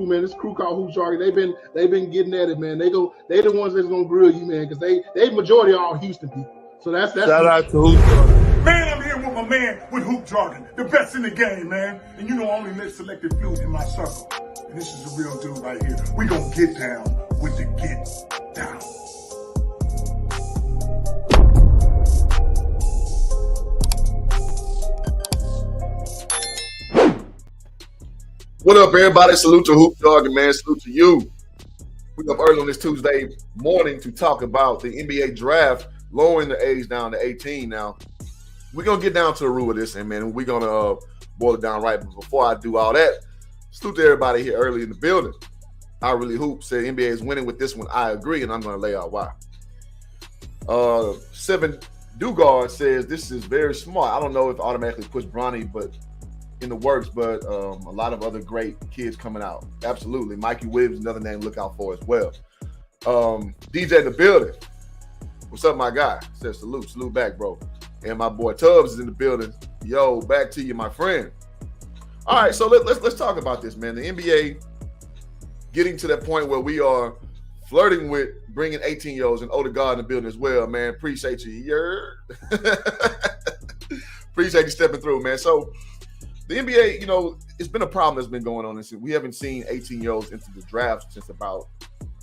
crew, man. This crew called Hoop Jargon. They've been getting at it, man. They the ones that's gonna grill you, man, because they majority are all Houston people. So that's shout out to Hoop Jargon. Man, I'm here with my man with Hoop Jargon, the best in the game, man. And you know I only live selected few in my circle. And this is the real dude right here. We gonna get down with the get down. What up, everybody? Salute to Hoop Jargon, man. Salute to you. We up early on this Tuesday morning to talk about the NBA draft, lowering the age down to 18 now. We're going to get down to the root of this, and, man, we're going to boil it down right. But before I do all that, salute to everybody here early in the building. I Really Hoop said NBA is winning with this one. I agree, and I'm going to lay out why. Seven Dugard says this is very smart. I don't know if automatically push Bronny, but in the works, but a lot of other great kids coming out. Absolutely. Mikey Williams, another name to look out for as well. DJ in the building. What's up, my guy? Says salute back, bro. And my boy Tubbs is in the building. Yo, back to you, my friend. All right, so let's talk about this, man. The NBA getting to that point where we are flirting with bringing 18-year-olds and Odegaard in the building as well, man. Appreciate you. Appreciate you stepping through, man. So the NBA, you know, it's been a problem that's been going on. We haven't seen 18-year-olds into the draft since about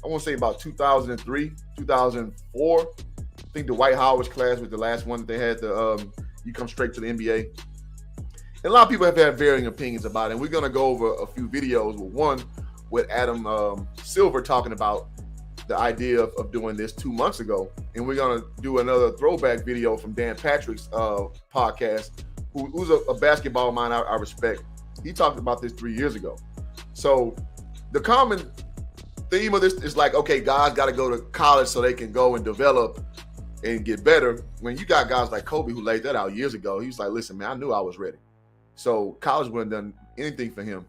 2003, 2004. I think the Dwight Howard's class was the last one that they had you come straight to the NBA. And a lot of people have had varying opinions about it. And we're going to go over a few videos with Adam Silver talking about the idea of doing this 2 months ago. And we're going to do another throwback video from Dan Patrick's podcast, who's a basketball mind I respect. He talked about this 3 years ago. So the common theme of this is like, okay, guys got to go to college so they can go and develop and get better. When you got guys like Kobe who laid that out years ago, he was like, listen, man, I knew I was ready. So college wouldn't have done anything for him.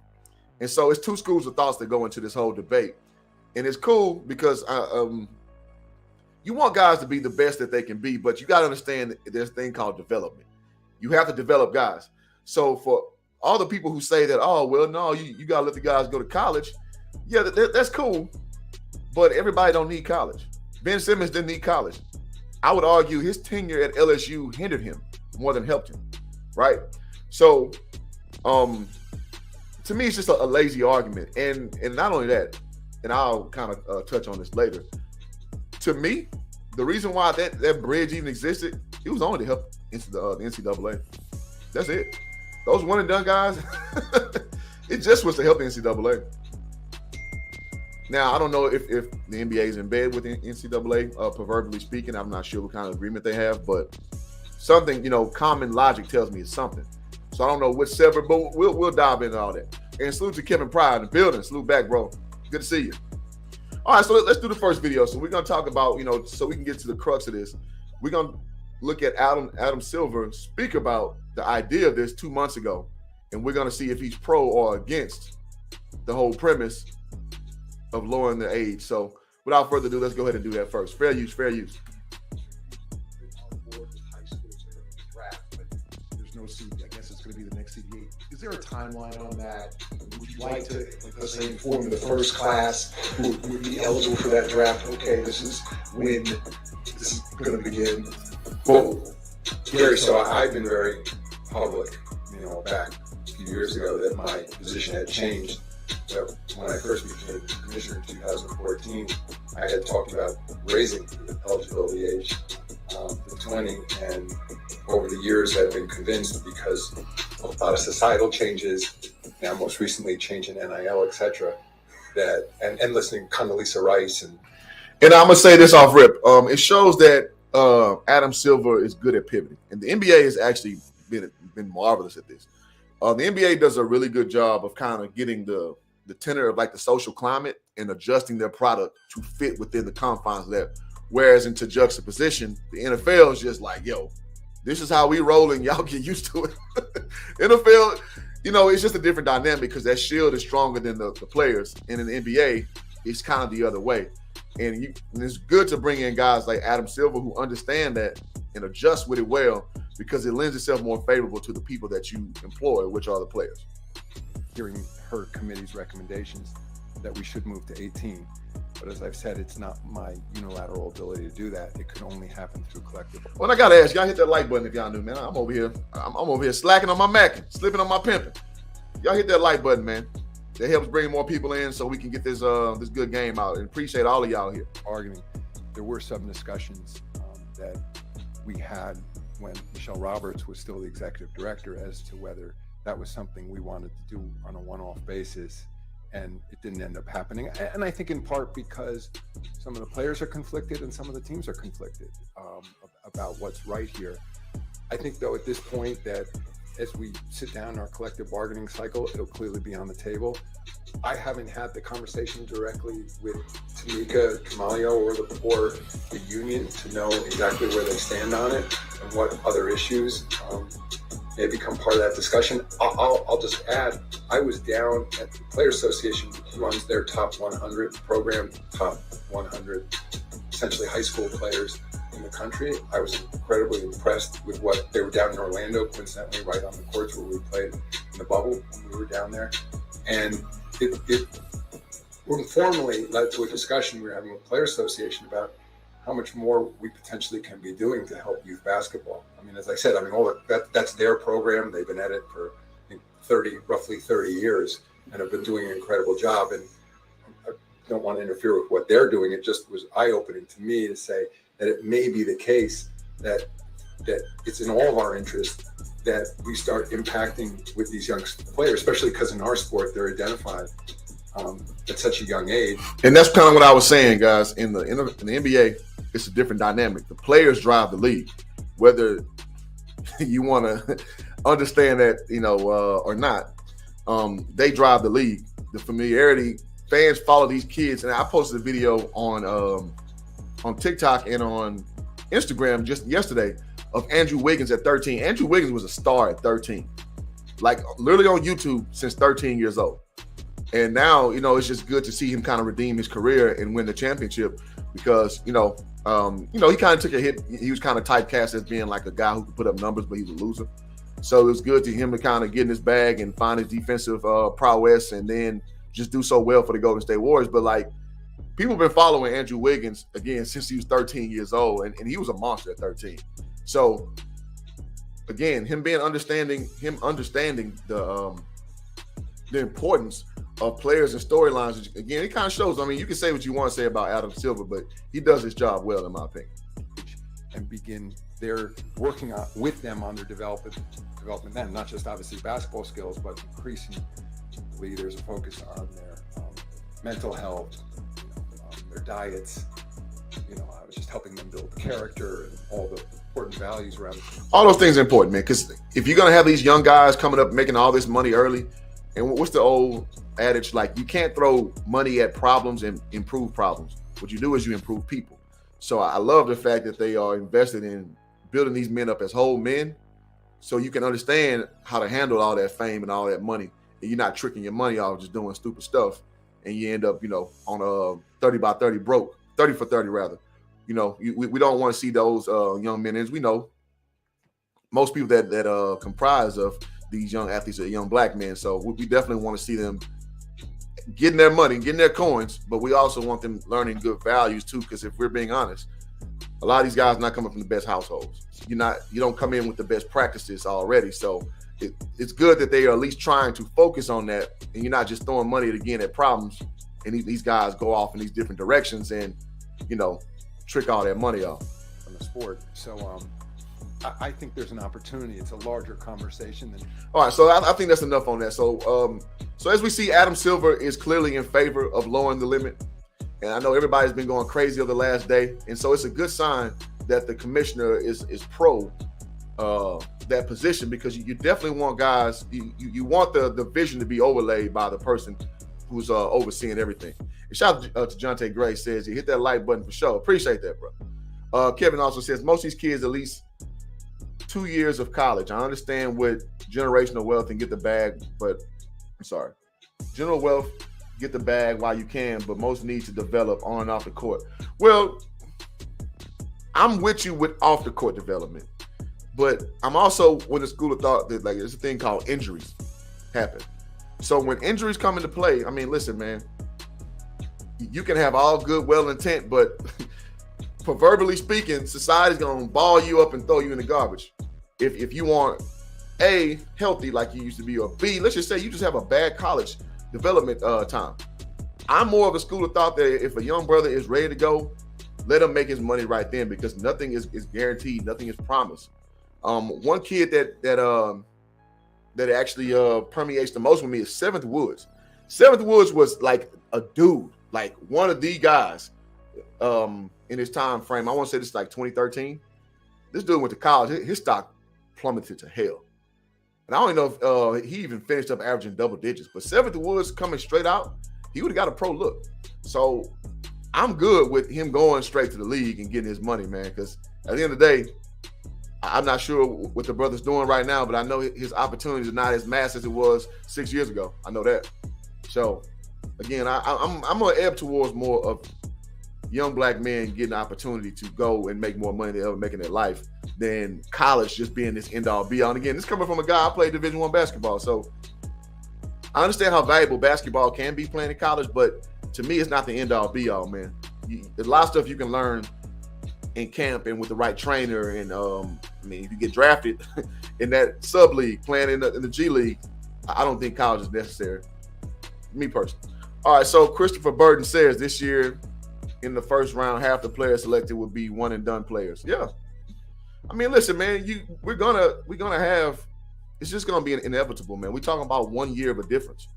And so it's two schools of thoughts that go into this whole debate. And it's cool because you want guys to be the best that they can be, but you got to understand there's a thing called development. You have to develop guys. So for all the people who say that, oh, well, no, you got to let the guys go to college. Yeah, that's cool. But everybody don't need college. Ben Simmons didn't need college. I would argue his tenure at LSU hindered him more than helped him, right? So to me, it's just a lazy argument. And not only that, and I'll kind of touch on this later. To me, the reason why that bridge even existed, it was only to help the NCAA. That's it. Those one and done guys, it just was to help the NCAA. Now, I don't know if the NBA is in bed with the NCAA, proverbially speaking. I'm not sure what kind of agreement they have, but something, common logic tells me it's something. So I don't know which separate, but we'll dive into all that. And salute to Kevin Pryor in the building. Salute back, bro. Good to see you. All right, so let's do the first video. So we're going to talk about, so we can get to the crux of this. We're going to look at Adam Silver speak about the idea of this 2 months ago, and we're going to see if he's pro or against the whole premise of lowering the age. So without further ado, let's go ahead and do that first. Fair use. There's no CD. I guess it's going to be the next CD. Is there a timeline on that? Would you like to, let's say, inform the first class who would be eligible for that draft? Okay, this is when this is going to begin. Well, Gary, so I've been very public, back a few years ago that my position had changed. So when I first became commissioner in 2014, I had talked about raising the eligibility age to 20, and over the years I've been convinced, because of a lot of societal changes, now most recently change in NIL, etc., that and listening to Condoleezza Rice and I'm gonna say this off rip. It shows that Adam Silver is good at pivoting, and the NBA has actually been marvelous at this. The NBA does a really good job of kind of getting the tenor of like the social climate and adjusting their product to fit within the confines there. Whereas into juxtaposition, the NFL is just like, yo, this is how we roll and y'all get used to it. NFL, it's just a different dynamic because that shield is stronger than the players. And in the NBA, it's kind of the other way. And it's good to bring in guys like Adam Silver who understand that and adjust with it well, because it lends itself more favorable to the people that you employ, which are the players. Hearing her committee's recommendations, that we should move to 18. But as I've said, it's not my unilateral ability to do that. It can only happen through collective. Well, I gotta ask y'all, hit that like button if y'all knew, man. I'm over here slacking on my macking, slipping on my pimping. Y'all hit that like button, man. That helps bring more people in so we can get this good game out. And appreciate all of y'all here. Arguing, there were some discussions that we had when Michelle Roberts was still the executive director as to whether that was something we wanted to do on a one-off basis, and it didn't end up happening. And I think in part because some of the players are conflicted and some of the teams are conflicted about what's right here. I think, though, at this point that as we sit down in our collective bargaining cycle, it'll clearly be on the table. I haven't had the conversation directly with Tamika, Kamalio, or the union to know exactly where they stand on it and what other issues may become part of that discussion. I'll just add, I was down at the Players Association, who runs their top 100 program, top 100 essentially high school players in the country. I was incredibly impressed with what they were down in Orlando, coincidentally right on the courts where we played in the bubble when we were down there. And it informally led to a discussion we were having with the Players Association about how much more we potentially can be doing to help youth basketball. I mean, as I said, all that's their program. They've been at it for I think roughly 30 years and have been doing an incredible job. And I don't want to interfere with what they're doing. It just was eye-opening to me to say that it may be the case that it's in all of our interest that we start impacting with these young players, especially because in our sport they're identified at such a young age. And that's kind of what I was saying, guys. In the NBA, it's a different dynamic. The players drive the league, whether you want to understand that, or not. They drive the league. The familiarity, fans follow these kids, and I posted a video on TikTok and on Instagram just yesterday of Andrew Wiggins at 13. Andrew Wiggins was a star at 13, like literally on YouTube since 13 years old. And now, it's just good to see him kind of redeem his career and win the championship because, he kind of took a hit. He was kind of typecast as being like a guy who could put up numbers, but he's a loser. So it was good to him to kind of get in his bag and find his defensive prowess and then just do so well for the Golden State Warriors. But like, people have been following Andrew Wiggins again since he was 13 years old, and he was a monster at 13. So again, him understanding the importance of players and storylines. Again, it kind of shows. I mean, you can say what you want to say about Adam Silver, but he does his job well, in my opinion. And begin their working with them on their development then, not just obviously basketball skills, but increasingly there's a focus on their mental health, their diets, I was just helping them build character and all the important values around it. All those things are important, man, because if you're going to have these young guys coming up making all this money early, and what's the old adage, like, you can't throw money at problems and improve problems. What you do is you improve people. So I love the fact that they are invested in building these men up as whole men so you can understand how to handle all that fame and all that money. And you're not tricking your money off just doing stupid stuff. And you end up, on a 30 by 30 broke, 30 for 30 rather. We don't want to see those young men. As we know, most people that comprise of these young athletes are young black men. So we definitely want to see them getting their money, getting their coins, but we also want them learning good values too. Because if we're being honest, a lot of these guys are not coming from the best households. You don't come in with the best practices already. So it's good that they are at least trying to focus on that, and you're not just throwing money again at problems. And these guys go off in these different directions and trick all that money off from the sport. So I think there's an opportunity. It's a larger conversation than. All right, so I think that's enough on that. So as we see, Adam Silver is clearly in favor of lowering the limit, and I know everybody's been going crazy over the last day, and so it's a good sign that the commissioner is pro that position, because you definitely want guys. You want the vision to be overlaid by the person who's overseeing everything. And shout out to Jonte Gray, says you hit that like button for sure. Appreciate that, bro. Kevin also says most of these kids at least 2 years of college. I understand with generational wealth and get the bag, but I'm sorry. General wealth, get the bag while you can, but most need to develop on and off the court. Well, I'm with you with off the court development, but I'm also with the school of thought that there's a thing called injuries happen. So when injuries come into play, I mean, listen, man, you can have all good, well intent, but proverbially speaking, society's gonna ball you up and throw you in the garbage. If you want A, healthy like you used to be, or B, let's just say you just have a bad college development time. I'm more of a school of thought that if a young brother is ready to go, let him make his money right then, because nothing is guaranteed, nothing is promised. One kid that actually permeates the most with me is Seventh Woods. Seventh Woods was like a dude, like one of the guys in his time frame. I want to say this is like 2013. This dude went to college. His stock plummeted to hell. And I don't even know if he even finished up averaging double digits. But Seventh Woods coming straight out, he would have got a pro look. So I'm good with him going straight to the league and getting his money, man, because at the end of the day, I'm not sure what the brother's doing right now, but I know his opportunities are not as mass as it was 6 years ago. I know that. So, again, I'm going to ebb towards more of young black men getting the opportunity to go and make more money than they ever make in their life than college just being this end-all, be-all. And again, this coming from a guy I played Division I basketball, so I understand how valuable basketball can be playing in college, but to me, it's not the end-all, be-all, man. There's a lot of stuff you can learn in camp and with the right trainer. And if you get drafted in that sub league, playing in the G League, I don't think college is necessary. Me personally. All right, so Christopher Burton says this year in the first round, half the players selected would be one and done players. Yeah, I mean, listen, man, we're gonna have. It's just gonna be inevitable, man. We're talking about 1 year of a difference.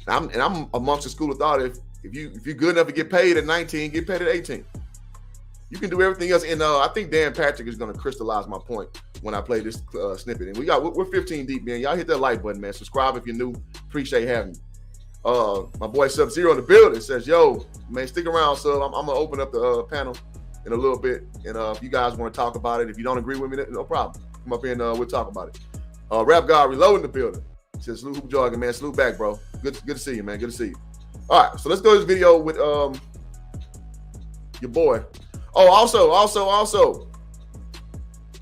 I'm amongst the school of thought. If you're good enough to get paid at 19, get paid at 18. You can do everything else. And I think Dan Patrick is going to crystallize my point when I play this snippet. And we're 15 deep, man. Y'all hit that like button, man. Subscribe if you're new. Appreciate having you. My boy Sub-Zero in the building says, yo, man, stick around, Sub. I'm going to open up the panel in a little bit. And if you guys want to talk about it, if you don't agree with me, no problem. Come up here and we'll talk about it. Rap God Reload in the building. Says, salute Hoop Jargon, man. Salute back, bro. Good to see you, man. Good to see you. All right, so let's go to this video with your boy. Oh, also,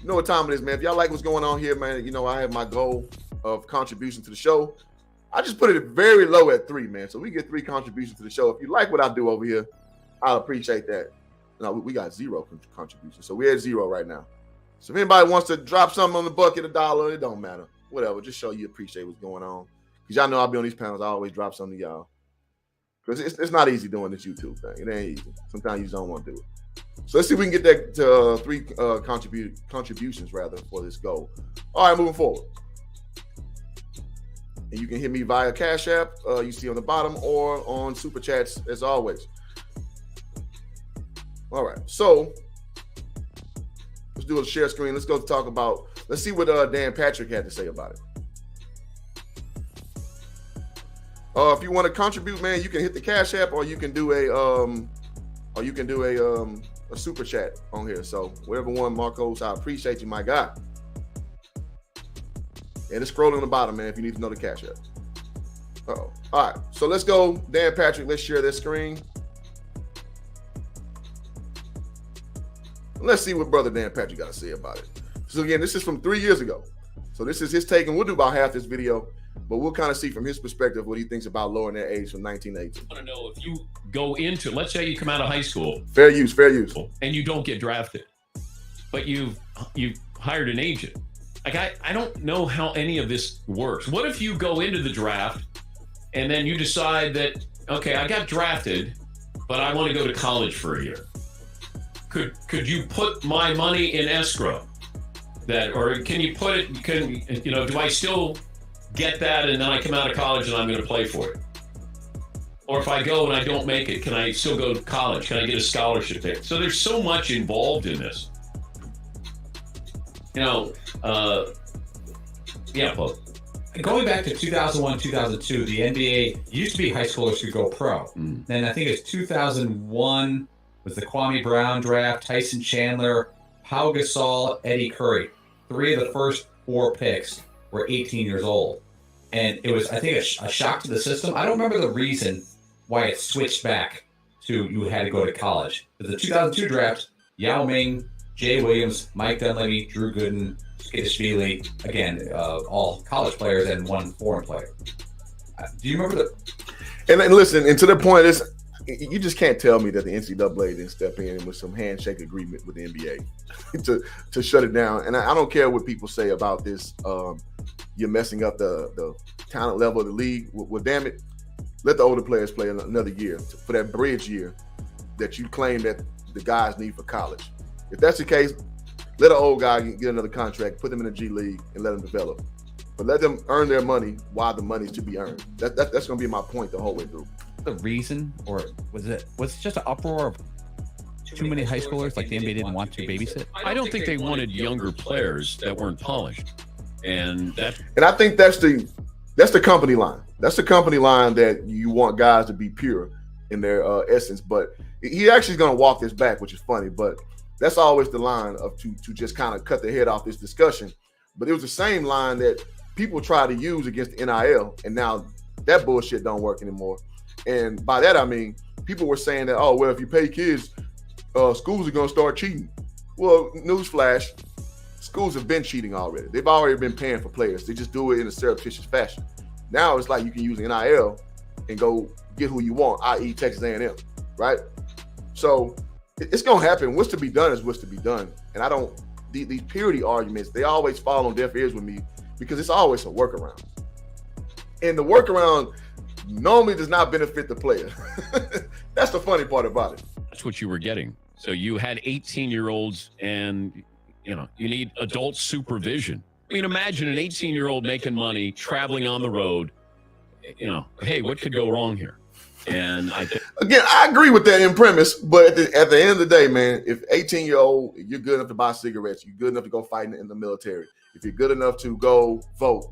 you know what time it is, man. If y'all like what's going on here, man, you know I have my goal of contribution to the show. I just put it very low at 3, man. So we get 3 contributions to the show. If you like what I do over here, I'll appreciate that. No, we got 0 contributions, so we're at 0 right now. So if anybody wants to drop something on the bucket, $1, it don't matter. Whatever, just show you appreciate what's going on. Because y'all know I'll be on these panels. I always drop something to y'all. Because it's not easy doing this YouTube thing. It ain't easy. Sometimes you just don't want to do it. So let's see if we can get that to 3 contributions rather for this goal. All right, moving forward. And you can hit me via Cash App, you see on the bottom, or on Super Chats as always. All right, so let's do a share screen. Let's go talk about. Let's see what Dan Patrick had to say about it. If you want to contribute, man, you can hit the Cash App, or you can do a Super Chat on here. So whatever one, Marcos, I appreciate you, my guy. And it's scrolling on the bottom, man, if you need to know the Cash App. Uh-oh. All right, so let's go. Dan Patrick, let's share this screen. Let's see what brother Dan Patrick got to say about it. So again, this is from 3 years ago. So this is his take, and we'll do about half this video, but we'll kind of see from his perspective what he thinks about lowering that age from 19 to 18. I want to know if you go into, let's say you come out of high school. Fair use. And you don't get drafted, but you've hired an agent. Like, I don't know how any of this works. What if you go into the draft and then you decide that, okay, I got drafted, but I want to go to college for a year. Could you put my money in escrow? Or can you put it, do I still get that and then I come out of college and I'm going to play for it? Or if I go and I don't make it, can I still go to college? Can I get a scholarship there? So there's so much involved in this. Paul. Going back to 2001, 2002, the NBA used to be high schoolers could go pro. Then I think it's 2001 was the Kwame Brown draft, Tyson Chandler, Pau Gasol, Eddie Curry. 3 of the first 4 picks were 18 years old. And it was, I think, a shock to the system. I don't remember the reason why it switched back to you had to go to college. But the 2002 draft, Yao Ming, Jay Williams, Mike Dunleavy, Drew Gooden, Skidishvili, again, all college players and 1 foreign player. Do you remember the? And listen, and to the point is, You just can't tell me that the NCAA didn't step in with some handshake agreement with the NBA to shut it down. And I don't care what people say about this. You're messing up the talent level of the league. Well, damn it, let the older players play another year for that bridge year that you claim that the guys need for college. If that's the case, let an old guy get another contract, put them in the G League, and let them develop. But let them earn their money while the money's to be earned. That's going to be my point the whole way through. The reason, or was it just an uproar of too many high schoolers, like the NBA didn't want to babysit? I don't think they wanted younger players that weren't polished, and I think that's the company line. That's the company line that you want guys to be pure in their essence. But he actually is going to walk this back, which is funny. But that's always the line of to just kind of cut the head off this discussion. But it was the same line that people try to use against the NIL, and now that bullshit don't work anymore. And by that, I mean, people were saying that, oh, well, if you pay kids, schools are going to start cheating. Well, newsflash, schools have been cheating already. They've already been paying for players. They just do it in a surreptitious fashion. Now it's like you can use NIL and go get who you want, i.e. Texas A&M, right? So it's going to happen. What's to be done is what's to be done. And these purity arguments, they always fall on deaf ears with me because it's always a workaround. And the workaround normally does not benefit the player. That's the funny part about it. that's what you were getting. So you had 18-year-olds and, you need adult supervision. I mean, imagine an 18-year-old making money, traveling on the road. Hey, what could go wrong here? And again, I agree with that in premise, but at the end of the day, man, if 18-year-old, you're good enough to buy cigarettes, you're good enough to go fight in the military, if you're good enough to go vote,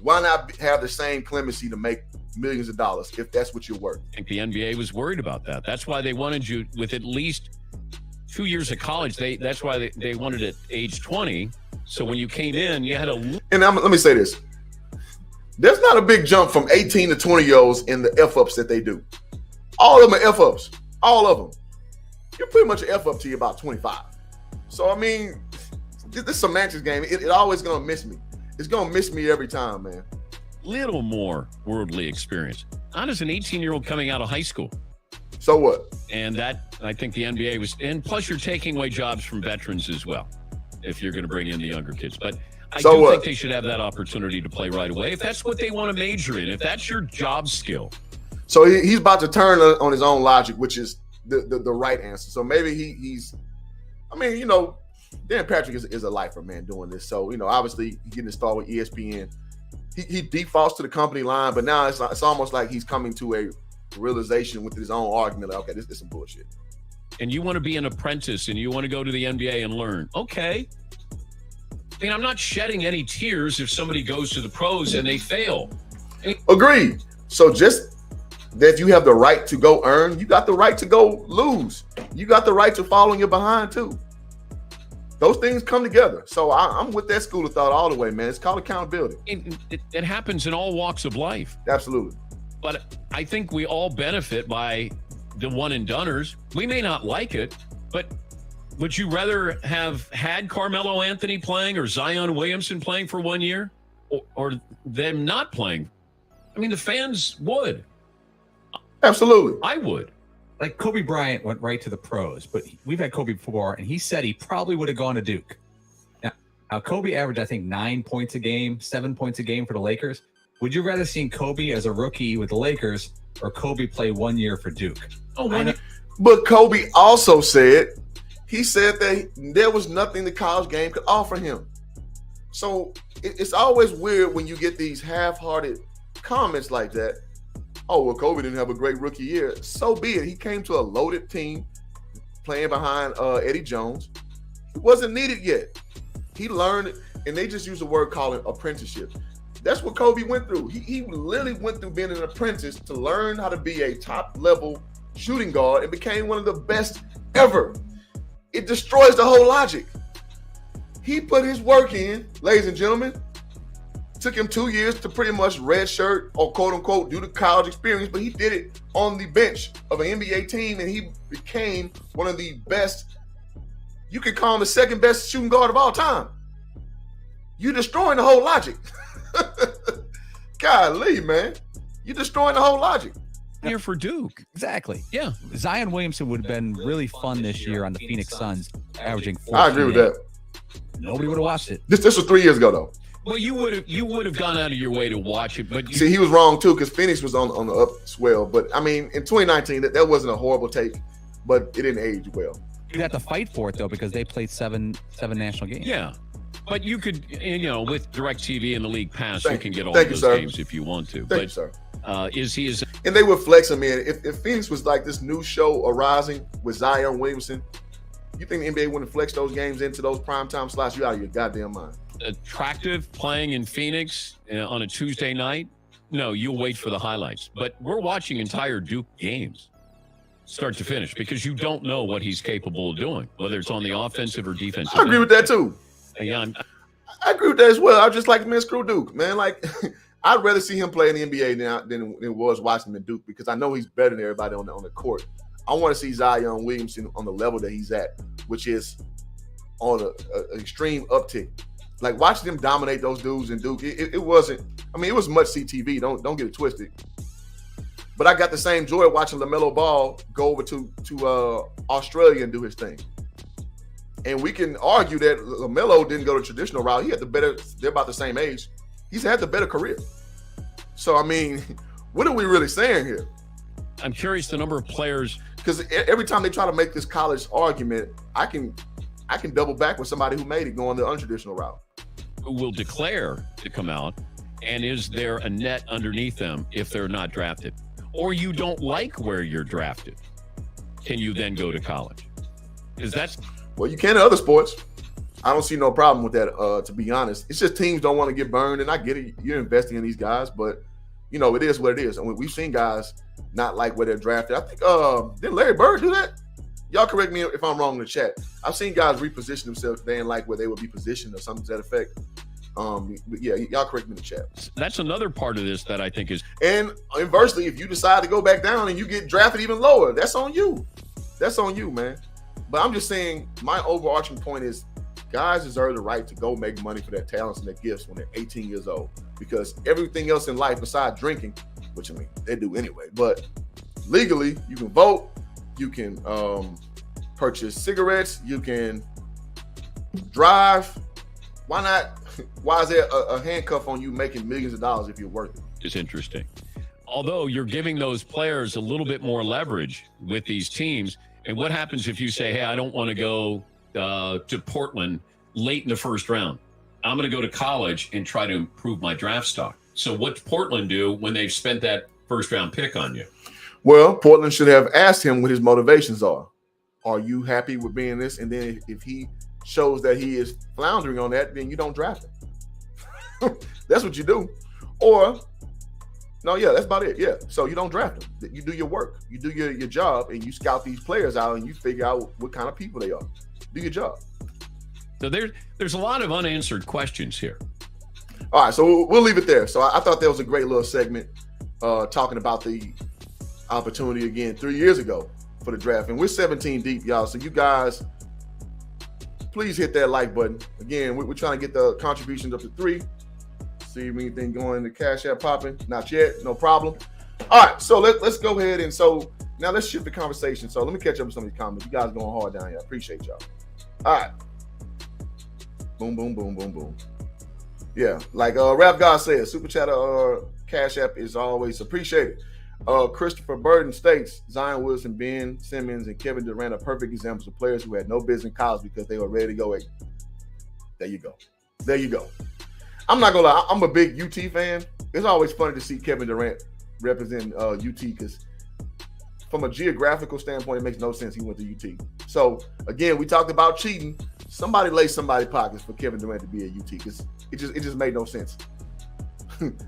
why not have the same clemency to make millions of dollars if that's what you're worth? I think the NBA was worried about that. That's why they wanted you with at least 2 years of college. That's why they wanted it age 20. So when you came in, you had a. And let me say this. There's not a big jump from 18 to 20-year-olds in the F-ups that they do. All of them are F-ups. All of them. You're pretty much an F-up till you're about 25. So, I mean, this semantics game, it always going to miss me. It's going to miss me every time, man. Little more worldly experience. Not as an 18-year-old coming out of high school. So what? And that, I think the NBA was, and plus you're taking away jobs from veterans as well, if you're going to bring in the younger kids. But I do think they should have that opportunity to play right away if that's what they want to major in, if that's your job skill. So he's about to turn on his own logic, which is the right answer. So maybe he's, I mean, Dan Patrick is a lifer, man, doing this. So, obviously he's getting a start with ESPN. He defaults to the company line, but now it's almost like he's coming to a realization with his own argument. Like, okay, this is some bullshit. And you want to be an apprentice and you want to go to the NBA and learn. Okay. I mean, I'm not shedding any tears if somebody goes to the pros and they fail. Agreed. So just that you have the right to go earn, you got the right to go lose. You got the right to fall on your behind too. Those things come together. So I'm with that school of thought all the way, man. It's called accountability. It happens in all walks of life. Absolutely. But I think we all benefit by the one and doners. We may not like it, but would you rather have had Carmelo Anthony playing or Zion Williamson playing for 1 year or them not playing? I mean, the fans would. Absolutely. I would. Like Kobe Bryant went right to the pros, but we've had Kobe before, and he said he probably would have gone to Duke. Now Kobe averaged, I think, 9 points a game, 7 points a game for the Lakers. Would you rather seen Kobe as a rookie with the Lakers or Kobe play 1 year for Duke? But Kobe also said, he said that there was nothing the college game could offer him. So it's always weird when you get these half-hearted comments like that. Oh, well, Kobe didn't have a great rookie year. So be it. He came to a loaded team playing behind Eddie Jones. He wasn't needed yet. He learned, and they just use a word called apprenticeship. That's what Kobe went through. He literally went through being an apprentice to learn how to be a top-level shooting guard and became one of the best ever. It destroys the whole logic. He put his work in, ladies and gentlemen. Took him 2 years to pretty much redshirt or quote unquote do the college experience, but he did it on the bench of an NBA team and he became one of the best. You could call him the second best shooting guard of all time. You're destroying the whole logic. Golly, man. You're destroying the whole logic. Here for Duke. Exactly. Yeah. Zion Williamson would have been really fun this year on the Phoenix Suns, averaging 14. I agree with that. Nobody would have watched it. This was 3 years ago, though. Well, you would have gone out of your way to watch it, but See, he was wrong too because Phoenix was on the upswell. But I mean, in 2019, that wasn't a horrible take, but it didn't age well. You'd have to fight for it though because they played seven national games. yeah. But you could, with DirecTV and the League Pass, you can get all thank you, those sir. games if you want to. Thank you, sir. Is he And they would flex him in. If Phoenix was like this new show arising with Zion Williamson, you think the NBA wouldn't flex those games into those primetime slots? You out of your goddamn mind. attractive playing in Phoenix on a Tuesday night? No, you'll wait for the highlights. But we're watching entire Duke games, start to finish, because you don't know what he's capable of doing, whether it's on the offensive or defensive. I agree with that too. Yeah, I agree with that as well. I just like man, screw Duke, man. Like, I'd rather see him play in the NBA than it was watching him in Duke, because I know he's better than everybody on the court. I want to see Zion Williamson on the level that he's at, which is on an extreme uptick. Like, watching him dominate those dudes in Duke, it wasn't. I mean, it was much CTV. Don't get it twisted. But I got the same joy watching LaMelo Ball go over to Australia and do his thing. And we can argue that LaMelo didn't go the traditional route. He had the better. They're about the same age. He's had the better career. So I mean, what are we really saying here? I'm curious the number of players, because every time they try to make this college argument, I can double back with somebody who made it going the untraditional route. who will declare to come out, and is there a net underneath them if they're not drafted? Or you don't like where you're drafted, can you then go to college? Because that's... Well, you can in other sports. I don't see no problem with that, to be honest. It's just teams don't want to get burned, and I get it. You're investing in these guys, but, you know, it is what it is. And we've seen guys not like where they're drafted. I think, didn't Larry Bird do that? Y'all correct me if I'm wrong in the chat. I've seen guys reposition themselves. They didn't like where they would be positioned or something to that effect. But yeah, y'all correct me in the chat. That's another part of this that I think is... And inversely, if you decide to go back down and you get drafted even lower, that's on you. That's on you, man. But I'm just saying, my overarching point is guys deserve the right to go make money for their talents and their gifts when they're 18 years old. Because everything else in life besides drinking, which I mean, they do anyway, but legally, you can vote, you can purchase cigarettes, you can drive. Why not? Why is there a handcuff on you making millions of dollars if you're worth it? It's interesting. Although you're giving those players a little bit more leverage with these teams. And what happens if you say, hey, I don't want to go to Portland late in the first round. I'm going to go to college and try to improve my draft stock. So what's Portland do when they've spent that first round pick on you? Well, Portland should have asked him what his motivations are. Are you happy with being this? And then if he shows that he is floundering on that, then you don't draft him. That's what you do. Or, no, yeah, that's about it. Yeah. So you don't draft them. You do your work. You do your job, and you scout these players out, and you figure out what kind of people they are. Do your job. So there's a lot of unanswered questions here. All right, so we'll leave it there. So I thought that was a great little segment talking about the opportunity again 3 years ago for the draft. And we're 17 deep, y'all. So you guys, please hit that like button. Again, we're trying to get the contributions up to 3. See if anything going, the Cash App popping. Not yet, no problem. All right, so let's go ahead. And so now let's shift the conversation. So let me catch up with some of these comments. You guys going hard down here. I appreciate y'all. All right. Boom, boom, boom, boom, boom. Yeah, like Rap God says, Super Chatter or Cash App is always appreciated. Christopher Burden states, Zion Wilson, Ben Simmons, and Kevin Durant are perfect examples of players who had no business in college because they were ready to go. There you go. There you go. I'm not going to lie. I'm a big UT fan. It's always funny to see Kevin Durant represent UT because from a geographical standpoint, it makes no sense he went to UT. So, again, we talked about cheating. Somebody laced somebody's pockets for Kevin Durant to be at UT because it just made no sense.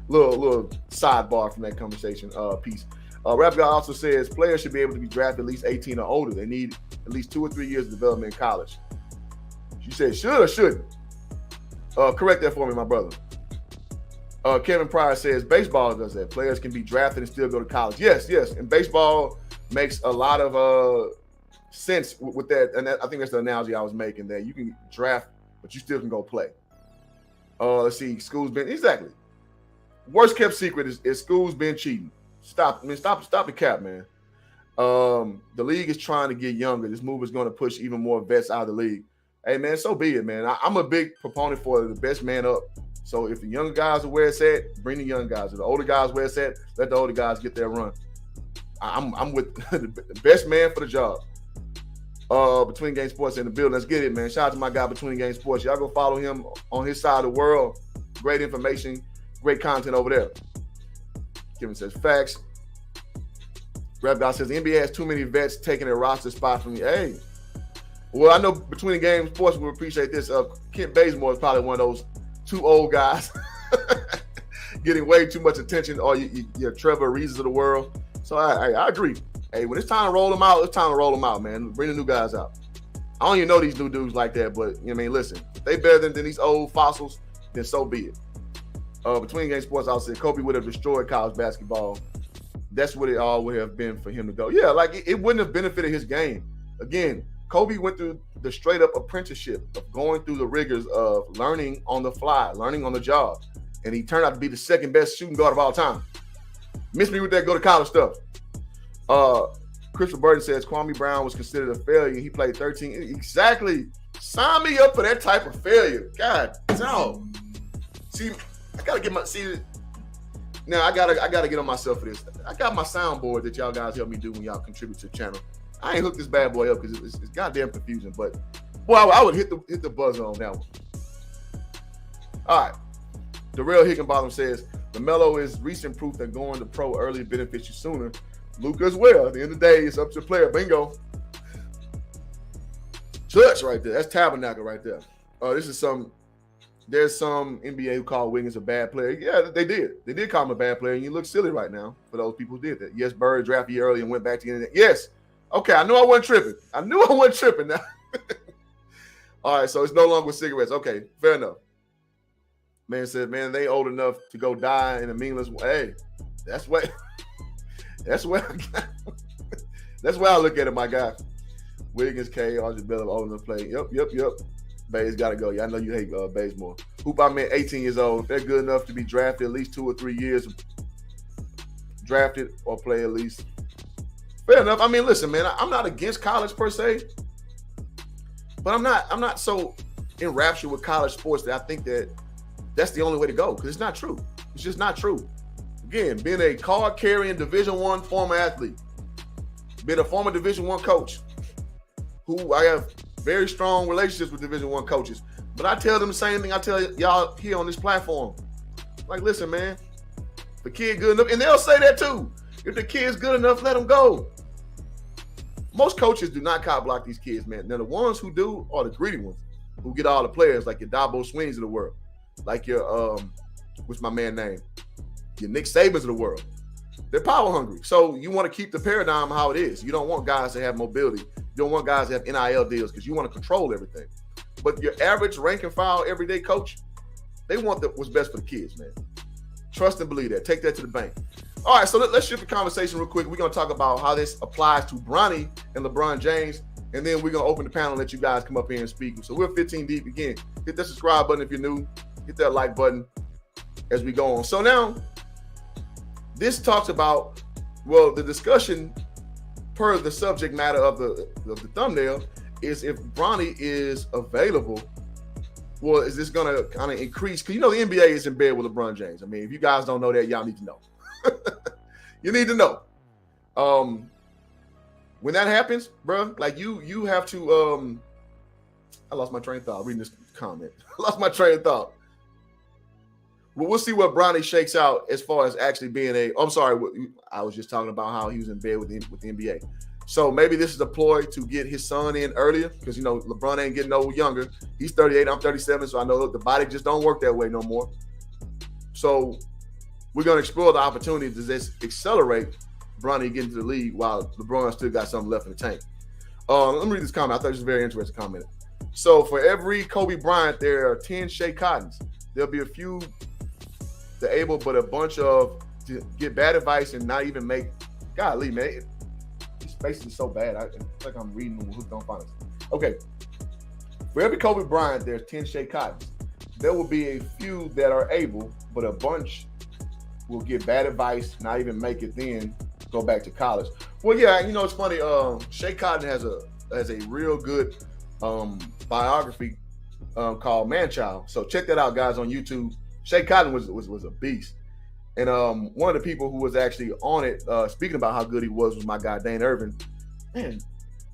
little sidebar from that conversation piece. Rap Guy also says players should be able to be drafted at least 18 or older. They need at least 2 or 3 years of development in college. She said should or shouldn't? Correct that for me, my brother. Kevin Pryor says baseball does that. Players can be drafted and still go to college. Yes. And baseball makes a lot of sense with that. And I think that's the analogy I was making, that you can draft, but you still can go play. Let's see. School's been exactly. Worst kept secret is school's been cheating. Stop the cap, man. The league is trying to get younger. This move is going to push even more vets out of the league. Hey, man, so be it, man. I'm a big proponent for the best man up. So if the younger guys are where it's at, bring the young guys. If the older guys where it's at, let the older guys get their run. I'm with the best man for the job. Between Game Sports in the building. Let's get it, man. Shout out to my guy Between Game Sports. Y'all go follow him on his side of the world. Great information, great content over there. Kevin says facts. Rap Guy says the NBA has too many vets taking a roster spot from me. Hey, well, I know Between Game Sports will appreciate this. Kent Bazemore is probably one of those two old guys getting way too much attention, or your Trevor Reeses of the world. So I agree. Hey, when it's time to roll them out, it's time to roll them out, man. Bring the new guys out. I don't even know these new dudes like that, but you know what I mean, listen, if they better than these old fossils, then so be it. Between Game Sports, I'll say Kobe would have destroyed college basketball. That's what it all would have been for him to go. Yeah, like it wouldn't have benefited his game. Again, Kobe went through the straight up apprenticeship of going through the rigors of learning on the fly, learning on the job. And he turned out to be the second best shooting guard of all time. Miss me with that go to college stuff. Christopher Burton says Kwame Brown was considered a failure. He played 13. Exactly. Sign me up for that type of failure. God, no. See, I gotta get now I gotta get on myself for this. I got my soundboard that y'all guys help me do when y'all contribute to the channel. I ain't hooked this bad boy up because it's goddamn confusing, but boy, I would hit the buzzer on that one. All right. The real Higginbottom says LaMelo is recent proof that going to pro early benefits you sooner. Luka as well. At the end of the day, it's up to the player. Bingo. Church right there. That's Tabernacle right there. There's some NBA who call Wiggins a bad player. Yeah, they did. They did call him a bad player, and you look silly right now for those people who did that. Yes, Bird drafted you early and went back to the internet. Yes. Okay, I knew I wasn't tripping. Now. All right, so it's no longer with cigarettes. Okay, fair enough. Man said, man, they old enough to go die in a meaningless way. Hey, that's where I look at it, my guy. Wiggins, K, Archibald, old enough to play. Yep. Bays got to go. Yeah, I know you hate Bazemore. Hoop, I meant 18 years old. If they're good enough to be drafted at least 2 or 3 years, drafted or play at least. Fair enough. I mean, listen, man, I'm not against college per se, but I'm not so enraptured with college sports that I think that's the only way to go, because it's not true. It's just not true. Again, being a card-carrying Division I former athlete, being a former Division I coach, who I have very strong relationships with Division I coaches, but I tell them the same thing I tell y'all here on this platform. Like, listen, man, the kid good enough, and they'll say that too. If the kid's good enough, let him go. Most coaches do not cop block these kids, man. Now, the ones who do are the greedy ones, who get all the players, like your Dabo Swings of the world, like your, what's my man name? Your Nick Sabans of the world. They're power hungry. So you want to keep the paradigm how it is. You don't want guys to have mobility. You don't want guys to have NIL deals because you want to control everything. But your average rank and file everyday coach, they want what's best for the kids, man. Trust and believe that. Take that to the bank. All right, so let's shift the conversation real quick. We're going to talk about how this applies to Bronny and LeBron James, and then we're going to open the panel and let you guys come up here and speak. So we're 15 deep again. Hit that subscribe button if you're new. Hit that like button as we go on. So now, this talks about, well, the discussion per the subject matter of the thumbnail is if Bronny is available, well, is this going to kind of increase? Because, you know, the NBA is in bed with LeBron James. I mean, if you guys don't know that, y'all need to know. You need to know. When that happens, bro, like you have to, I lost my train of thought reading this comment. I lost my train of thought. Well, we'll see what Bronny shakes out as far as actually being I'm sorry, I was just talking about how he was in bed with the NBA. So maybe this is a ploy to get his son in earlier because, you know, LeBron ain't getting no younger. He's 38, I'm 37, so I know the body just don't work that way no more. So we're going to explore the opportunity to just accelerate Bronny getting to the league while LeBron still got something left in the tank. Let me read this comment. I thought it was a very interesting comment. So for every Kobe Bryant, there are 10 Shea Cottons. There'll be a few able, but a bunch of to get bad advice and not even make. Golly, man, this space is so bad. I feel like I'm reading Who's Gonna Find Us. Okay, for every Kobe Bryant, there's 10 Shea Cottons. There will be a few that are able, but a bunch will get bad advice, not even make it, then go back to college. Well, yeah, it's funny. Shea Cotton has a real good biography called Manchild. So check that out, guys, on YouTube. Shea Cotton was a beast. And one of the people who was actually on it, speaking about how good he was my guy, Dane Irvin. Man,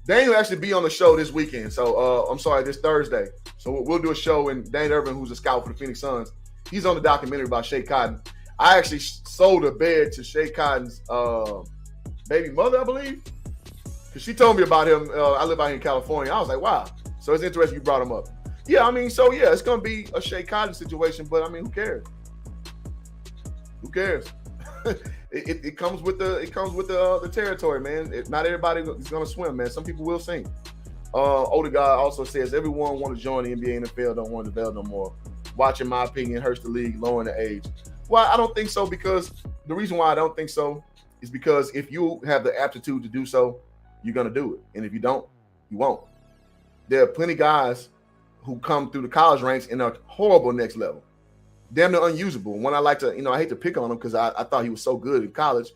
Dane will actually be on the show this weekend. So this Thursday. So we'll do a show, and Dane Irvin, who's a scout for the Phoenix Suns, he's on the documentary about Shea Cotton. I actually sold a bed to Shea Cotton's baby mother, I believe, because she told me about him. I live out here in California. I was like, wow. So it's interesting you brought him up. Yeah, it's going to be a Shea Cotton situation, but who cares? Who cares? it comes with the territory, man. Not everybody is going to swim, man. Some people will sink. Older guy also says everyone want to join the NBA, NFL, don't want to develop no more. Watch, in my opinion, hurts the league, lowering the age. Well, I don't think so, because the reason why I don't think so is because if you have the aptitude to do so, you're going to do it. And if you don't, you won't. There are plenty of guys who come through the college ranks and are horrible next level. Damn near unusable. One I like to, I hate to pick on him because I thought he was so good in college,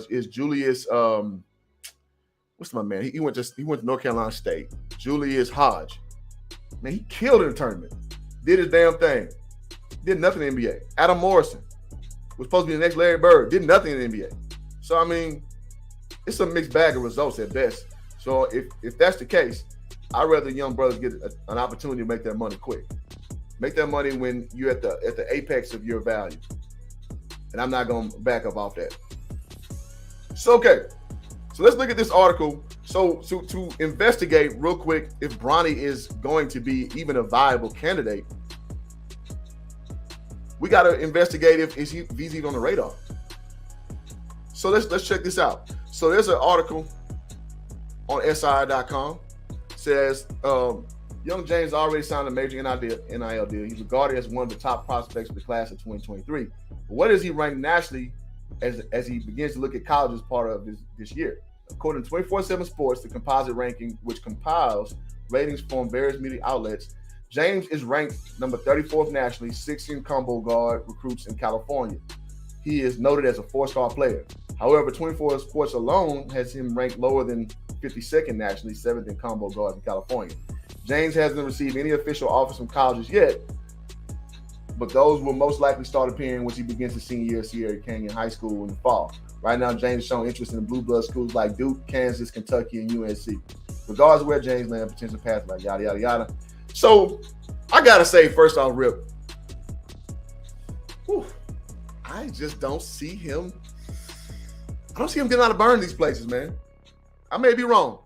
is Julius, what's my man? He went to North Carolina State. Julius Hodge. Man, he killed in the tournament. Did his damn thing. Did nothing in the NBA. Adam Morrison was supposed to be the next Larry Bird. Did nothing in the NBA. So, it's a mixed bag of results at best. So, if that's the case, I'd rather young brothers get an opportunity to make that money quick. Make that money when you're at the apex of your value. And I'm not going to back up off that. So, okay. So, let's look at this article. So to investigate real quick if Bronny is going to be even a viable candidate, we got to investigate if he's even on the radar. So let's check this out. So there's an article on SI.com. Says young James already signed a major NIL deal. He's regarded as one of the top prospects of the class of 2023. But what is he ranked nationally as he begins to look at college as part of this year? According to 24/7 Sports, the composite ranking, which compiles ratings from various media outlets, James is ranked number 34th nationally, 6th in combo guard recruits in California. He is noted as a 4-star player. However, 24 Sports alone has him ranked lower than 52nd nationally, 7th in combo guards in California. James hasn't received any official offers from colleges yet, but those will most likely start appearing once he begins his senior year at Sierra Canyon High School in the fall. Right now, James has shown interest in the blue blood schools like Duke, Kansas, Kentucky, and UNC. Regardless of where James lands, potential path like yada, yada, yada. So, I got to say, first off, Rip, I just don't see him. I don't see him getting out of burn these places, man. I may be wrong.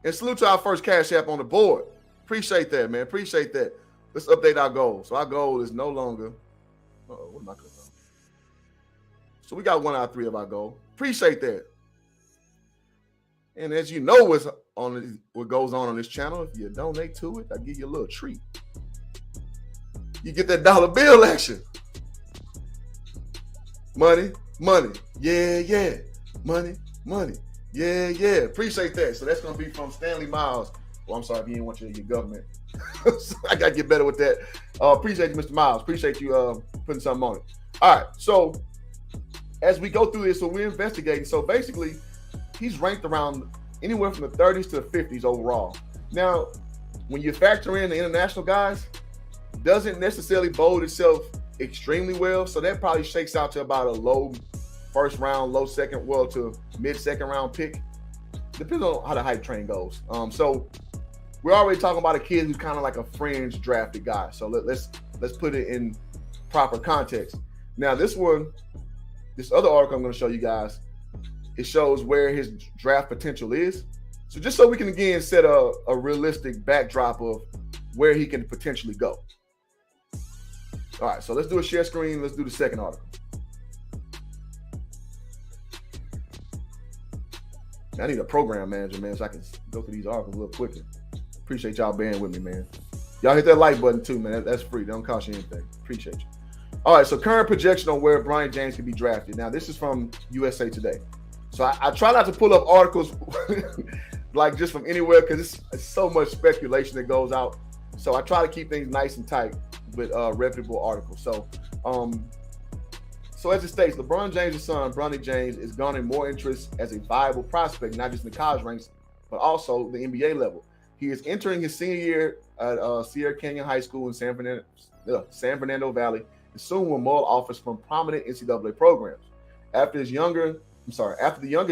And salute to our first Cash App on the board. Appreciate that, man. Appreciate that. Let's update our goal. So our goal is no longer. What am I going to do? So we got 1 out of 3 of our goal. Appreciate that. And as you know what goes on this channel, if you donate to it, I give you a little treat. You get that dollar bill action. Money. Yeah. Money. Yeah. Appreciate that. So that's going to be from Stanley Miles. Well, I'm sorry if you didn't want your government. So I got to get better with that. Appreciate you, Mr. Miles. Appreciate you putting something on it. All right. So as we go through this, so we're investigating. So basically, he's ranked around anywhere from the 30s to the 50s overall. Now, when you factor in the international guys, doesn't necessarily bode itself extremely well. So that probably shakes out to about a low first round, low second, to mid second round pick. Depends on how the hype train goes. So we're already talking about a kid who's kind of like a fringe drafted guy. So let's put it in proper context. Now this other article I'm going to show you guys, it shows where his draft potential is. So just so we can again set a realistic backdrop of where he can potentially go. All right, so let's do a share screen. Let's do the second article. I need a program manager, man, so I can go through these articles a little quicker. Appreciate y'all bearing with me, man. Y'all hit that like button too, man. That's free. Don't cost you anything. Appreciate you. All right, so current projection on where Bronny James can be drafted. Now, this is from USA Today. So I try not to pull up articles like just from anywhere because it's so much speculation that goes out. So I try to keep things nice and tight. with reputable articles. So, so as it states, LeBron James' son, Bronny James, is garnering more interest as a viable prospect, not just in the college ranks, but also the NBA level. He is entering his senior year at Sierra Canyon High School in San Fernando Valley, and soon will mull offers from prominent NCAA programs. After the younger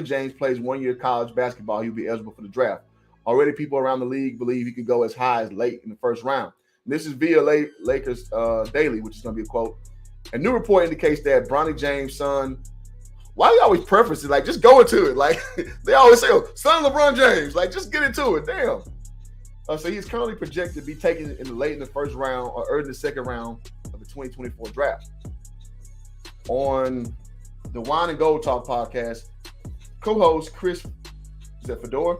James plays 1 year college basketball, he'll be eligible for the draft. Already, people around the league believe he could go as high as late in the first round. And this is via Lakers Daily, which is going to be a quote. A new report indicates that Bronny James' son, why do you always preface it? Like, just go into it. Like, they always say, oh, son of LeBron James. Like, just get into it. Damn. So he's currently projected to be taken late in the first round or early in the second round of the 2024 draft. On the Wine and Gold Talk podcast, co-host Chris Fedor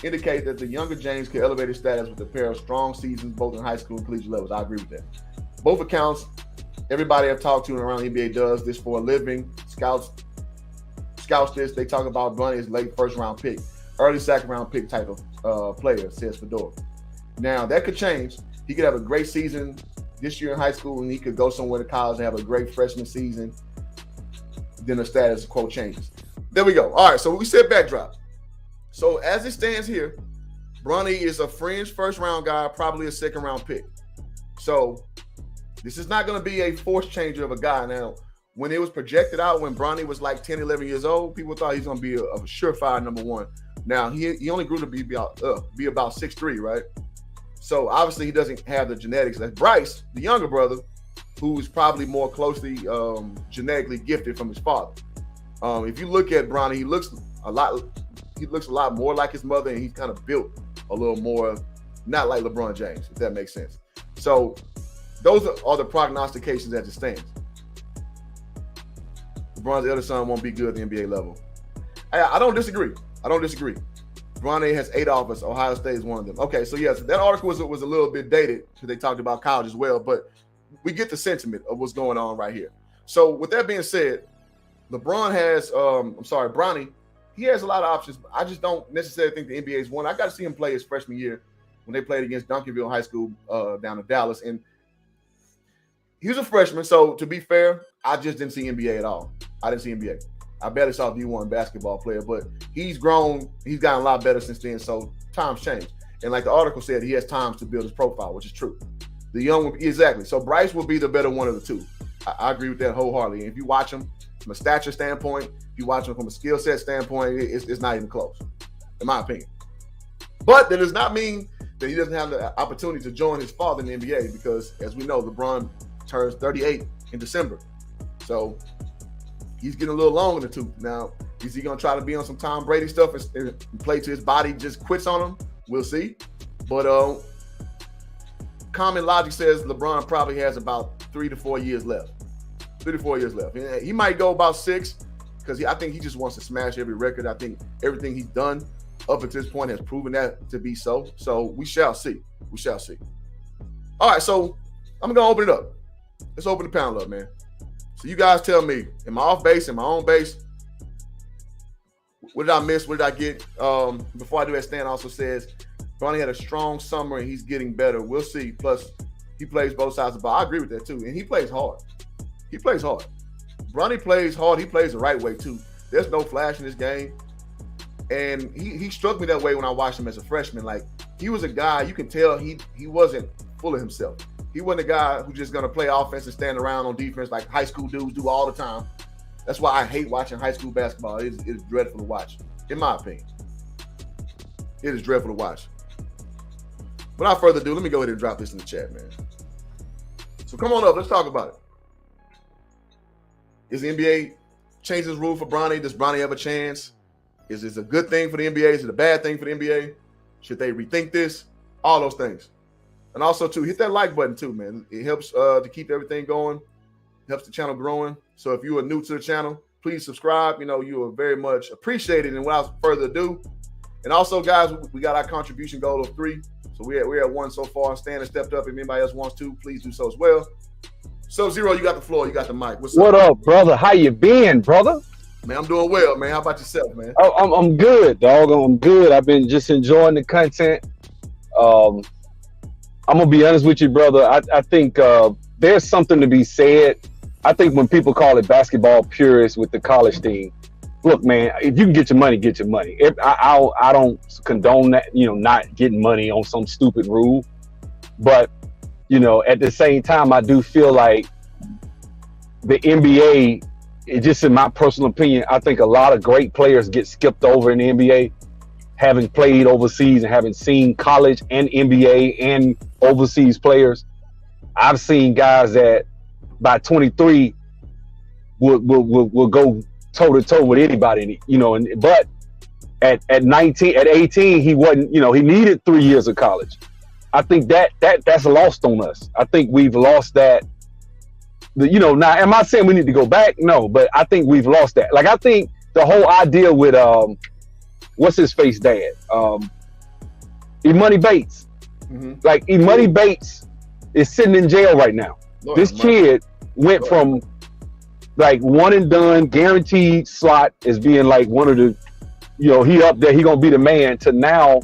indicated that the younger James could elevate his status with a pair of strong seasons both in high school and collegiate levels. I agree with that. Both accounts, everybody I've talked to around the NBA does this for a living. Scouts this. They talk about Bronny as late first round pick, early second round pick type of player, says Fedor. Now, that could change. He could have a great season this year in high school, and he could go somewhere to college and have a great freshman season. Then the status quo changes. There we go. All right, so we said backdrop. So as it stands here, Bronny is a fringe first-round guy, probably a second-round pick. So this is not going to be a force changer of a guy. Now, when it was projected out when Bronny was like 10, 11 years old, people thought he was going to be a surefire number one. Now, he only grew to be about 6'3", right? So obviously he doesn't have the genetics. That's Bryce, the younger brother, who's probably more closely genetically gifted from his father. If you look at Bronny, he looks a lot more like his mother, and he's kind of built a little more, not like LeBron James, if that makes sense. So those are the prognostications as it stands. LeBron's elder son won't be good at the NBA level. I don't disagree. Bronny has 8 offers. Ohio State is one of them. Okay, so yes, that article was a little bit dated because they talked about college as well, but we get the sentiment of what's going on right here. So with that being said, Bronny, he has a lot of options. I just don't necessarily think the NBA is one. I got to see him play his freshman year when they played against Duncanville High School down in Dallas. And he was a freshman, so to be fair, I just didn't see NBA at all. I didn't see NBA. I barely saw D1 basketball player, but he's grown. He's gotten a lot better since then, so times change. And like the article said, he has times to build his profile, which is true. The young one, exactly. So Bryce will be the better one of the two. I agree with that wholeheartedly. And if you watch him from a stature standpoint, if you watch him from a skill set standpoint, it's not even close, in my opinion. But that does not mean that he doesn't have the opportunity to join his father in the NBA because, as we know, LeBron turns 38 in December. So he's getting a little long in the tooth. Now, is he going to try to be on some Tom Brady stuff and play to his body just quits on him? We'll see. But common logic says LeBron probably has about 3 to 4 years left. 3 to 4 years left. He might go about 6 because I think he just wants to smash every record. I think everything he's done up until this point has proven that to be so. So we shall see. We shall see. All right, so I'm going to open it up. Let's open the panel up, man. So you guys tell me, am I off base? Am I on base? What did I miss? What did I get? Before I do that, Stan also says, Bronny had a strong summer and he's getting better. We'll see. Plus, he plays both sides of the ball. I agree with that, too. And he plays hard. He plays hard. Bronny plays hard. He plays the right way, too. There's no flash in this game. And he struck me that way when I watched him as a freshman. Like, he was a guy, you can tell he wasn't full of himself. He wasn't a guy who's just going to play offense and stand around on defense like high school dudes do all the time. That's why I hate watching high school basketball. It is dreadful to watch, in my opinion. It is dreadful to watch. Without further ado, let me go ahead and drop this in the chat, man. So come on up. Let's talk about it. Is the NBA changing this rule for Bronny? Does Bronny have a chance? Is this a good thing for the NBA? Is it a bad thing for the NBA? Should they rethink this? All those things. And also, too, hit that like button, too, man. It helps to keep everything going. It helps the channel growing. So if you are new to the channel, please subscribe. You know, you are very much appreciated. And without further ado, and also, guys, we got our contribution goal of 3. So we're at 1 so far. Stan has stepped up. If anybody else wants to, please do so as well. So, Zero, you got the floor. You got the mic. What up, brother? How you been, brother? Man, I'm doing well, man. How about yourself, man? Oh, I'm good, dog. I'm good. I've been just enjoying the content. I'm gonna be honest with you, brother. I think there's something to be said. I think when people call it basketball purists with the college thing, look, man, if you can get your money, get your money. I don't condone that, not getting money on some stupid rule. But, at the same time, I do feel like the NBA, just in my personal opinion, I think a lot of great players get skipped over in the NBA, having played overseas and having seen college and NBA and overseas players. I've seen guys that by 23 will go toe to toe with anybody, but at 19, at 18, he wasn't, he needed 3 years of college. I think that's lost on us. I think we've lost that. Now, am I saying we need to go back? No, but I think we've lost that. Like, I think the whole idea with, what's his face dad? Imani Bates. Mm-hmm. Like, Imani Bates is sitting in jail right now. Lord, this kid went from like one and done, guaranteed slot as being like one of the, he up there, he gonna be the man, to now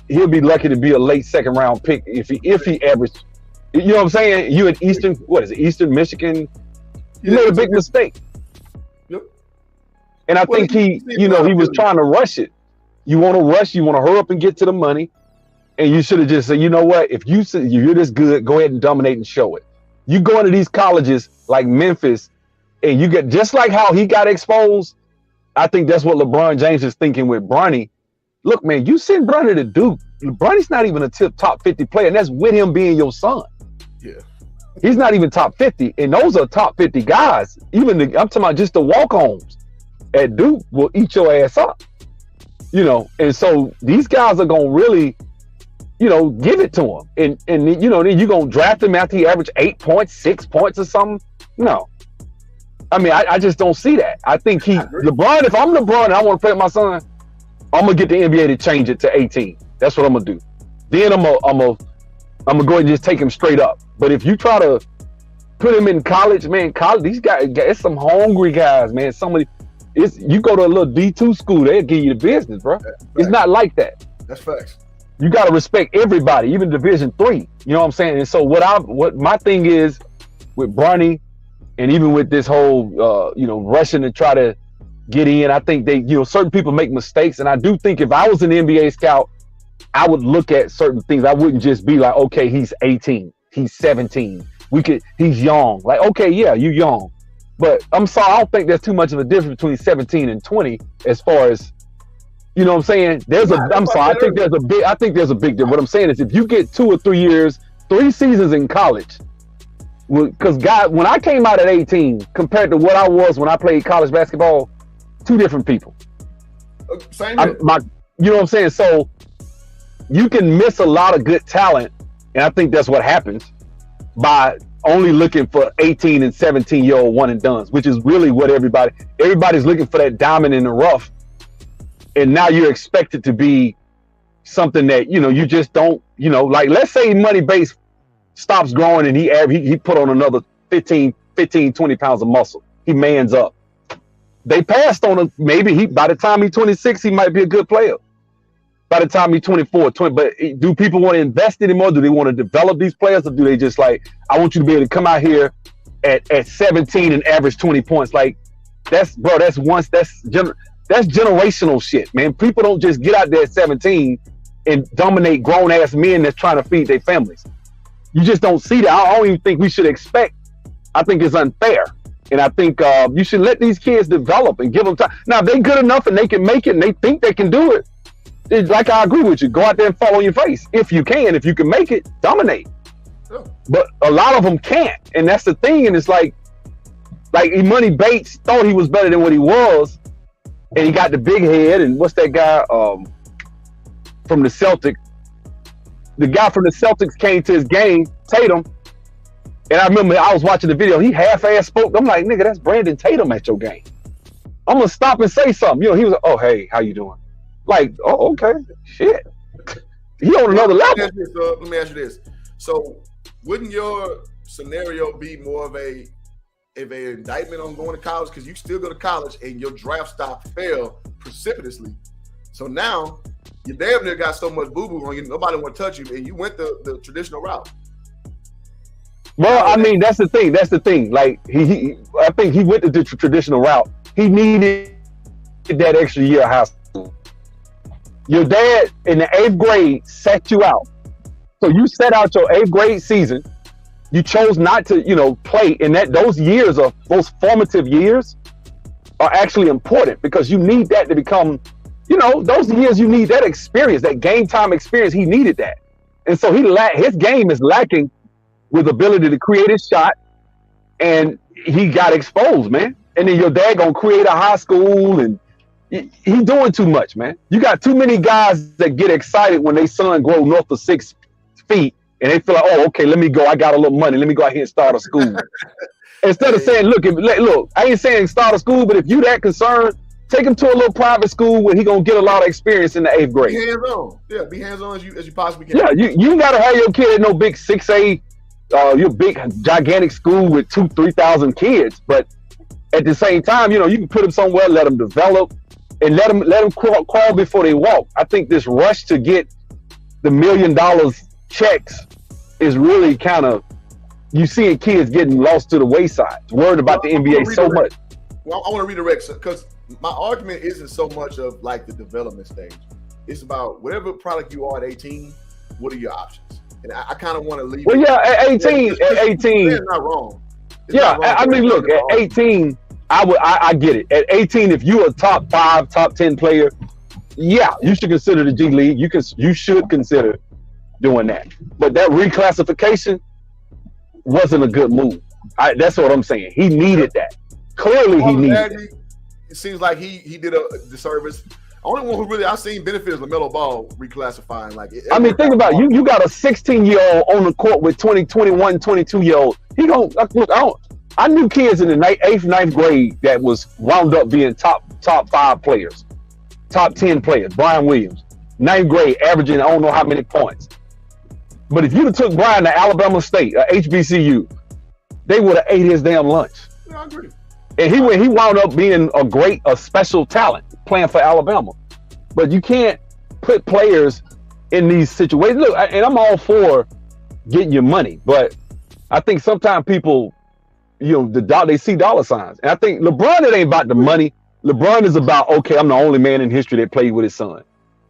he'll be lucky to be a late second round pick if he averaged. You know what I'm saying? You in Eastern Michigan, you made a big mistake. Yep. And I think he was trying to rush it. You want to rush, you want to hurry up and get to the money. And you should have just said, you know what? If you're this good, go ahead and dominate and show it. You go into these colleges like Memphis, and you get just like how he got exposed. I think that's what LeBron James is thinking with Bronny. Look, man, you send Bronny to Duke. Bronny's not even a top 50 player, and that's with him being your son. Yeah, he's not even top 50, and those are top 50 guys. I'm talking about just the walk-ons at Duke will eat your ass up. And so these guys are gonna really, give it to him, and then you're gonna draft him after he averaged 8 points, 6 points or something. No. I mean, I just don't see that. I think LeBron, if I'm LeBron and I want to play with my son, I'm going to get the NBA to change it to 18. That's what I'm going to do. Then I'm going to go ahead and just take him straight up. But if you try to put him in college, man, these guys, it's some hungry guys, man. You go to a little D2 school, they'll give you the business, bro. It's not like that. That's facts. You got to respect everybody, even Division III. You know what I'm saying? And so what my thing is with Bronny, and even with this whole, rushing to try to get in, I think certain people make mistakes. And I do think if I was an NBA scout, I would look at certain things. I wouldn't just be like, okay, he's 18, he's 17. He's young. Like, okay, yeah, you're young. But I'm sorry, I don't think there's too much of a difference between 17 and 20 as far as, you know what I'm saying? I think there's a big difference. What I'm saying is if you get 2 or 3 years, 3 seasons in college, because when I came out at 18 compared to what I was when I played college basketball, 2 different people. Same here. You know what I'm saying? So you can miss a lot of good talent, and I think that's what happens by only looking for 18 and 17-year-old one and dones, which is really what everybody's looking for, that diamond in the rough. And now you're expected to be something that, you just don't, like, let's say Money Base stops growing and he put on another 15, 20 pounds of muscle. He mans up. They passed on him. Maybe by the time he's 26, he might be a good player. By the time he's 24, 20, but do people want to invest anymore? Do they want to develop these players, or do they just like, I want you to be able to come out here at 17 and average 20 points? Like, that's generational shit, man. People don't just get out there at 17 and dominate grown ass men that's trying to feed their families. You just don't see that. I don't even think we should expect. I think it's unfair. And I think you should let these kids develop and give them time. Now, if they're good enough and they can make it and they think they can do it, like, I agree with you. Go out there and fall on your face. If you can make it, dominate. Yeah. But a lot of them can't. And that's the thing. And it's like Imani Bates thought he was better than what he was. And he got the big head. And what's that guy from the Celtics? The guy from the Celtics came to his game, Tatum. And I remember I was watching the video. He half-ass spoke. I'm like, nigga, that's Brandon Tatum at your game. I'm going to stop and say something. He was like, oh, hey, how you doing? Like, oh, okay, shit. He on another level. Let me ask you this. So wouldn't your scenario be more of an indictment on going to college? Because you still go to college and your draft stock fell precipitously. So now you damn near got so much boo-boo on you, nobody want to touch you, and you went the traditional route. Well, I mean, that's the thing. That's the thing. Like I think he went the traditional route. He needed that extra year of high school. Your dad in the 8th grade set you out. So you set out your 8th grade season. You chose not to, play. And those years are those formative years are actually important because you need that to become, those years you need that experience, that game time experience. He needed that. And so his game is lacking with ability to create his shot. And he got exposed, man. And then your dad gonna create a high school and he doing too much, man. You got too many guys that get excited when their son grow north of 6 feet and they feel like, oh, okay, let me go. I got a little money. Let me go out here and start a school. Instead of saying, look, I ain't saying start a school, but if you that concerned, take him to a little private school where he gonna get a lot of experience in the 8th grade. Be hands-on. Yeah, be hands-on as you possibly can. Yeah, you gotta have your kid at no big 6A, your big gigantic school with 2,000-3,000 kids. But at the same time, you can put them somewhere, let them develop, and let them crawl before they walk. I think this rush to get the $1 million checks is really kind of, you seeing kids getting lost to the wayside, worried about the NBA so much. Well, I want to redirect because my argument isn't so much of like the development stage. It's about whatever product you are at 18, what are your options? And I kind of want to leave. Well, yeah, at 18, it's not wrong. I mean, look, at 18, I get it. At 18, if you're a top 5, top 10 player, yeah, you should consider the G League. You should consider doing that. But that reclassification wasn't a good move. That's what I'm saying. He needed that. Clearly, he needed it. It seems like he did a disservice. Only one who really I've seen benefit is LaMelo Ball reclassifying. Think about it. You got a 16-year-old on the court with 20, 21, 22-year-old. He don't look. I knew kids in the 8th, 9th grade that was wound up being top 5 players, top 10 players. Brian Williams, 9th grade, averaging I don't know how many points. But if you'd have took Brian to Alabama State, HBCU, they would have ate his damn lunch. Yeah, I agree. And he wound up being a special talent playing for Alabama. But you can't put players in these situations. Look, and I'm all for getting your money, but I think sometimes people, they see dollar signs. And I think LeBron, it ain't about the money. LeBron is about, okay, I'm the only man in history that played with his son.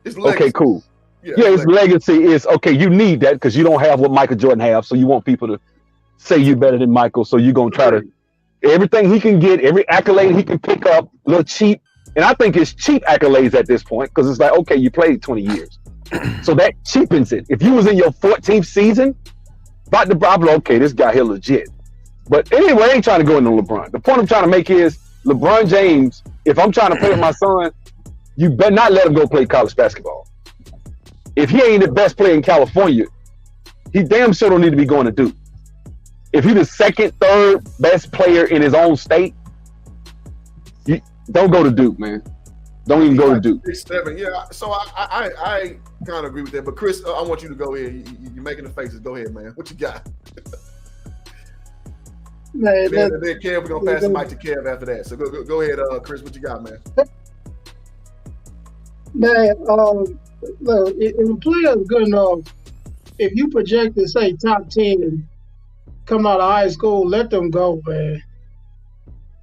Okay, cool. Yeah, his legacy is, okay, you need that because you don't have what Michael Jordan have, so you want people to say you're better than Michael, so you're going to try to, everything he can get, every accolade he can pick up, a little cheap. And I think it's cheap accolades at this point because it's like, okay, you played 20 years. So that cheapens it. If you was in your 14th season, about the problem, okay, this guy here legit. But anyway, I ain't trying to go into LeBron. The point I'm trying to make is LeBron James, if I'm trying to play with my son, you better not let him go play college basketball. If he ain't the best player in California, he damn sure don't need to be going to Duke. If he's the 2nd, 3rd best player in his own state, don't go to Duke, man. Don't even go to Duke. 6'7", yeah. So I kind of agree with that. But Chris, I want you to go ahead. You're making the faces. Go ahead, man. What you got? Man, then Kev, we're gonna pass the mic to Kev after that. So go ahead, Chris. What you got, man? Man, look, if a player is good enough, if you project to say top 10, come out of high school, let them go, man.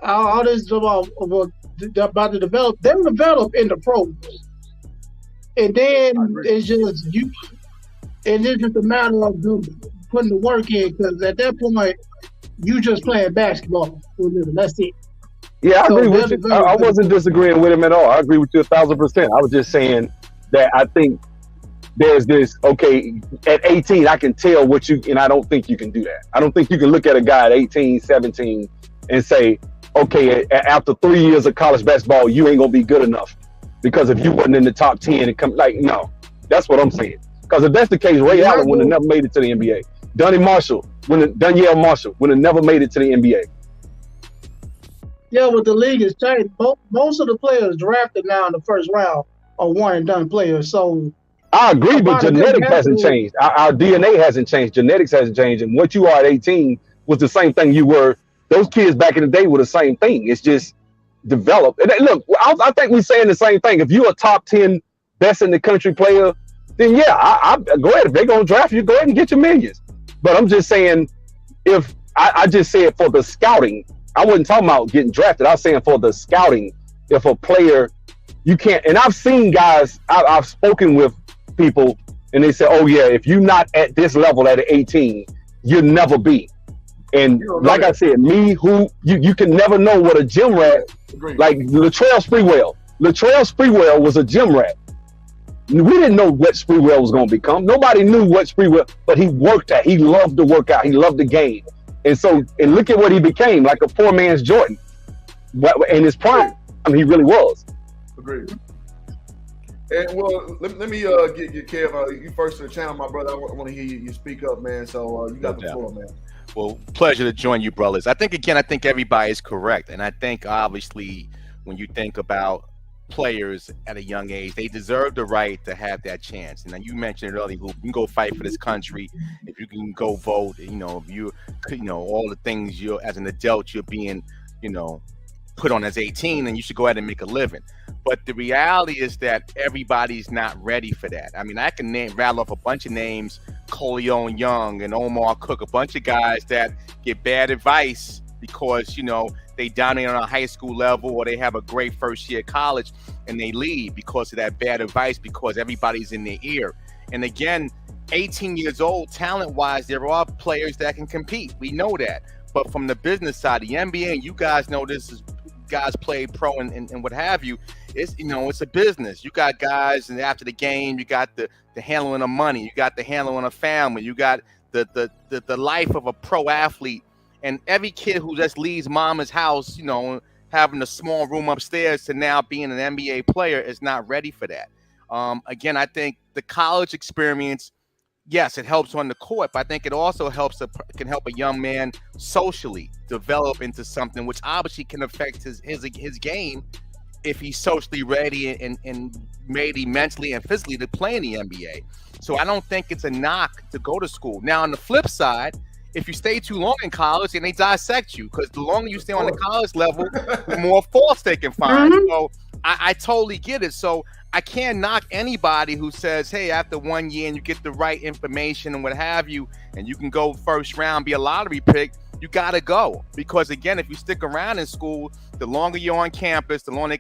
All this about the develop, they develop in the pros, and then it's just a matter of putting the work in. Because at that point, you just playing basketball for a living. That's it. Yeah, I agree with you. I wasn't disagreeing with him at all. I agree with you 1,000%. I was just saying that I think there's this, okay, at 18, I can tell what you, and I don't think you can do that. I don't think you can look at a guy at 18, 17 and say, okay, after 3 years of college basketball, you ain't going to be good enough. Because if you wasn't in the top 10, it come like, no, that's what I'm saying. Because if that's the case, Ray Allen would have never made it to the NBA. Danyell Marshall would have never made it to the NBA. Yeah, but the league has changed. Most of the players drafted now in the first round are one and done players. So I agree, but genetics hasn't changed. Our DNA hasn't changed. Genetics hasn't changed. And what you are at 18 was the same thing you were. Those kids back in the day were the same thing. It's just developed. And look, I think we're saying the same thing. If you're a top 10 best in the country player, then yeah, I go ahead. If they're gonna draft you, go ahead and get your millions. But I'm just saying, if I just said for the scouting, I wasn't talking about getting drafted. I was saying for the scouting, if a player you can't, and I've seen guys, I've spoken with people, and they say, oh yeah, if you're not at this level at 18, you'll never be. And like I said, you can never know what a gym rat, like Latrell Sprewell was a gym rat. We didn't know what Sprewell was going to become. Nobody knew what Sprewell, but he worked at. He loved to work out. He loved the game. And so, and look at what he became, like a poor man's Jordan. In his prime, he really was. Agreed. And well, let me get Kev. You first to the channel, my brother. I want to hear you speak up, man. So you got the floor, man. Well, pleasure to join you, brothers. I think everybody is correct, and I think obviously when you think about players at a young age, they deserve the right to have that chance. And you mentioned it earlier, you can go fight for this country, if you can go vote, if you all the things you're as an adult you're being put on as 18, and you should go ahead and make a living. But the reality is that everybody's not ready for that. I mean, I can rattle off a bunch of names, Coleon Young and Omar Cook, a bunch of guys that get bad advice because they dominate on a high school level, or they have a great first year of college and they leave because of that bad advice, because everybody's in their ear. And again, 18 years old, talent-wise, there are players that can compete. We know that. But from the business side, the NBA, and you guys know this, is guys play pro and what have you, it's a business. You got guys, and after the game, you got the handling of money, you got the handling of family, you got the life of a pro athlete. And every kid who just leaves mama's house, having a small room upstairs to now being an NBA player is not ready for that. Again, I think the college experience, yes, it helps on the court, but I think it also can help a young man socially develop into something which obviously can affect his game if he's socially ready and ready mentally and physically to play in the NBA. So I don't think it's a knock to go to school. Now, on the flip side, if you stay too long in college, and they dissect you, because the longer you stay on the college level, the more faults they can find. So I totally get it. So I can't knock anybody who says, hey, after 1 year and you get the right information and what have you, and you can go first round, be a lottery pick, you got to go. Because again, if you stick around in school, the longer you're on campus, the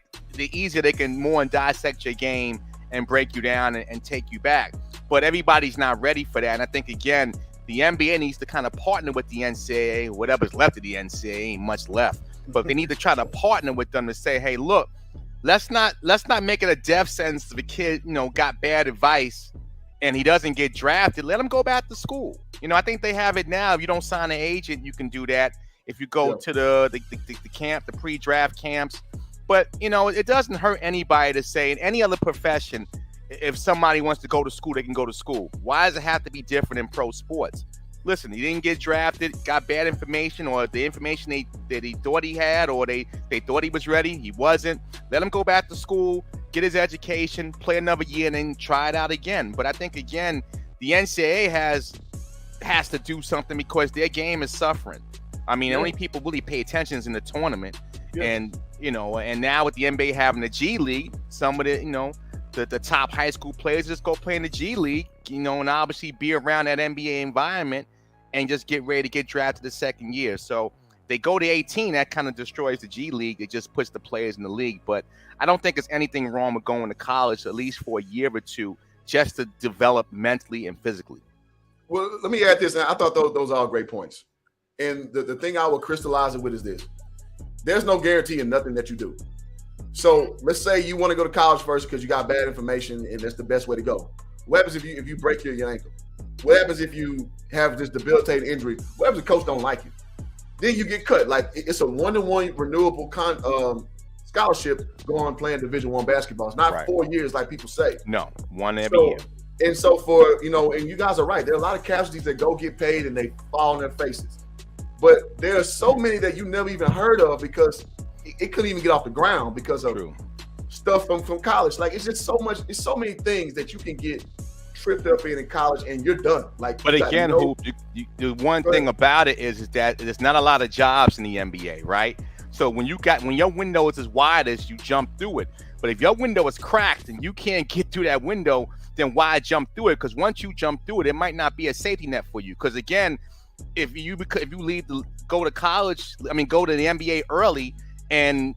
easier they can more and dissect your game and break you down and take you back. But everybody's not ready for that. And I think, again, the NBA needs to kind of partner with the NCAA, whatever's left of the NCAA, ain't much left. But they need to try to partner with them to say, hey, look, let's not make it a death sentence if a kid, got bad advice and he doesn't get drafted. Let him go back to school. I think they have it now. If you don't sign an agent, you can do that. If you go to the camp, the pre-draft camps. But, it doesn't hurt anybody to say in any other profession, if somebody wants to go to school, they can go to school. Why does it have to be different in pro sports? Listen, he didn't get drafted, got bad information, or the information that he thought he had, or they thought he was ready, he wasn't. Let him go back to school, get his education, play another year, and then try it out again. But I think, again, the NCAA has to do something because their game is suffering. I mean, only people really pay attention is in the tournament. Yeah. And, and now with the NBA having the G League, some of the top high school players just go play in the G League, and obviously be around that NBA environment and just get ready to get drafted the second year. So they go to 18, that kind of destroys the G League. It just puts the players in the league. But I don't think there's anything wrong with going to college, at least for a year or two, just to develop mentally and physically. Well, let me add this. I thought those are all great points. And the thing I will crystallize it with is this. There's no guarantee in nothing that you do. So let's say you want to go to college first because you got bad information and that's the best way to go. What happens if you break your ankle? What happens if you have this debilitating injury? What happens if coach don't like you? Then you get cut. Like, it's a 1-to-1 renewable scholarship going playing Division I basketball. It's not 4 years like people say. No, one every year. And so for, and you guys are right. There are a lot of casualties that go get paid and they fall on their faces. But there are so many that you never even heard of because it couldn't even get off the ground because of stuff from college. Like, it's just so much. It's so many things that you can get tripped up in college, and you're done. Like, but again, the one thing about it is that there's not a lot of jobs in the NBA, right? So when your window is as wide as you jump through it. But if your window is cracked and you can't get through that window, then why jump through it? Because once you jump through it, it might not be a safety net for you. Because again, if you leave to go to college, go to the NBA early, and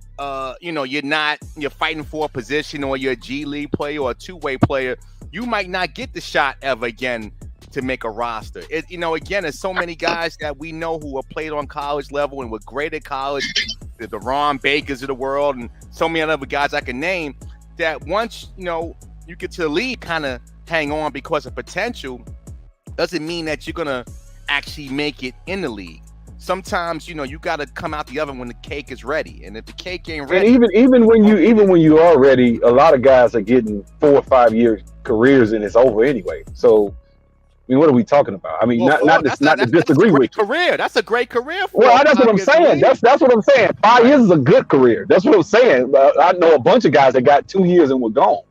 you're fighting for a position, or you're a G League player or a two-way player, you might not get the shot ever again to make a roster. Again, there's so many guys that we know who have played on college level and were great at college, the Ron Bakers of the world, and so many other guys I can name, that once you get to the league, kind of hang on because of potential, doesn't mean that you're gonna actually make it in the league. Sometimes you got to come out the oven when the cake is ready, and if the cake ain't ready, and even when you are ready, a lot of guys are getting 4 or 5 year careers and it's over anyway. So what are we talking about? Not to disagree with you. Career. That's a great career. Well, that's what I'm saying. That's what I'm saying. 5 years is a good career. That's what I'm saying. I know a bunch of guys that got 2 years and were gone.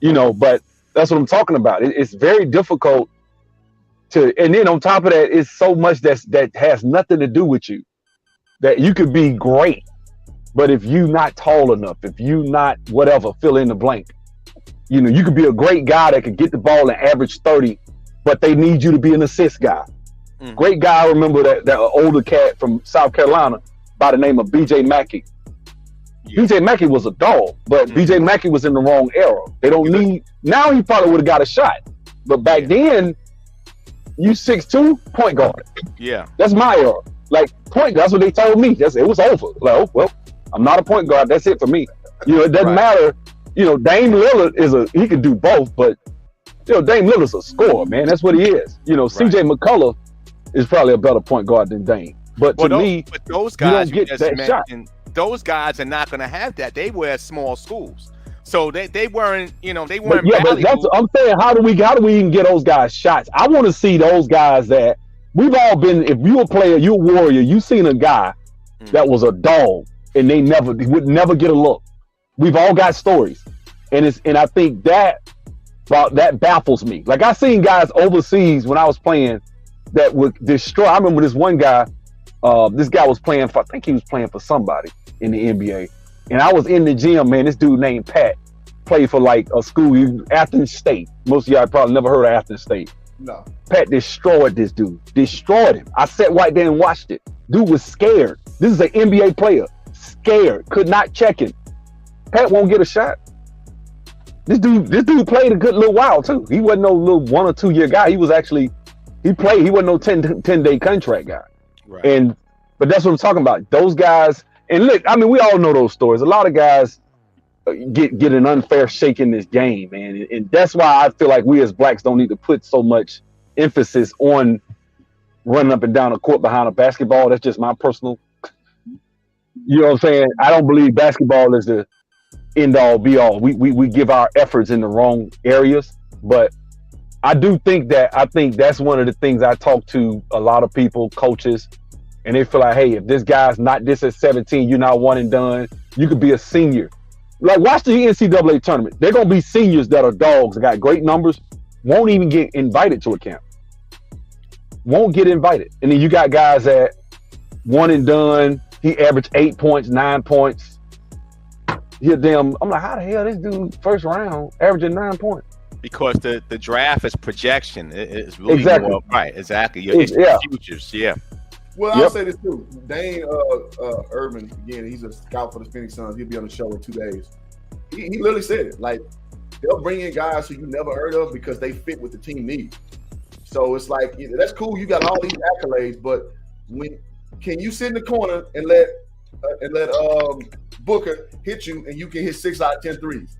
But that's what I'm talking about. It's very difficult to, and then on top of that, it's so much that has nothing to do with you. That you could be great, but if you not tall enough, if you not whatever, fill in the blank. You could be a great guy that could get the ball and average 30, but they need you to be an assist guy. Mm-hmm. Great guy. I remember that older cat from South Carolina by the name of BJ Mackey. Yeah. BJ Mackey was a dog, but BJ Mackey was in the wrong era. They don't need, now he probably would have got a shot. But back then, you 6'2", point guard. Yeah. That's my era. Like, point guard, that's what they told me. It was over. Like, oh, well, I'm not a point guard. That's it for me. It doesn't matter. Dame Lillard he can do both, but Dame Lillard's a scorer, man. That's what he is. CJ McCullough is probably a better point guard than Dame. But those guys you don't get that shot. Those guys are not going to have that. They were at small schools, so they weren't. They weren't. Yeah, but that's I'm saying. How do we even get those guys shots? I want to see those guys that we've all been. If you a player, you a warrior. You seen a guy that was a dog and would never get a look. We've all got stories, and I think that baffles me. Like, I seen guys overseas when I was playing that would destroy. I remember this one guy. This guy was playing for, I think he was playing for somebody in the NBA. And I was in the gym, man. This dude named Pat played for like a school, Athens State. Most of y'all probably never heard of Athens State. No. Pat destroyed this dude. Destroyed him. I sat right there and watched it. Dude was scared. This is an NBA player. Scared. Could not check him. Pat won't get a shot. This dude played a good little while too. He wasn't no little 1 or 2 year guy. He was actually, he wasn't no 10-day contract guy. Right. But that's what I'm talking about. Those guys, and look, we all know those stories. A lot of guys get an unfair shake in this game, man. And that's why I feel like we as blacks don't need to put so much emphasis on running up and down the court behind a basketball. That's just my personal, you know what I'm saying? I don't believe basketball is the end all be all. We give our efforts in the wrong areas, but I think that's one of the things I talk to a lot of people, coaches, and they feel like, hey, if this guy's not this at 17, you're not one and done. You could be a senior. Like, watch the NCAA tournament. They're going to be seniors that are dogs, that got great numbers, won't even get invited to a camp. Won't get invited. And then you got guys that one and done. He averaged 8 points, 9 points. I'm like, how the hell this dude first round averaging 9 points? Because the draft is projection. It's really exactly more, right. Exactly. It's futures. Yeah. Well, I'll say this too. Dane Urban, again, he's a scout for the Phoenix Suns. He'll be on the show in 2 days. He literally said it. Like, they'll bring in guys who you never heard of because they fit what the team needs. So it's like, that's cool. You got all these accolades, but can you sit in the corner and let Booker hit you and you can hit 6 out of 10 threes?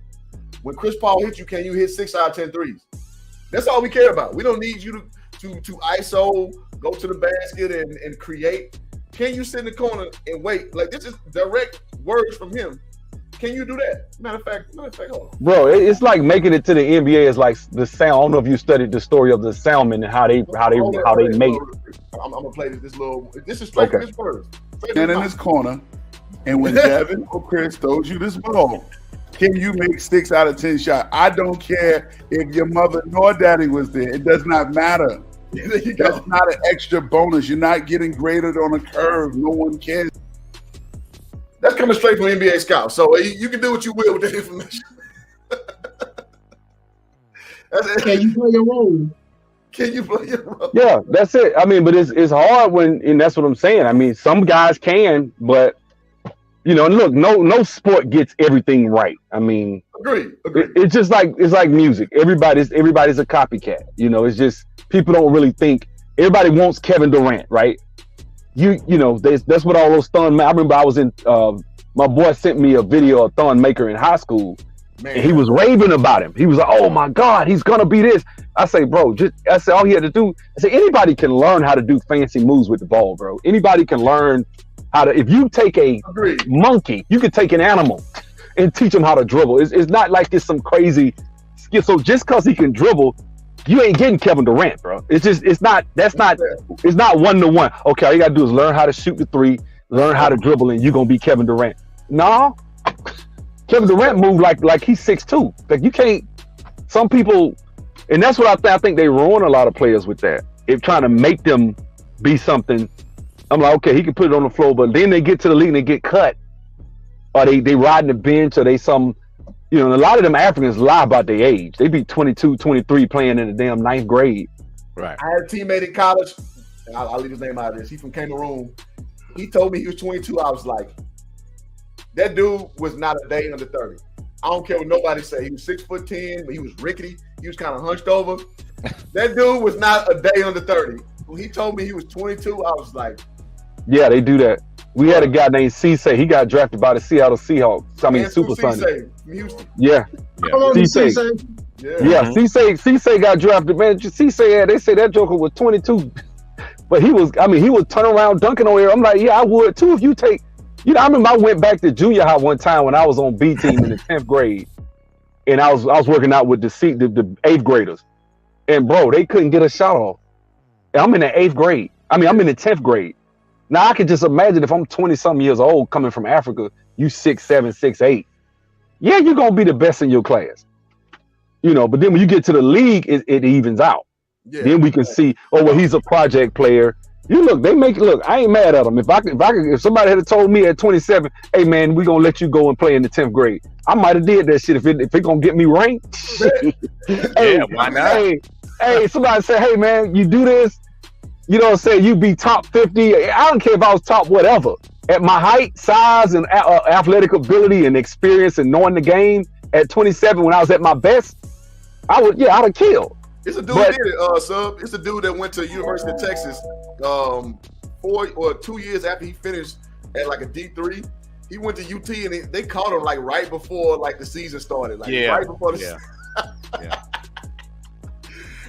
When Chris Paul hits you, can you hit 6 out of 10 threes? That's all we care about. We don't need you to ISO, go to the basket and create. Can you sit in the corner and wait? Like, this is direct words from him. Can you do that? Matter of fact, hold on. Bro, it's like making it to the NBA is like the sound. I don't know if you studied the story of the Soundmen and how they made. I'm gonna play this little. This is straight from his words. Stand in this corner, and when Devin or Chris throws you this ball, Can you make 6 out of 10 shots? I don't care if your mother nor daddy was there. It does not matter. That's not an extra bonus. You're not getting graded on a curve. No one cares. That's coming straight from NBA Scout. So you can do what you will with that information. Can you play your role? Can you play your role? Yeah, that's it. I mean, but it's hard when, and that's what I'm saying. I mean, some guys can, but you know, look, no sport gets everything right. I mean, Agreed. It's just like music. Everybody's a copycat. You know, it's just people don't really think. Everybody wants Kevin Durant, right? You know, that's what all those Thon. I remember I was in. My boy sent me a video of Thon Maker in high school, and he was raving about him. He was like, "Oh my God, he's gonna be this." I say, bro, I said all he had to do. I say anybody can learn how to do fancy moves with the ball, bro. Anybody can learn how to. If you take a monkey, you could take an animal and teach him how to dribble. It's not like it's some crazy skill. So just because he can dribble, you ain't getting Kevin Durant, bro. It's not 1-to-1. Okay, all you gotta do is learn how to shoot the three, learn how to dribble, and you're gonna be Kevin Durant. No, Kevin Durant moved like he's 6'2". Like you can't. Some people, and that's what I think they ruin a lot of players with that. If trying to make them be something. I'm like, okay, he can put it on the floor, but then they get to the league and they get cut, or they riding the bench, or they some. You know, and a lot of them Africans lie about their age. They be 22, 23 playing in the damn 9th grade. Right. I had a teammate in college. And I'll leave his name out of this. He's from Cameroon. He told me he was 22. I was like, that dude was not a day under 30. I don't care what nobody say. He was 6'10", but he was rickety. He was kind of hunched over. That dude was not a day under 30. When he told me he was 22, I was like, yeah, they do that. We had a guy named Cisse. He got drafted by the Seattle Seahawks. I mean, Super Sunday. Yeah. Cisse. Yeah. Cisse got drafted, man. Cisse, they say that joker was 22. But he was turning around dunking on here. I'm like, yeah, I would too if you take. You know, I remember I went back to junior high one time when I was on B team in the 10th grade. And I was working out with the 8th graders. And bro, they couldn't get a shot off. And I'm in the 8th grade. I mean, I'm in the 10th grade. Now I can just imagine if I'm 20-something years old coming from Africa, you 6'7", 6'8". Yeah, you're gonna be the best in your class. You know, but then when you get to the league, it evens out. Yeah. Then we can see, oh well, he's a project player. You look, I ain't mad at him. If somebody had told me at 27, hey man, we gonna let you go and play in the 10th grade, I might have did that shit if it gonna get me ranked. Yeah, why not? Hey, somebody say, hey man, you do this. You know what I'm saying? You be top 50. I don't care if I was top whatever. At my height, size, and athletic ability and experience and knowing the game at 27 when I was at my best, I'd have killed. It's a dude did it, Sub. It's a dude that went to University of Texas 4 or 2 years after he finished at like a D3. He went to UT and they caught him like right before like the season started. Like right before the season. Yeah.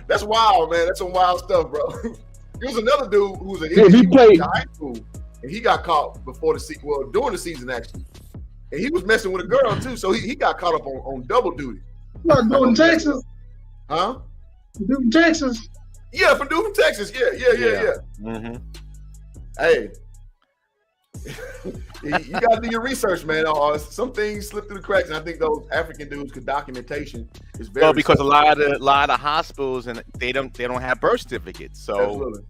That's wild, man. That's some wild stuff, bro. There was another dude who was he played in high school, and he got caught before the season. Well, during the season actually, and he was messing with a girl too, so he got caught up on double duty. What, dude in Texas? Huh? Dude in Texas? Yeah, from dude from Texas. Yeah. Mm-hmm. Hey, you got to do your research, man. Some things slip through the cracks, and I think those African dudes' documentation is very well because a lot of hospitals and they don't have birth certificates, so absolutely.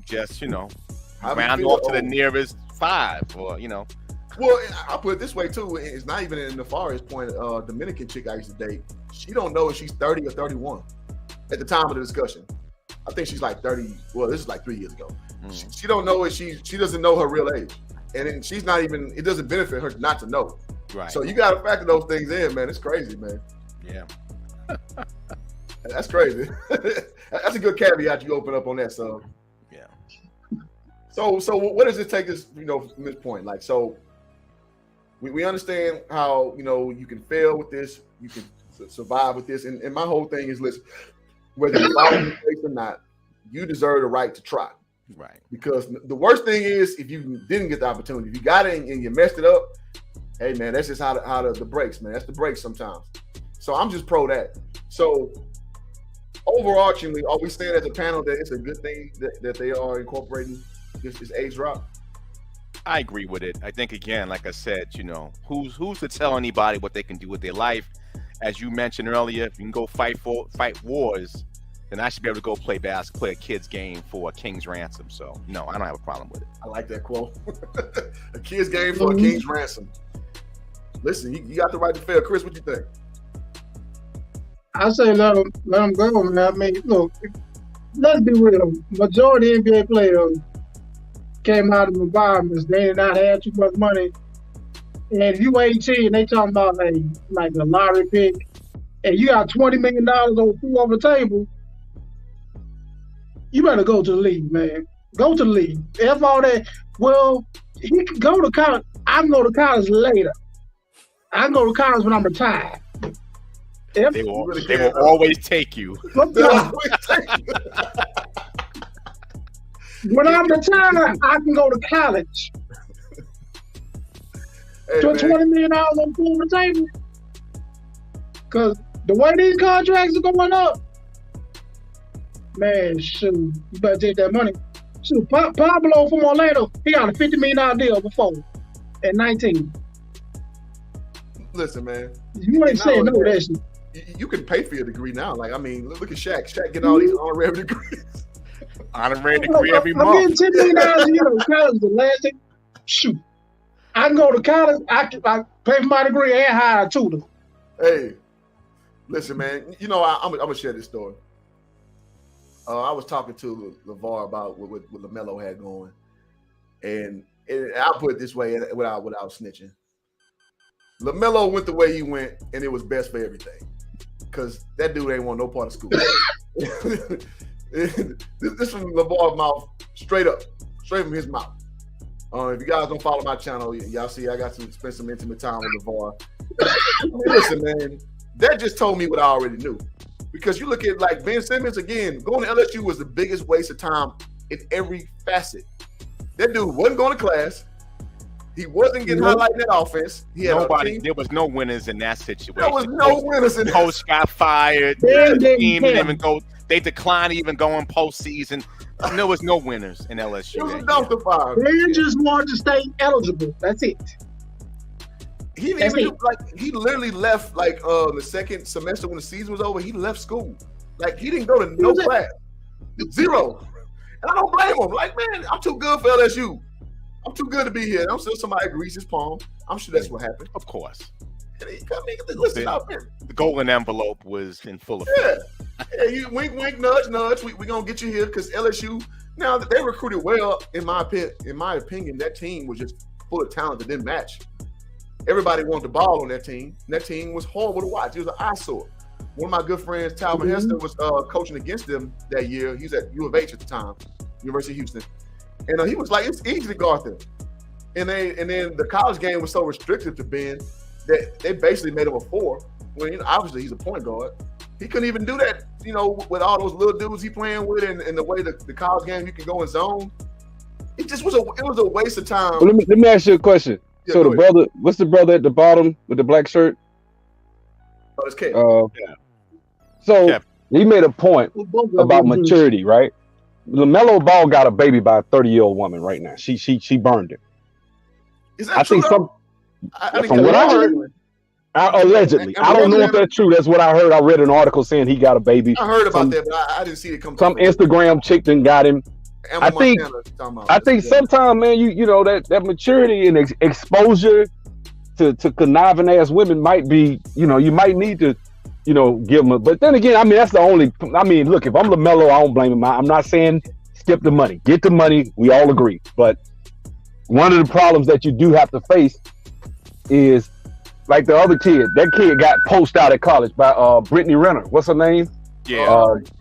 Just round off to the nearest 5, or Well, I'll put it this way too. It's not even in the farthest point. Dominican chick I used to date, she don't know if she's 30 or 31 at the time of the discussion. I think she's like 30. Well, this is like 3 years ago. She don't know if she doesn't know her real age. And then she's not even, it doesn't benefit her not to know. Right. So you got to factor those things in, man. It's crazy, man. Yeah. That's crazy. That's a good caveat you open up on that, so. Yeah. So what does it take us, from this point? Like, so we understand how, you can fail with this, you can survive with this. And my whole thing is, listen, whether you follow the place or not, you deserve the right to try. Right. Because the worst thing is if you didn't get the opportunity, if you got it and you messed it up, hey man, that's just how the breaks, man. That's the breaks sometimes. So I'm just pro that. So overarchingly, are we saying as a panel that it's a good thing that they are incorporating this age drop? I agree with it. I think again, like I said, who's to tell anybody what they can do with their life? As you mentioned earlier, if you can go fight wars, then I should be able to go play a kid's game for a king's ransom. So no, I don't have a problem with it. I like that quote. A kid's game for a king's ransom. Listen, you got the right to fail. Chris, what you think? I say let them go, man. I mean, look, let's be real. Majority of NBA players came out of environments they did not have too much money. And if you 18, they talking about like a lottery pick, and you got $20 million on the table, you better go to the league, man. Go to the league. If all that, well, he can go to college. I can go to college later. I can go to college when I'm retired. They will always take you. When I'm retired, I can go to college. Hey, $20 million on the table. Because the way these contracts are going up, man, shoot, you better take that money. Shoot, Pablo from Orlando, he got a $50 million deal before at 19. Listen, man. You ain't saying no to that shit. You can pay for your degree now. Like, I mean, look at Shaq. Shaq getting all these honorary degrees. Honorary degree every I'm month. getting $10 million a year in college. The last thing, shoot, I can go to college. I pay for my degree and hire a tutor. Hey, listen, man. I'm gonna share this story. I was talking to LeVar about what LaMelo had going, and I'll put it this way without snitching. LaMelo went the way he went, and it was best for everything. Because that dude ain't want no part of school. This from LeVar's mouth, straight from his mouth. If you guys don't follow my channel, y'all see I got to spend some intimate time with LeVar. Listen, man, that just told me what I already knew. Because you look at like Ben Simmons, again, going to LSU was the biggest waste of time in every facet. That dude wasn't going to class. He wasn't getting highlighted in that offense. There was no winners in that situation. There was no winners in that. Coach got fired. The team didn't even go. They declined to even go in postseason. There was no winners in LSU. It was a dumpster fire. They just wanted to stay eligible. That's it. He literally left like the second semester when the season was over. He left school. Like he didn't go to no class. Zero. And I don't blame him. Like, man, I'm too good for LSU. I'm too good to be here. I'm still somebody greased his palm. I'm sure that's what happened. Of course. Listen out there. The golden envelope was in full effect. Yeah, you wink, wink, nudge, nudge. We gonna get you here because LSU. Now they recruited well, in my opinion, that team was just full of talent that didn't match. Everybody wanted the ball on that team. And that team was horrible to watch. It was an eyesore. One of my good friends, Talvin Hester, was coaching against them that year. He was at U of H at the time, University of Houston. And he was like, it's easy to guard them. And then the college game was so restrictive to Ben that they basically made him a 4. When obviously he's a point guard. He couldn't even do that, with all those little dudes he playing with and the way the college game you can go in zone. It just was a waste of time. Well, let me ask you a question. Yeah, so what's the brother at the bottom with the black shirt? Oh, it's Kev. So he made a point about maturity, right? LaMelo Ball got a baby by a 30-year-old woman right now. She burned him. Is that true? From what I heard, allegedly. I don't know if that's true. That's what I heard. I read an article saying he got a baby. I heard about that, but I didn't see it come. Some Instagram chick done got him. I think sometimes, man, you know that maturity and exposure to conniving ass women might be, you might need to, give them. But then again, I mean, that's the only. I mean, look, if I'm LaMelo, I don't blame him. I'm not saying skip the money, get the money. We all agree. But one of the problems that you do have to face is like the other kid. That kid got posted out at college by Brittany Renner. What's her name? Yeah,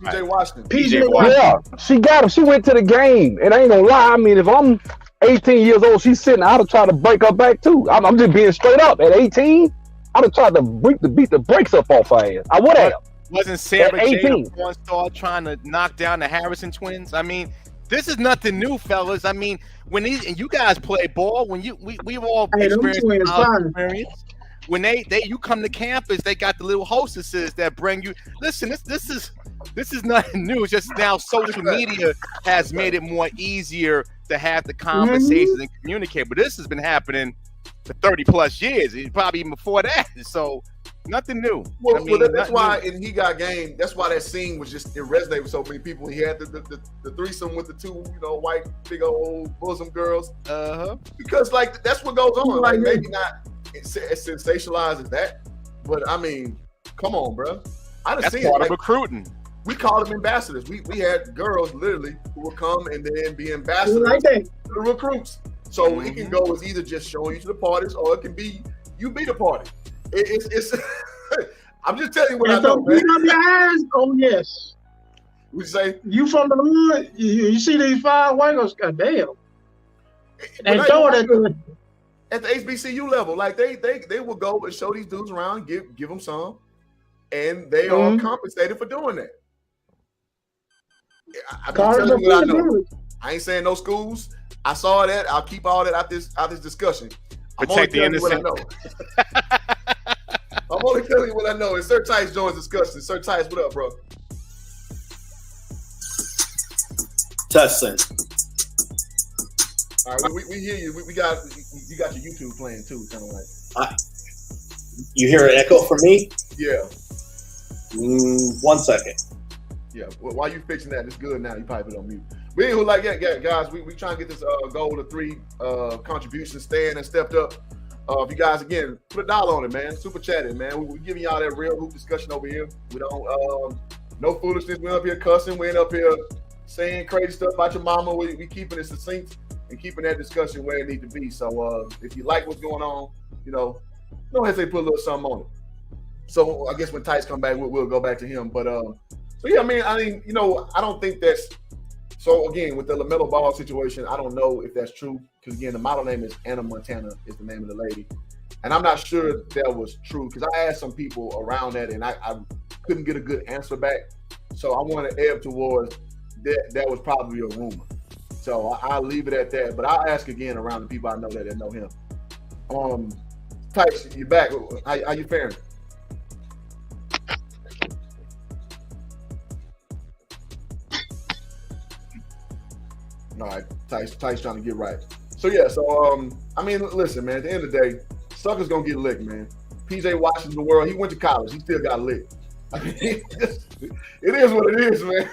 PJ Washington. Yeah, she got him. She went to the game, and I ain't gonna lie. I mean, if I'm 18 years old, she's sitting. I'd have tried to break her back too. I'm just being straight up. At 18, I'd have tried to beat the brakes up off her ass. I would have. Wasn't Sarah Jane a porn star trying to knock down the Harrison twins? I mean, this is nothing new, fellas. I mean, and you guys play ball, when we've all experienced experience. when you come to campus, they got the little hostesses that bring you. Listen, this is nothing new. It's just now social media has made it more easier to have the conversations and communicate. But this has been happening for 30 plus years, probably even before that. So nothing new. Well, that's why in He Got Game, that's why that scene was just, it resonated with so many people. He had the threesome with the two, white big old bosom girls. Because like that's what goes on. Like maybe not as sensationalized as that, but I mean, come on, bro. That's part of recruiting. We call them ambassadors. We had girls literally who would come and then be ambassadors to the recruits. So it can go as either just showing you to the parties, or it can be you be the party. It's I'm just telling you what I know, man. Up your ass? Oh yes. We say you from the hood. You see these 5 white girls? God damn. And throw it at the HBCU level, like they will go and show these dudes around, give them some, and they are compensated for doing that. I'm telling you what I know. I ain't saying no schools. I saw that. I'll keep all that out this discussion. Protect the innocent. I'm only telling you what I know. And Sir Tice joins discussion. Sir Tice, what up, bro? Testing. All right, we hear you. You got your YouTube playing too, kind of like. You hear an echo from me? Yeah. 1 second. Yeah. Well, while you fixing that, it's good now. You probably put it on mute. But anyway, like, yeah, guys, we trying to get this goal of 3 contributions. Stan and stepped up. If you guys again put a dollar on it, man. Super chat it, man. We're giving y'all that real hoop discussion over here. We don't no foolishness. We're up here cussing. We ain't up here saying crazy stuff about your mama. We keeping it succinct and keeping that discussion where it needs to be. So if you like what's going on, don't hesitate to put a little something on it. So I guess when Tice come back, we'll go back to him. But so yeah, I mean, I don't think that's. So again, with the LaMelo Ball situation, I don't know if that's true because again, the model name is Anna Montana is the name of the lady, and I'm not sure that was true because I asked some people around that and I couldn't get a good answer back. So I want to ebb towards that was probably a rumor. So I'll leave it at that. But I'll ask again around the people I know that know him. Tice, you back? How you faring? All right, Tice trying to get right. So yeah, I mean, listen, man. At the end of the day, suckers gonna get licked, man. PJ Washington, the world. He went to college. He still got licked. I mean, it is what it is, man.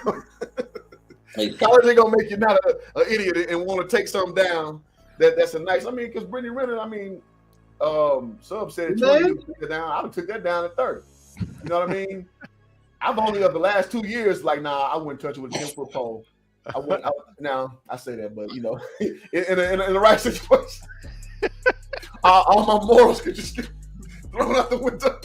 College ain't gonna make you not an idiot and want to take something down. That's a nice. I mean, because Brittany Renner. I mean, Sub said it 20 years down. I would have took that down at 30. You know what I mean? I've only of the last 2 years, like, nah, I wouldn't touch it with a 10-foot pole. Now I say that, but in the right situation, all my morals could just get thrown out the window.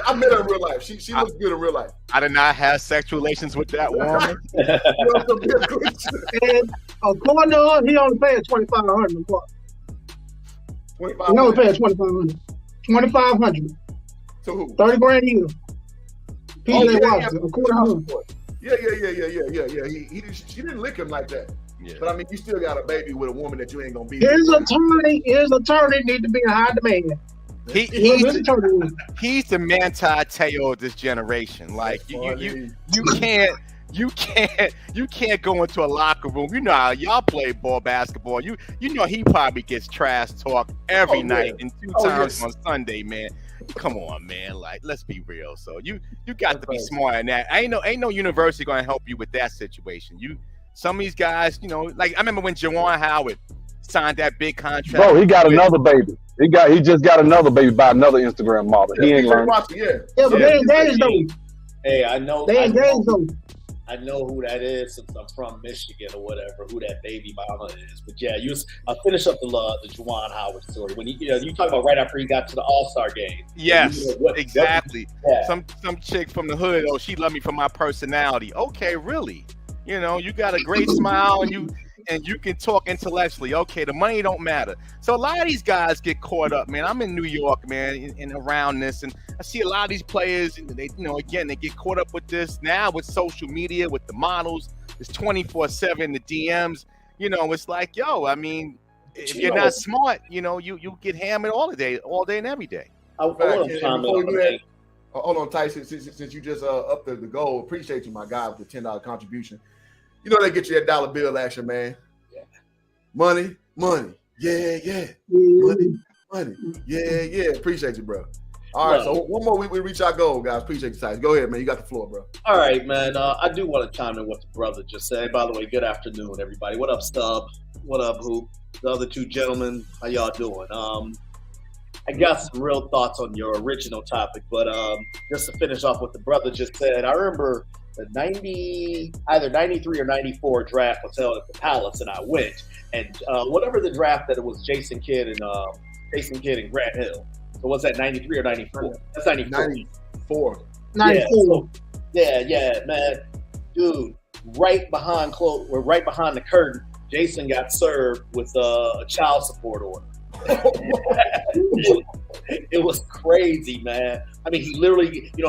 I met her in real life. She looks good in real life. I did not have sexual relations with that woman. And according to her, he only paid $2,500 a month. He only paid $2,500. $2,500. To who? 30 grand a year. PJ Washington, according to her. Yeah. She didn't lick him like that. Yeah. But I mean, you still got a baby with a woman that you ain't gonna be. His attorney need to be in high demand. He's the Manti Te'o of this generation. Like you can't go into a locker room. You know how y'all play basketball. You know he probably gets trash talk every night and 2 times on Sunday, man. Come on, man. Like, let's be real. So you got to be smart in that. Ain't no university gonna help you with that situation. Some of these guys, like I remember when Juwan Howard signed that big contract. Bro, he got another baby. He just got another baby by another Instagram model. He ain't learned. Yeah, but they engaged though. Hey, I know. They engaged though. I know who that is since I'm from Michigan or whatever, who that baby mama is. But yeah, I'll finish up the Juwan Howard story. When you talk about right after he got to the All-Star game. Yes, exactly. Some chick from the hood, she loved me for my personality. Okay, really? You got a great smile and you can talk intellectually. Okay, the money don't matter. So a lot of these guys get caught up, man. I'm in New York, man, and around this, and I see a lot of these players, and they get caught up with this now with social media, with the models. It's 24/7, the DMs. It's like, I mean, if you're not smart, you get hammered all day and every day. I want to comment on that. Hold on, Tyson. Since you just upped the goal, appreciate you, my guy, with the $10 contribution. You know they get you that dollar bill action, man. Yeah. Money, yeah. Money, yeah. Appreciate you, bro. All right, so one more we reach our goal, guys. Appreciate you, Tyson. Go ahead, man. You got the floor, bro. All right, man. I do want to chime in what the brother just said. By the way, good afternoon, everybody. What up, Stub? What up, Hoop? The other two gentlemen, how y'all doing? I got some real thoughts on your original topic, but just to finish off what the brother just said, I remember the either 93 or 94 draft was held at the Palace, and I went. And whatever the draft that it was, Jason Kidd and Grant Hill. So what's that, 93 or 94? That's 94. 94. Yeah, man. Dude, right behind the curtain, Jason got served with a child support order. It was crazy, man. I mean, he literally, he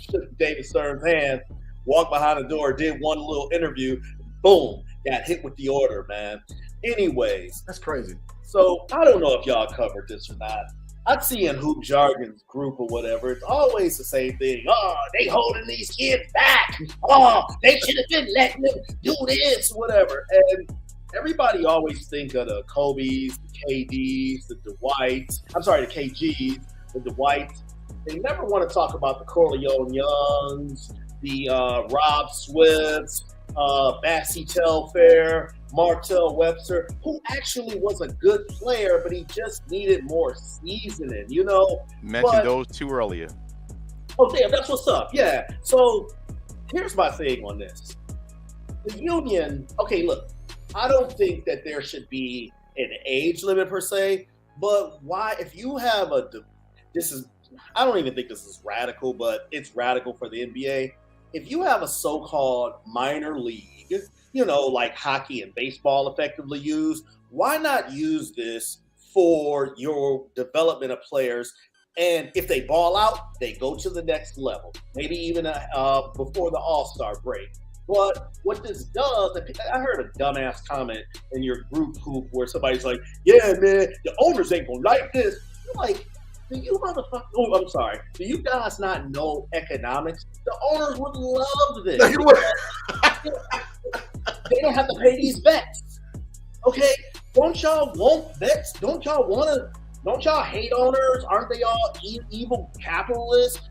shook David Stern's hand, walked behind the door, did one little interview, boom, got hit with the order, man. Anyways, that's crazy. So I don't know if y'all covered this or not. I'd see in Hoop Jargon's group or whatever, it's always the same thing. Oh, they holding these kids back. Oh, they should have been letting them do this, whatever. And everybody always think of the Kobe's, the KD's, the Dwights. I'm sorry, the KG's, the Dwights. They never want to talk about the Corleone Youngs, the Rob Swifts, Bassie Telfair, Martell Webster, who actually was a good player, but he just needed more seasoning, Mentioned those two earlier. Oh, damn, that's what's up. Yeah. So here's my thing on this. The union, okay, look, I don't think that there should be an age limit per se, but why, if you have I don't even think this is radical, but it's radical for the NBA. If you have a so-called minor league, like hockey and baseball effectively used, why not use this for your development of players? And if they ball out, they go to the next level, maybe even before the All-Star break. But what this does, I heard a dumbass comment in your group Hoop where somebody's like, yeah, man, the owners ain't gonna like this. You're like, do you guys not know economics? The owners would love this. They don't have to pay these vets. Okay? Don't y'all want vets? Don't y'all hate owners? Aren't they all evil capitalists?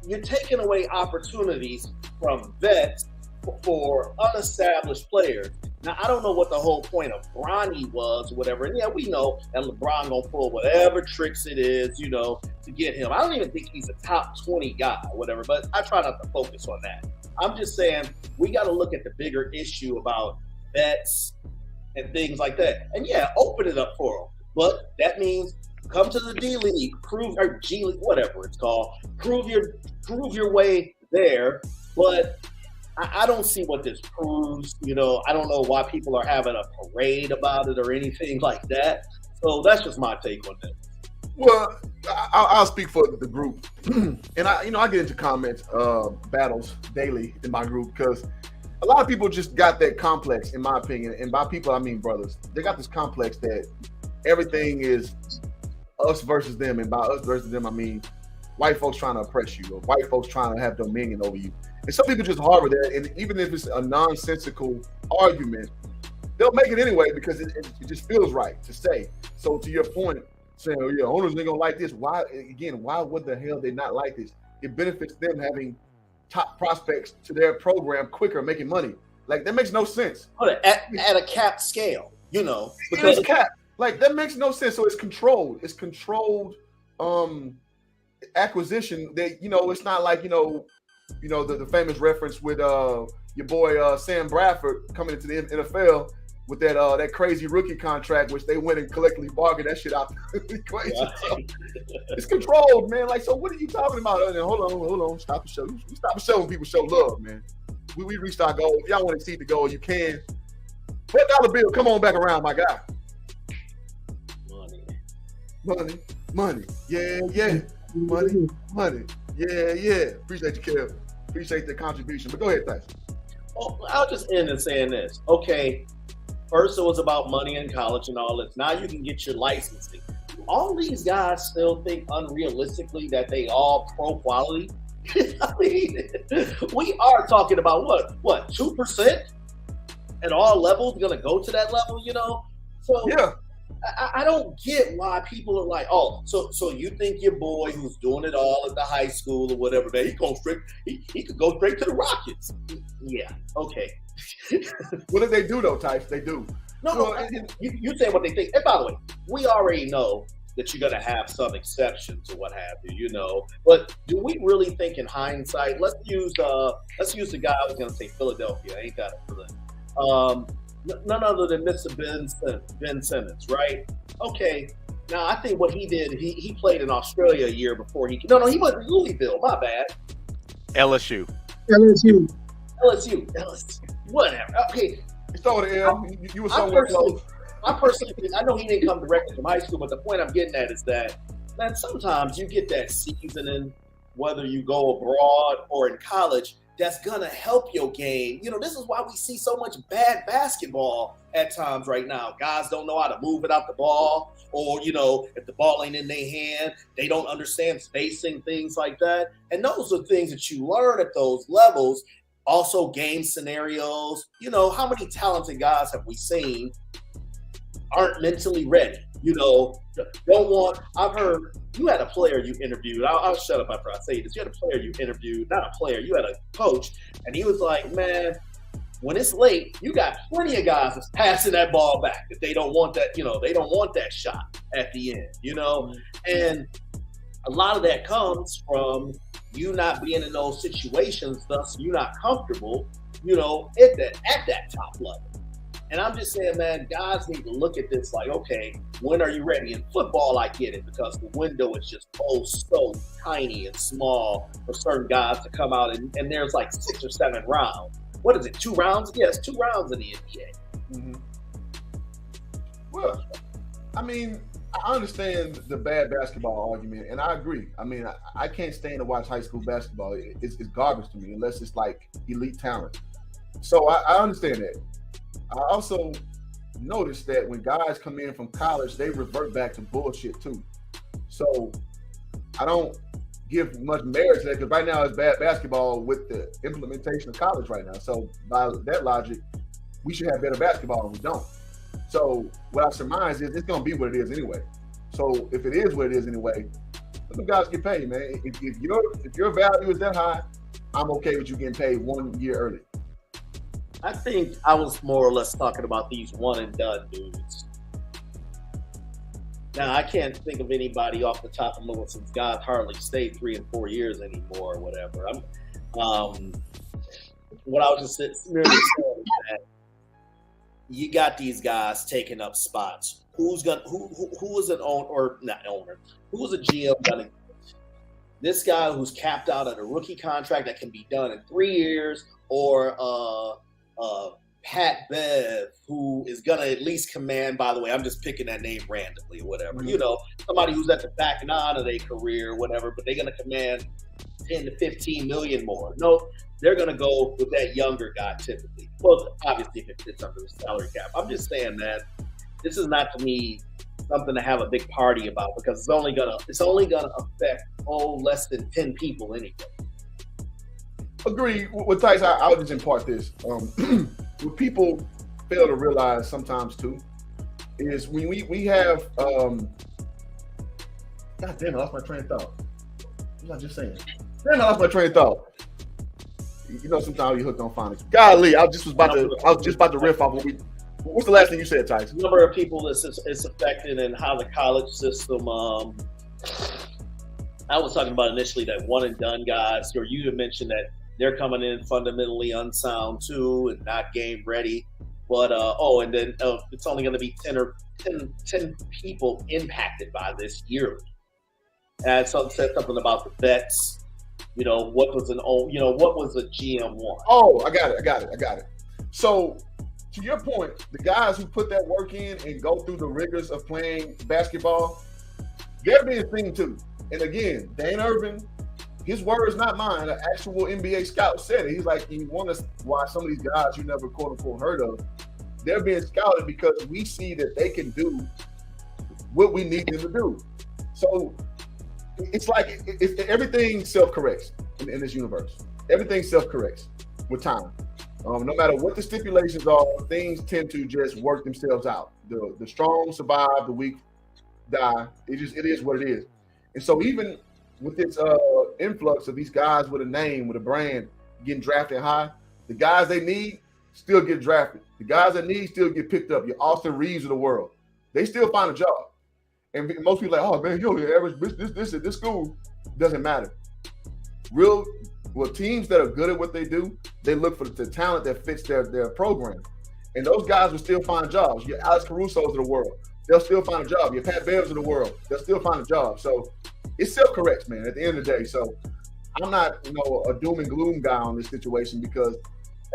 You're taking away opportunities from vets for unestablished players. Now, I don't know what the whole point of Bronny was or whatever. And yeah, we know that LeBron gonna pull whatever tricks it is, to get him. I don't even think he's a top 20 guy or whatever, but I try not to focus on that. I'm just saying we got to look at the bigger issue about vets and things like that. And yeah, open it up for them. But that means come to the D League, or G League, whatever it's called. Prove your way there. But I don't see what this proves. I don't know why people are having a parade about it or anything like that. So that's just my take on this. Well, I'll speak for the group, and I get into comments battles daily in my group because a lot of people just got that complex, in my opinion, and by people I mean brothers. They got this complex that everything is us versus them, and by us versus them I mean white folks trying to oppress you or white folks trying to have dominion over you. And some people just harbor that, and even if it's a nonsensical argument, they'll make it anyway because it just feels right to say. So to your point, saying, oh yeah, owners ain't gonna like this. Why would the hell they not like this? It benefits them having top prospects to their program quicker, making money. Like that makes no sense. At a cap scale, because it's cap. Like that makes no sense. So it's controlled. It's controlled acquisition. That it's not like the famous reference with your boy Sam Bradford coming into the NFL with that crazy rookie contract, which they went and collectively bargained that shit out the equation. So, it's controlled, man. Like, so what are you talking about? Hold on, stop the show. We stop the show when people show love, man. We reached our goal. If y'all want to see the goal, you can. $1 bill, come on back around, my guy. Money. Yeah. Money. Yeah. Appreciate you, Kev. Appreciate the contribution. But go ahead, Tyson. Oh, I'll just end in saying this. Okay, First, it was about money in college and all this. Now you can get your licensing. All these guys still think unrealistically that they all pro quality. I mean, we are talking about what 2% at all levels going to go to that level, you know? So Yeah. I don't get why people are like, oh, so you think your boy who's doing it all at the high school or whatever, man, he could go straight to the Rockets. Yeah, okay. What did they do though, Tyson? They do. No, you say what they think. And by the way, we already know that you're going to have some exceptions or what have you, you know. But do we really think in hindsight? Let's use the guy I was going to say Philadelphia. Ain't that a Philly? None other than Mr. Ben Simmons, right? Okay. Now I think what he did, he played in Australia a year before he. No, he went to Louisville. My bad. LSU. Whatever. Okay. You saw the L. You were somewhere close. I personally think, I know he didn't come directly from high school, but the point I'm getting at is that, man, sometimes you get that seasoning, whether you go abroad or in college, that's going to help your game. You know, this is why we see so much bad basketball at times right now. Guys don't know how to move it out the ball, or, you know, if the ball ain't in their hand, they don't understand spacing, things like that. And those are things that you learn at those levels. Also, game scenarios. You know, how many talented guys have we seen aren't mentally ready? You know, I've heard you had a player you interviewed. I'll shut up after I say this. You had a player you interviewed, not a player, you had a coach, and he was like, man, when it's late, you got plenty of guys that's passing that ball back if they don't want that, you know, they don't want that shot at the end, you know? And a lot of that comes from you not being in those situations, thus you not comfortable, you know, at that top level. And I'm just saying, man, guys need to look at this like, okay, when are you ready? In football, I get it because the window is just so tiny and small for certain guys to come out, and there's like 6 or 7 rounds. What is it, 2 rounds? Yes, 2 rounds in the NBA. Mm-hmm. Well, I mean, I understand the bad basketball argument, and I agree. I mean, I can't stand to watch high school basketball. It's garbage to me unless it's like elite talent. So I understand that. I also noticed that when guys come in from college, they revert back to bullshit too. So I don't give much merit to that because right now it's bad basketball with the implementation of college right now. So by that logic, we should have better basketball and we don't. So what I surmise is it's going to be what it is anyway. So if it is what it is anyway, let the guys get paid, man. If your value is that high, I'm okay with you getting paid 1 year early. I think I was more or less talking about these one and done dudes. Now I can't think of anybody off the top of my since guys hardly stayed 3 and 4 years anymore or whatever. What I was just merely saying is that you got these guys taking up spots. Who is an owner or not owner? Who's a GM gonna? This guy who's capped out at a rookie contract that can be done in 3 years, or Pat Bev, who is gonna at least command. By the way, I'm just picking that name randomly or whatever. Mm-hmm. You know, somebody who's at the back nine of their career or whatever, but they're gonna command 10 to 15 million more. No, they're gonna go with that younger guy typically. Well, obviously if it fits under the salary cap. I'm just saying, man, this is not to me something to have a big party about because it's only gonna affect less than 10 people anyway. Agree with Tyson. I would just impart this. What people fail to realize sometimes too is when we have God damn, I lost my train of thought. What was I just saying? Damn, I lost my train of thought. You know, sometimes you hooked on phonics. Golly, I was just about to riff off what's the last thing you said, Tyson? Number of people it's affected and how the college system. I was talking about initially that one and done guys, or you had mentioned that they're coming in fundamentally unsound too and not game ready. But and then it's only going to be 10 people impacted by this yearly. And so it said something about the vets. You know, what was a GM want? Oh, I got it. So to your point, the guys who put that work in and go through the rigors of playing basketball, they're being seen too. And again, Dane Irvin, his words, not mine, an actual NBA scout said it. He's like, you wonder why some of these guys you never quote unquote heard of, they're being scouted because we see that they can do what we need them to do. So it's like everything self-corrects in this universe. Everything self-corrects with time. No matter what the stipulations are, things tend to just work themselves out. The strong survive, the weak die. It is what it is. And so even with this influx of these guys with a name, with a brand, getting drafted high, the guys they need still get drafted. The guys that need still get picked up. Your Austin Reeves of the world, they still find a job. And most people are like, oh man, you only average this at this school. Doesn't matter. Teams that are good at what they do, they look for the talent that fits their program. And those guys will still find jobs. Your Alex Caruso's of the world, they'll still find a job. Your Pat Bears of the world, they'll still find a job. So it self-corrects, man, at the end of the day. So I'm not, a doom and gloom guy on this situation, because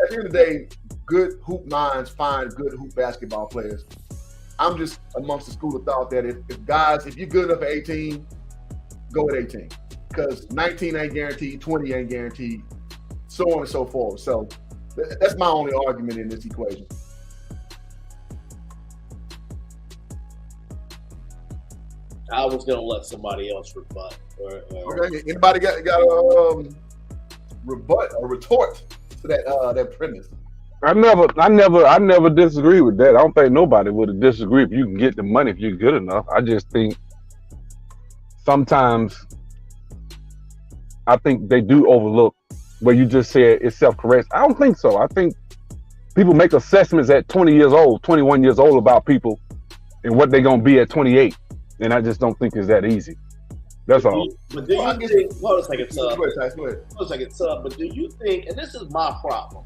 at the end of the day, good hoop minds find good hoop basketball players. I'm just amongst the school of thought that if you're good enough at 18, go at 18. Because 19 ain't guaranteed, 20 ain't guaranteed, so on and so forth. So that's my only argument in this equation. I was gonna let somebody else rebut. Okay. Anybody got a rebut or retort to that premise? I never disagree with that. I don't think nobody would have disagreed if you can get the money if you're good enough. I just think sometimes they do overlook where you just said it's self-correct. I don't think so. I think people make assessments at 20 years old, 21 years old about people and what they're going to be at 28. And I just don't think it's that easy. That's all. But do you think, hold a second, Sub. Go ahead, Hold a second, Sub. But do you think, and this is my problem,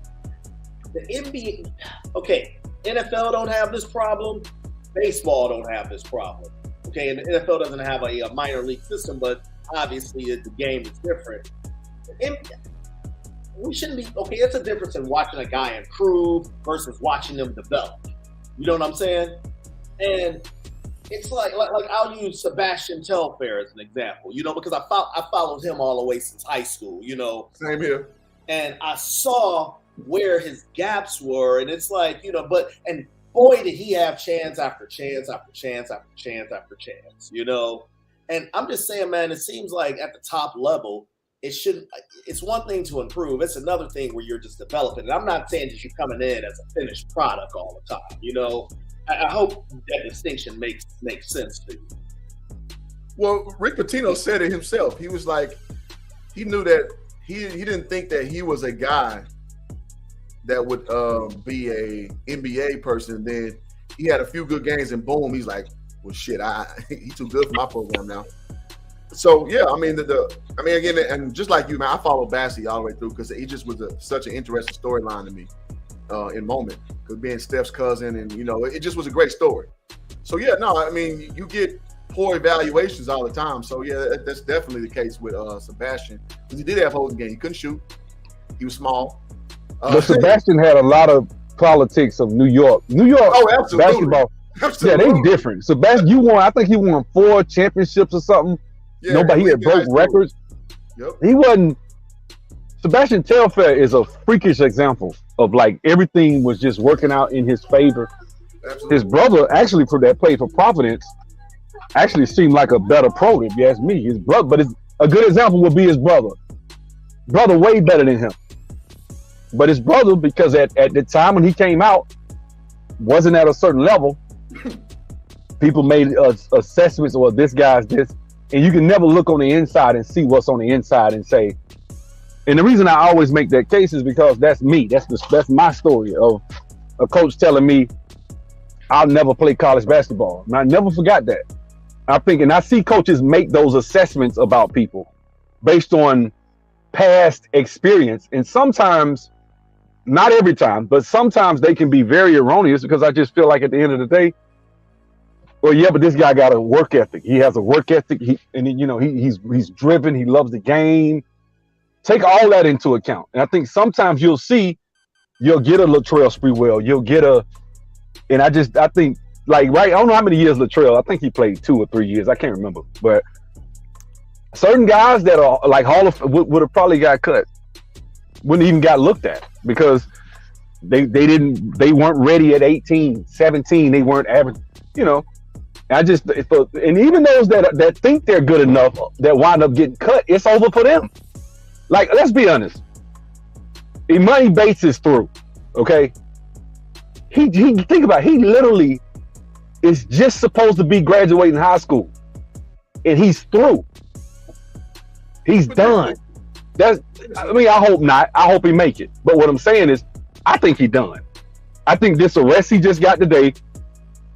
the NBA, okay, NFL don't have this problem, baseball don't have this problem. Okay, and the NFL doesn't have a minor league system, but obviously the game is different. We shouldn't be, okay, it's a difference in watching a guy improve versus watching them develop. You know what I'm saying? And it's like I'll use Sebastian Telfair as an example, because I followed him all the way since high school, Same here. And I saw where his gaps were, and it's like, and boy, did he have chance after chance after chance after chance after chance, And I'm just saying, man, it seems like at the top level, it's one thing to improve. It's another thing where you're just developing. And I'm not saying that you're coming in as a finished product all the time, I hope that distinction makes sense to you. Well, Rick Pitino said it himself. He was like, he knew that he didn't think that he was a guy that would be a NBA person. Then he had a few good games and boom, he's like, well, shit, he's too good for my program now. So yeah, I mean, again, and just like you, man, I followed Bassey all the way through because he just was such an interesting storyline to me in moment. Because being Steph's cousin, and it just was a great story. So yeah, no, I mean, you get poor evaluations all the time. So yeah, that's definitely the case with Sebastian, because he did have holes in the game. He couldn't shoot. He was small. But Sebastian had a lot of politics of New York. Oh, absolutely. Basketball. Absolutely. Yeah, they different. Sebastian, I think he won 4 championships or something. Yeah, he had broke records. Yep. He wasn't. Sebastian Telfair is a freakish example of like everything was just working out in his favor. Absolutely. His brother, actually, that played for Providence, actually seemed like a better pro, if you ask me. His brother, but a good example would be his brother. Brother way better than him. But his brother, because at the time when he came out, wasn't at a certain level, people made assessments, or this guy's this, and you can never look on the inside and see what's on the inside and say. And the reason I always make that case is because that's me. That's my story of a coach telling me I'll never play college basketball. And I never forgot that. And I see coaches make those assessments about people based on past experience. And sometimes, not every time, but sometimes they can be very erroneous, because I just feel like at the end of the day, well, yeah, but this guy got a work ethic. He has a work ethic. He's driven. He loves the game. Take all that into account. And I think sometimes you'll get a Latrell Sprewell. You'll get and I think, like, right, I don't know how many years Latrell, I think he played 2 or 3 years. I can't remember. But certain guys that are like would have probably got cut, wouldn't even got looked at, because They weren't ready at 18, 17. They weren't average, you know. And even those that think they're good enough that wind up getting cut, it's over for them. Like, let's be honest. Imani Bates is through. Okay. He think about it, he literally is just supposed to be graduating high school. And he's through. He's done. I hope not. I hope he make it. But what I'm saying is, I think he done. I think this arrest he just got today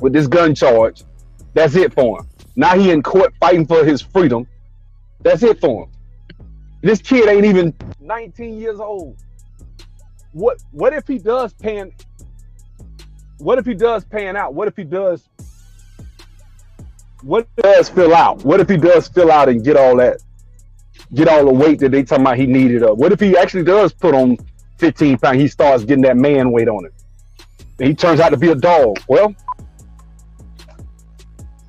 with this gun charge, that's it for him. Now he in court fighting for his freedom. That's it for him. This kid ain't even 19 years old. What if he does pan? What if he does pan out? What if he does fill out? What if he does fill out and get all the weight that they talking about he needed up? What if he actually does put on 15 pounds? He starts getting that man weight on it. And he turns out to be a dog. Well,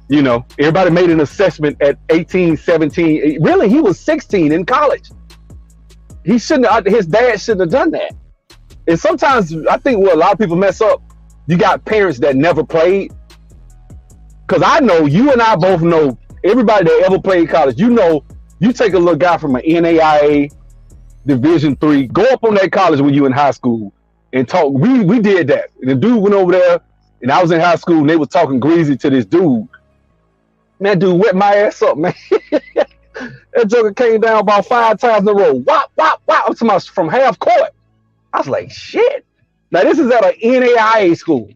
you know, everybody made an assessment at 18, 17. Really, he was 16 in college. His dad shouldn't have done that. And sometimes I think what a lot of people mess up, you got parents that never played. Because I know, you and I both know, everybody that ever played college, you know, you take a little guy from an NAIA Division III, go up on that college when you in high school and talk. We did that. And the dude went over there, and I was in high school, and they were talking greasy to this dude. Man, dude wet my ass up, man. That joker came down about 5 times in a row. Wop, wop, wop. I'm talking about from half court. I was like, shit. Now, this is at a NAIA school,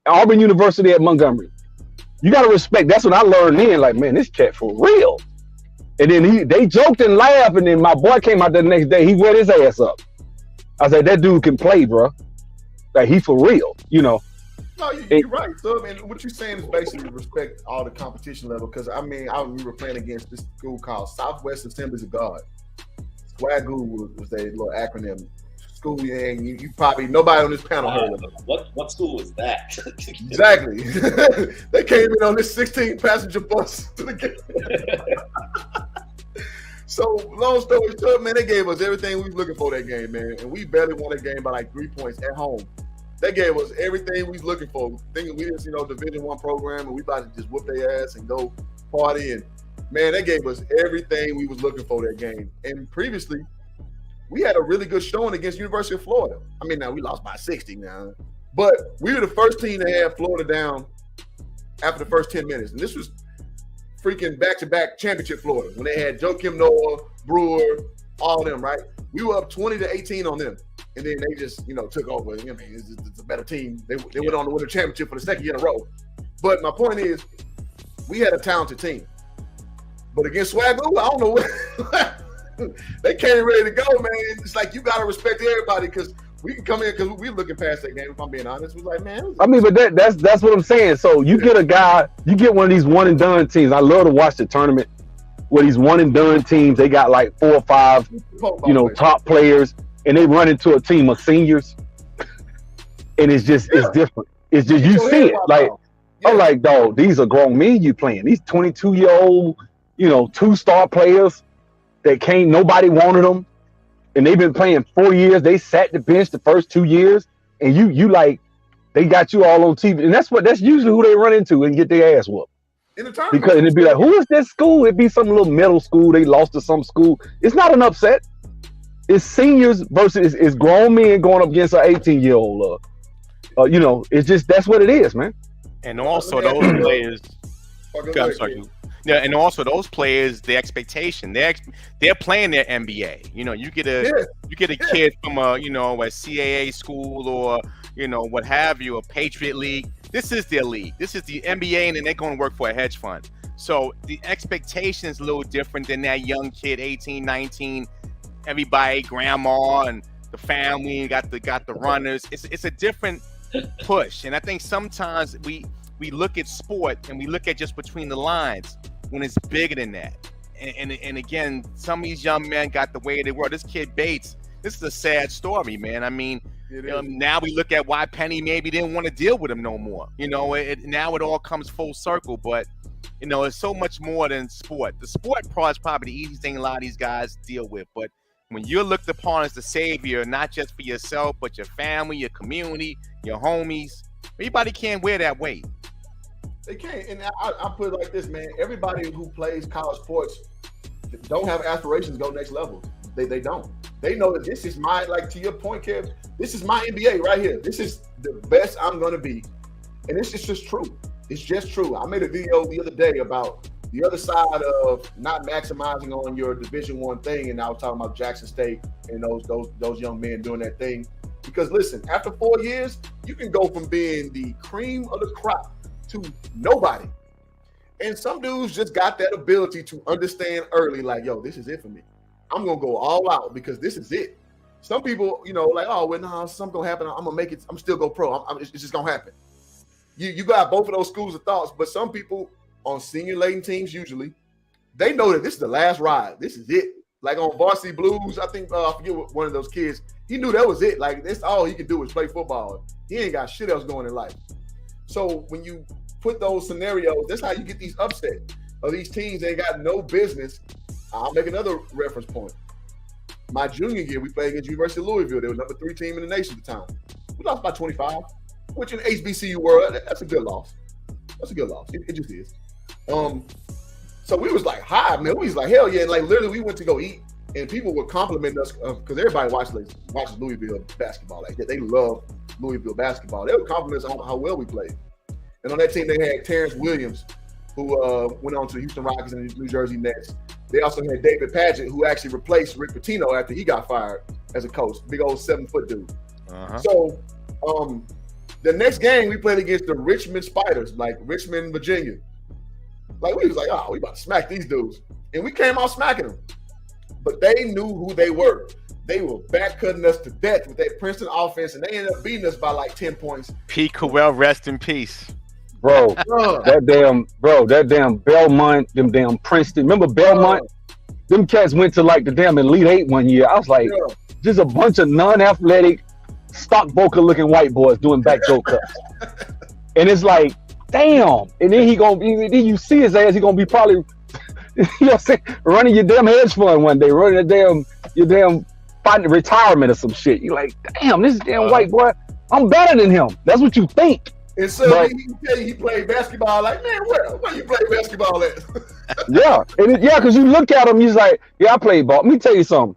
Auburn University at Montgomery. You got to respect. That's what I learned then. Like, man, this cat for real. And then they joked and laughed, and then my boy came out the next day. He wet his ass up. I said, that dude can play, bro. Like, he for real, you know. No, you're right, so and what you're saying is basically respect all the competition level. Because I mean, I remember playing against this school called Southwest Assemblies of God. SWAGU was their little acronym. School, and you probably nobody on this panel heard of it. What school is that? Exactly. They came in on this 16-passenger bus to the game. So, long story short, man, they gave us everything we was looking for that game, man, and we barely won that game by like 3 points at home. They gave us everything we was looking for, thinking we didn't, Division I program, and we about to just whoop their ass and go party. And man, they gave us everything we was looking for that game. And previously, we had a really good showing against University of Florida. I mean, now we lost by 60 now, but we were the first team to have Florida down after the first 10 minutes. And this was freaking back-to-back championship Florida when they had Joakim Noah, Brewer, all of them, right? We were up 20-18 on them. And then they just, took over. I mean, it's a better team. They went on to win the championship for the second year in a row. But my point is, we had a talented team. But against SWAGU, I don't know what they came ready to go, man. It's like you gotta respect everybody because we can come in because we're looking past that game. If I'm being honest, we're like, man. I mean, but that's what I'm saying. So you get a guy, you get one of these one and done teams. I love to watch the tournament where these one and done teams. They got like 4 or 5, top players, and they run into a team of seniors, and it's different. It's just you see it like. I'm like, dog, these are grown men you playing. These 22-year-old, 2-star players that nobody wanted them, and they've been playing 4 years. They sat the bench the first 2 years, and you like, they got you all on TV, and that's usually who they run into and get their ass whooped. In the tournament, because it'd be like, who is this school? It'd be some little middle school. They lost to some school. It's not an upset. It's seniors versus it's grown men going up against an 18-year-old. It's just that's what it is, man. And also those players. I'm sorry. Yeah, and also those players, the expectation, they're playing their NBA. You get a kid from a CAA school or what have you, a Patriot League. This is their league. This is the NBA, and then they're going to work for a hedge fund. So the expectation is a little different than that young kid, 18, 19. Everybody, grandma and the family got the runners. It's a different push, and I think sometimes we look at sport and we look at just between the lines when it's bigger than that. And again, some of these young men got the way they were. This kid Bates, this is a sad story, man. I mean, now we look at why Penny maybe didn't want to deal with him no more. Now it all comes full circle, but it's so much more than sport. The sport part is probably the easiest thing a lot of these guys deal with, but when you're looked upon as the savior, not just for yourself, but your family, your community, your homies, everybody can't wear that weight. They can't. And I put it like this, man. Everybody who plays college sports don't have aspirations to go next level. They don't. They know that this is my, like to your point, Kev, this is my NBA right here. This is the best I'm going to be. And it's just true. It's just true. I made a video the other day about the other side of not maximizing on your Division I thing, and I was talking about Jackson State and those young men doing that thing. Because listen, after 4 years, you can go from being the cream of the crop to nobody. And some dudes just got that ability to understand early, like, yo, this is it for me. I'm gonna go all out because this is it. Some people, like, oh, well, no, something gonna happen. I'm gonna make it. I'm still go pro. It's just gonna happen. You got both of those schools of thoughts, but some people on senior laden teams, usually, they know that this is the last ride. This is it. Like on Varsity Blues, I think I forget what one of those kids. He knew that was it. Like that's all he could do is play football. He ain't got shit else going in life. So when you put those scenarios, that's how you get these upset of these teams. They got no business. I'll make another reference point. My junior year, we played against University of Louisville. They were number 3 team in the nation at the time. We lost by 25, which in the HBCU world, that's a good loss. That's a good loss. It just is. So we was like, hi, man. We was like, hell yeah. And like literally we went to go eat and people were complimenting us because everybody watches Louisville basketball. Like they love Louisville basketball. They would compliment us on how well we played. And on that team, they had Terrence Williams, who went on to the Houston Rockets and the New Jersey Nets. They also had David Padgett, who actually replaced Rick Pitino after he got fired as a coach. Big old 7-foot dude. Uh-huh. So the next game we played against the Richmond Spiders, like Richmond, Virginia. Like we was like, oh, we about to smack these dudes. And we came out smacking them. But they knew who they were. They were back cutting us to death with that Princeton offense, and they ended up beating us by like 10 points. Pete Cowell, rest in peace. Bro, that damn Belmont, them damn Princeton. Remember Belmont? Them cats went to like the damn Elite 8 one year. I was like, just a bunch of non-athletic, stockbroker looking white boys doing back door cuts. And it's like, damn. And then then you see his ass, he gonna be probably, you know what I'm saying, running your damn hedge fund one day, running your damn retirement or some shit. You're like, damn, this damn white boy, I'm better than him. That's what you think. And so he tell you he played basketball. Like, man, where you play basketball at? Because you look at him, he's like, yeah, I played ball. Let me tell you something.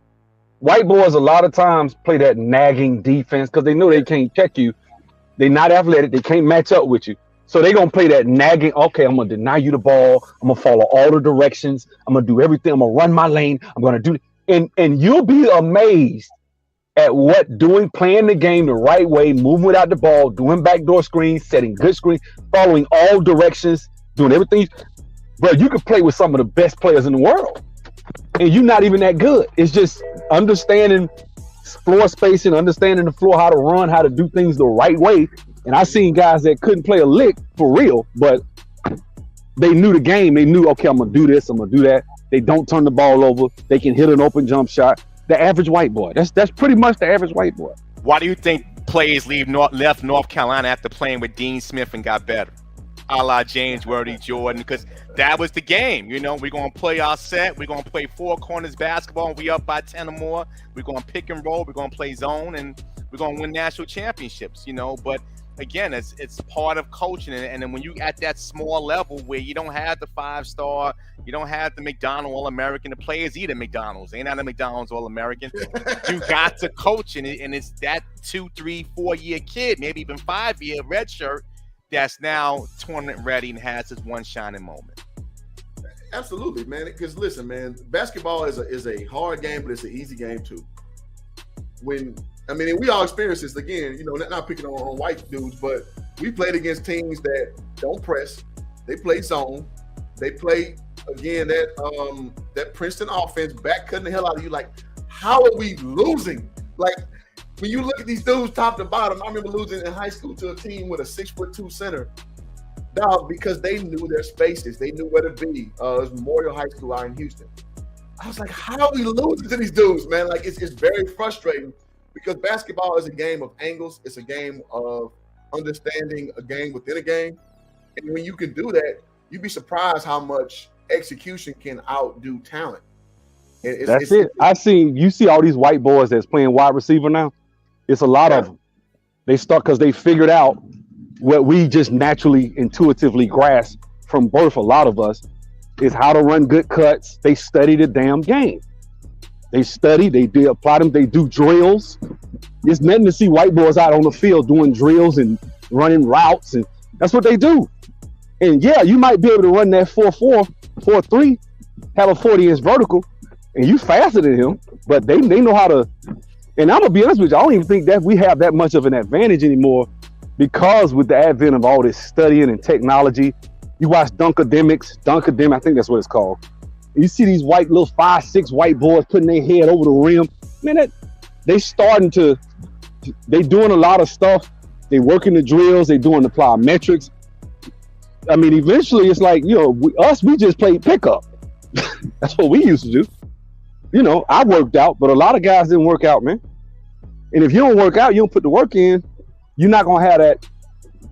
White boys a lot of times play that nagging defense because they know they can't check you. They're not athletic. They can't match up with you. So they're going to play that nagging. Okay, I'm going to deny you the ball. I'm going to follow all the directions. I'm going to do everything. I'm going to run my lane. I'm going to do it. And you'll be amazed at playing the game the right way, moving without the ball, doing backdoor screens, setting good screens, following all directions, doing everything. Bro, you can play with some of the best players in the world, and you're not even that good. It's just understanding floor spacing, understanding the floor, how to run, how to do things the right way. And I seen guys that couldn't play a lick for real, but they knew the game. They knew, okay, I'm going to do this, I'm going to do that. They don't turn the ball over. They can hit an open jump shot. The average white boy. That's pretty much the average white boy. Why do you think players left North Carolina after playing with Dean Smith and got better? A la James Worthy, Jordan, because that was the game. We're going to play our set. We're going to play 4 corners basketball. And we up by 10 or more. We're going to pick and roll. We're going to play zone, and we're going to win national championships, But again, it's part of coaching. And then when you at that small level where you don't have the 5-star, you don't have the McDonald's All-American, the players eat at McDonald's. They ain't not a McDonald's All-American. You got to coach, and it's that 2, 3, 4-year kid, maybe even 5-year red shirt that's now tournament ready and has this one shining moment. Absolutely, man. Because listen, man, basketball is a hard game, but it's an easy game too. And we all experience this again, not picking on white dudes, but we played against teams that don't press. They play zone. They play, again, that Princeton offense back cutting the hell out of you. Like, how are we losing? Like, when you look at these dudes top to bottom, I remember losing in high school to a team with a 6'2" center. Dog, because they knew their spaces. They knew where to be. It was Memorial High School out in Houston. I was like, how are we losing to these dudes, man? Like, it's very frustrating. Because basketball is a game of angles. It's a game of understanding a game within a game. And when you can do that, you'd be surprised how much execution can outdo talent. That's it. You see all these white boys that's playing wide receiver now. It's a lot of them. They start because they figured out what we just naturally, intuitively grasp from birth. A lot of us is how to run good cuts. They study the damn game. They study. They apply them. They do drills. It's nothing to see white boys out on the field doing drills and running routes, and that's what they do. And yeah, you might be able to run that 4.4, 4.3, have a 40-inch vertical, and you faster than him. But they know how to. And I'm gonna be honest with you, I don't even think that we have that much of an advantage anymore, because with the advent of all this studying and technology, you watch Dunkademics, I think that's what it's called. You see these white little 5'6" white boys putting their head over the rim. Man, they doing a lot of stuff. They working the drills. They doing the plyometrics. I mean, eventually it's like, we just played pickup. That's what we used to do. I worked out, but a lot of guys didn't work out, man. And if you don't work out, you don't put the work in, you're not going to have that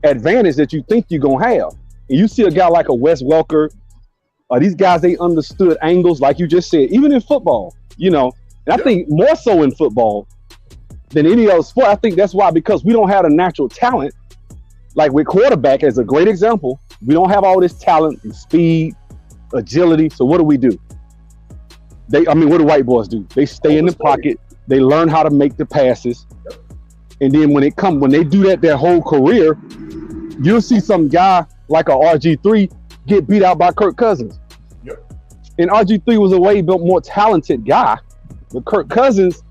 advantage that you think you're going to have. And you see a guy like a Wes Welker, these guys, they understood angles, like you just said, even in football, and I think more so in football than any other sport. I think that's why, because we don't have a natural talent, like with quarterback as a great example, we don't have all this talent and speed, agility. So what do we do? What do white boys do? They stay in the pocket. They learn how to make the passes. And then when they do that their whole career, you'll see some guy like a RG3 get beat out by Kirk Cousins. Yep. And RG3 was a way more talented guy, but Kirk Cousins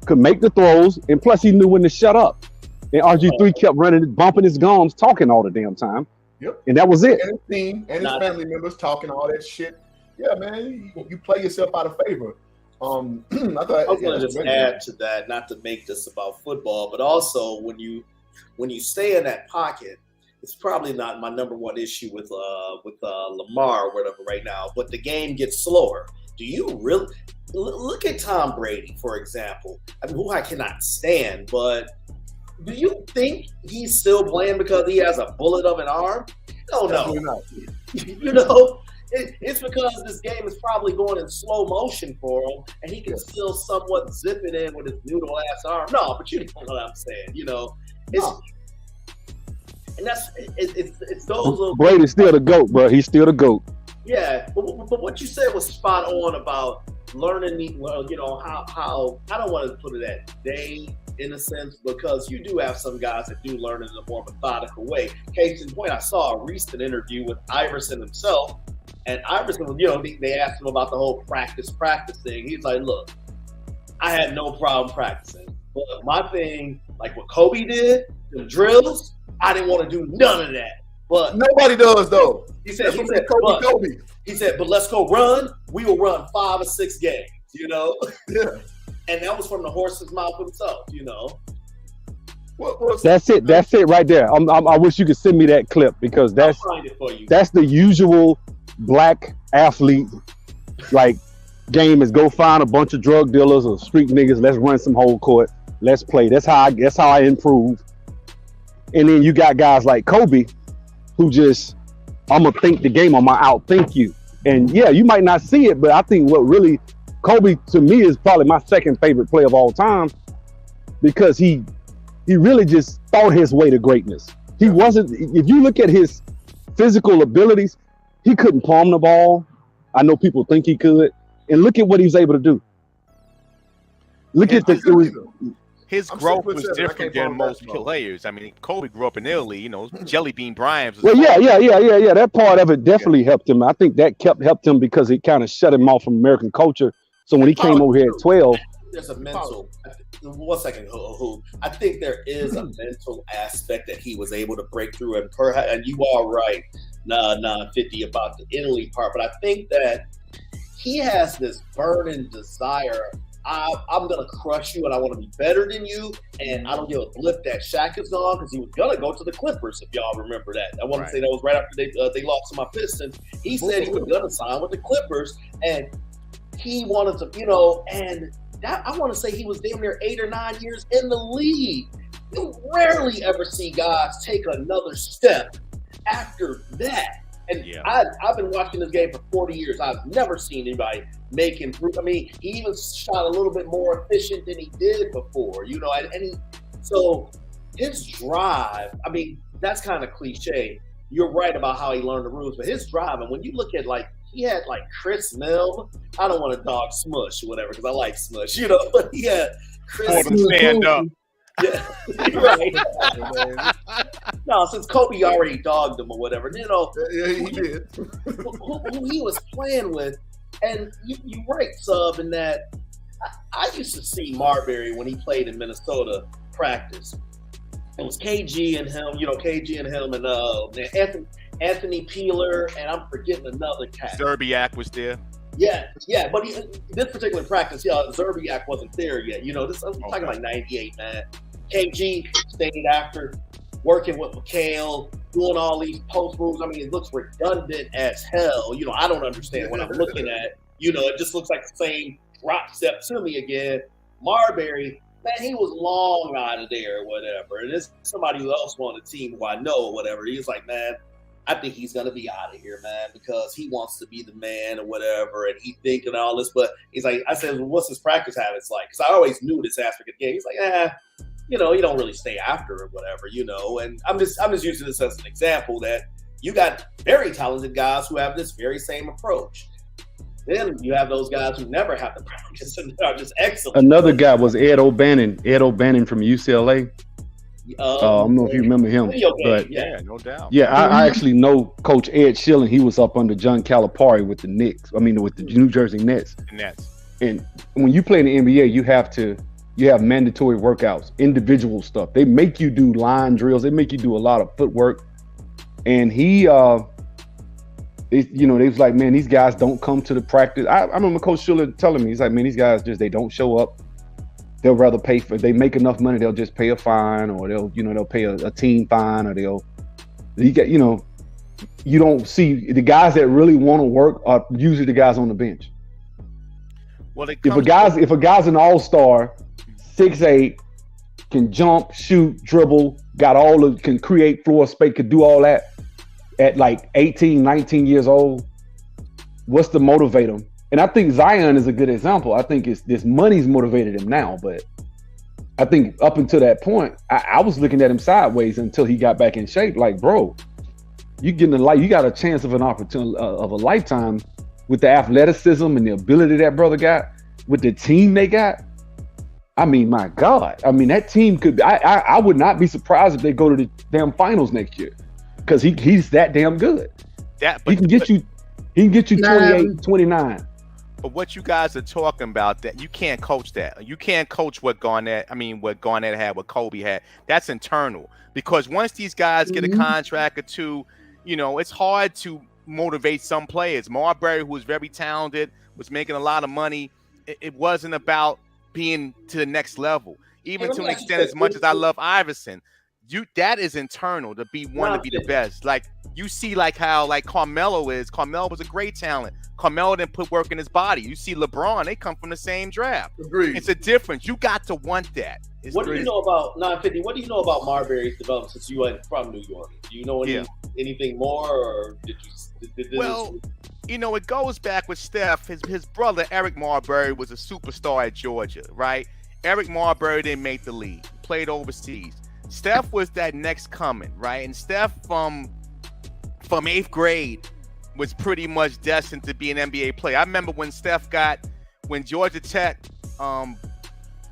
could make the throws, and plus he knew when to shut up. And RG3 kept running, bumping his gums, talking all the damn time. Yep. And that was it. And his team and his family members talking all that shit. Yeah, man, you play yourself out of favor. I was going to just add to that, not to make this about football, but also when you stay in that pocket, it's probably not my number one issue with Lamar or whatever right now, but the game gets slower. Do you really look at Tom Brady, for example? I mean, who I cannot stand, but do you think he's still playing because he has a bullet of an arm? No. It's because this game is probably going in slow motion for him, and he can still somewhat zip it in with his noodle ass arm. No, but you know what I'm saying. And it's those little. Brady's still the GOAT, bro. He's still the GOAT. Yeah, but what you said was spot on about learning. How I don't want to put it that day in a sense, because you do have some guys that do learn in a more methodical way. Case in point, I saw a recent interview with Iverson himself. And Iverson, they asked him about the whole practice thing. He's like, look, I had no problem practicing. But my thing, like what Kobe did, the drills, I didn't want to do none of that. But nobody does, though. He said, Kobe. He said, but let's go run. We will run 5 or 6 games, Yeah. And that was from the horse's mouth himself, That's it. That's it right there. I wish you could send me that clip, because that's the usual black athlete game is go find a bunch of drug dealers or street niggas. Let's run some whole court. Let's play. That's how I improve. And then you got guys like Kobe, who just, I'm gonna think the game. I'm gonna outthink you. And yeah, you might not see it, but I think what really Kobe to me is probably my second favorite player of all time, because he really just thought his way to greatness. He wasn't. If you look at his physical abilities, he couldn't palm the ball. I know people think he could. And look at what he was able to do. Look at his growth was different than most players. I mean, Kobe grew up in Italy, Jelly Bean Bryant. Well, yeah. That part of it definitely helped him. I think that helped him because it kind of shut him off from American culture. So when he came over here at 12. There's a mental. 1 second, I think there is a mental aspect that he was able to break through, and you are right, 50 about the Italy part, but I think that he has this burning desire. I'm gonna crush you, and I want to be better than you, and I don't give a blip that Shaq is on, because he was gonna go to the Clippers, if y'all remember that. I want to say that was right after they lost to my Pistons. He said he was gonna sign with the Clippers, and he wanted to, and that, I want to say he was damn near 8 or 9 years in the league. You rarely ever see guys take another step after that. And I've been watching this game for 40 years. I've never seen anybody make improvement. I mean, he even shot a little bit more efficient than he did before, so his drive, I mean, that's kind of cliche. You're right about how he learned the rules, but his drive, and when you look at he had Chris Mill. I don't want to dog Smush or whatever because I like Smush, but he had Chris Mill. Stand up. Yeah, right. No, since Kobe already dogged him or whatever, Yeah, he did. who he was playing with, and you right, Sub, in that I used to see Marbury when he played in Minnesota practice. It was KG and him, and Anthony Peeler, and I'm forgetting another cat. Zerbiak was there. Yeah, but this particular practice, Zerbiak wasn't there yet. I'm talking like 98, man. KG stayed after, working with McHale, doing all these post moves. I mean, it looks redundant as hell. I don't understand what I'm looking at. It just looks like the same drop step to me again. Marbury, man, he was long out of there or whatever. And it's somebody who else on the team who I know or whatever. He was like, man, I think he's going to be out of here, man, because he wants to be the man or whatever, and he thinking all this. But he's like, I said, well, what's his practice habits like? Because I always knew this aspect of the game. He's like, you don't really stay after or whatever, And I'm just using this as an example that you got very talented guys who have this very same approach. Then you have those guys who never have to practice and are just excellent. Another guy was Ed O'Bannon from UCLA. I don't know if you remember him, but yeah, no doubt. Yeah, I actually know Coach Ed Schilling. He was up under John Calipari with the Knicks. I mean, with the New Jersey Nets. And when you play in the NBA, you have mandatory workouts, individual stuff. They make you do line drills. They make you do a lot of footwork. And he, they was like, man, these guys don't come to the practice. I remember Coach Schilling telling me, he's like, man, these guys they don't show up. They'll rather pay if they make enough money, they'll just pay a fine, or they'll pay a team fine, or you don't see the guys that really want to work are usually the guys on the bench. Well, if a guy's an all-star, 6'8", can jump, shoot, dribble, can create floor space, could do all that at like 18, 19 years old, what's to motivate him? And I think Zion is a good example. I think this money's motivated him now, but I think up until that point, I was looking at him sideways until he got back in shape. Like, bro, you got a chance of an opportunity of a lifetime with the athleticism and the ability that brother got, with the team they got. I mean, my God. I mean, that team could. I would not be surprised if they go to the damn finals next year, because he's that damn good. He can get you 28, 29. But what you guys are talking about, that you can't coach that. You can't coach what Garnett had, what Kobe had. That's internal. Because once these guys get a contract or two, it's hard to motivate some players. Marbury, who was very talented, was making a lot of money. It wasn't about being to the next level. Even to an extent, as much as I love Iverson, that is internal to be the best. Like you see, how Carmelo is. Carmelo was a great talent. Carmelo didn't put work in his body. You see LeBron, they come from the same draft. Agreed. It's a difference. You got to want that. What do you know about 950? What do you know about Marbury's development since you went from New York? Do you know anything more, or did you? It goes back with Steph. His brother Eric Marbury was a superstar at Georgia, right? Eric Marbury didn't make the league. Played overseas. Steph was that next coming, right? And Steph from 8th grade was pretty much destined to be an NBA player. I remember when Georgia Tech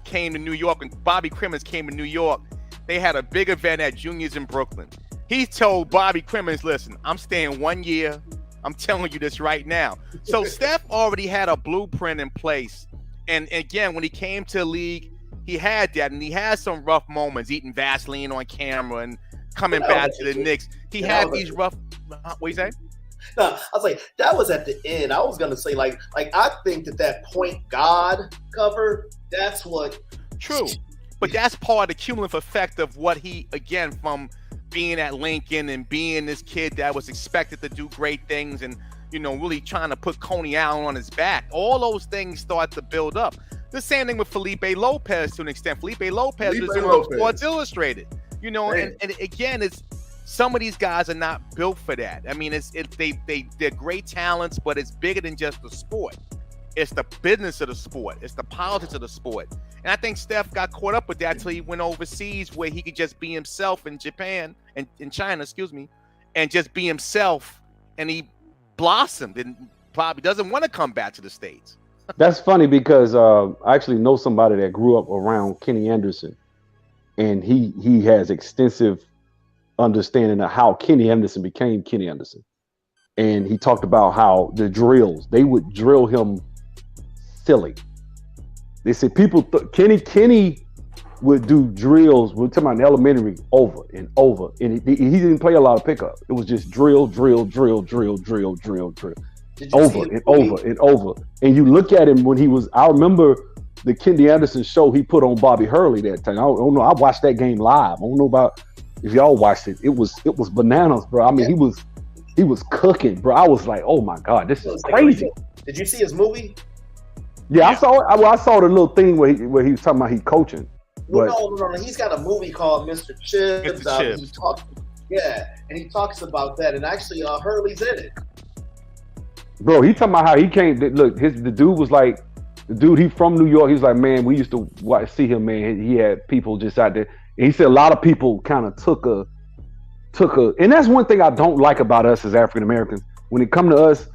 came to New York, and Bobby Crimmins came to New York, they had a big event at Juniors in Brooklyn. He told Bobby Crimmins, listen, I'm staying 1 year. I'm telling you this right now. So Steph already had a blueprint in place. And again, when he came to the league, he had that, and he had some rough moments, eating Vaseline on camera and coming back to the Knicks. He had these rough. What you say? No, I was like, that was at the end. I was gonna say, like I think that point God cover. That's what. True, but that's part of the cumulative effect of what he, again, from being at Lincoln and being this kid that was expected to do great things, and really trying to put Coney Allen on his back. All those things start to build up. The same thing with Felipe Lopez to an extent. Felipe Lopez was on Sports Illustrated, and again, Some of these guys are not built for that. I mean, they're great talents, but it's bigger than just the sport. It's the business of the sport. It's the politics of the sport. And I think Steph got caught up with that till he went overseas, where he could just be himself in Japan and in China, and just be himself. And he blossomed and probably doesn't want to come back to the States. That's funny because I actually know somebody that grew up around Kenny Anderson, and he has extensive understanding of how Kenny Anderson became Kenny Anderson. And he talked about how the drills, they would drill him silly. They said Kenny would do drills, we're talking about in elementary, over and over. And he didn't play a lot of pickup. It was just drill. Over and over and over. And you look at him when he was, I remember the Kenny Anderson show he put on Bobby Hurley that time. I don't know, I watched that game live. I don't know about if y'all watched it. It was bananas, bro. I mean, he was cooking, bro. I was like, oh my God, this is crazy. Did you see his movie? Yeah, I saw it. I saw the little thing where he was talking about he coaching. Well, no. He's got a movie called Mr. Chips. He talks about that, and actually, Hurley's in it. Bro, he talking about how he came. Look, the dude was like, he from New York. He was like, man, we used to see him, man. He had people just out there. And he said a lot of people kind of took a, and that's one thing I don't like about us as African Americans. When it come to us,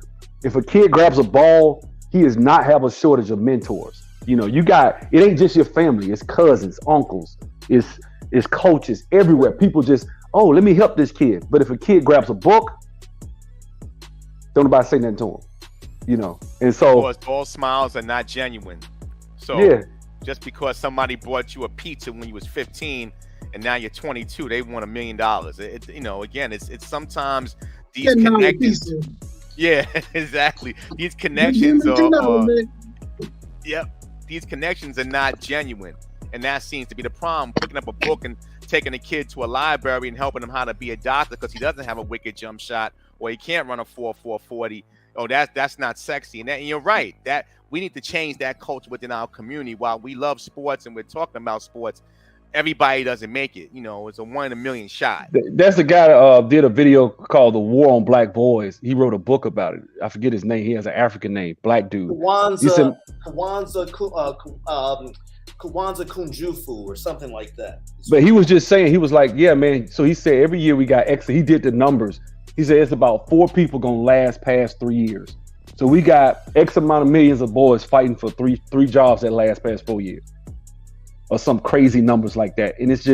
if a kid grabs a ball, he does not have a shortage of mentors. You know, it ain't just your family, it's cousins, uncles, it's coaches everywhere. People just, oh, let me help this kid. But if a kid grabs a book, don't nobody say nothing to him. You know, and so all smiles are not genuine. So yeah. Just because somebody bought you a pizza when you was 15 and now you're 22, they want $1 million. Again, it's sometimes these connections. Yeah, exactly. These connections these connections are not genuine. And that seems to be the problem. Picking up a book and taking a kid to a library and helping him how to be a doctor because he doesn't have a wicked jump shot or he can't run a 4.40. Oh, that's not sexy. And you're right. That we need to change that culture within our community. While we love sports and we're talking about sports, everybody doesn't make it. You know, it's a 1 in a million shot. That's the guy that did a video called "The War on Black Boys." He wrote a book about it. I forget his name. He has an African name, black dude. Kwanzaa Kunjufu or something like that. But he was just saying, he was like, yeah, man. So he said every year we got X. He did the numbers. He said it's about 4 people gonna last past 3 years. So we got X amount of millions of boys fighting for three jobs that last past 4 years, or some crazy numbers like that. And it's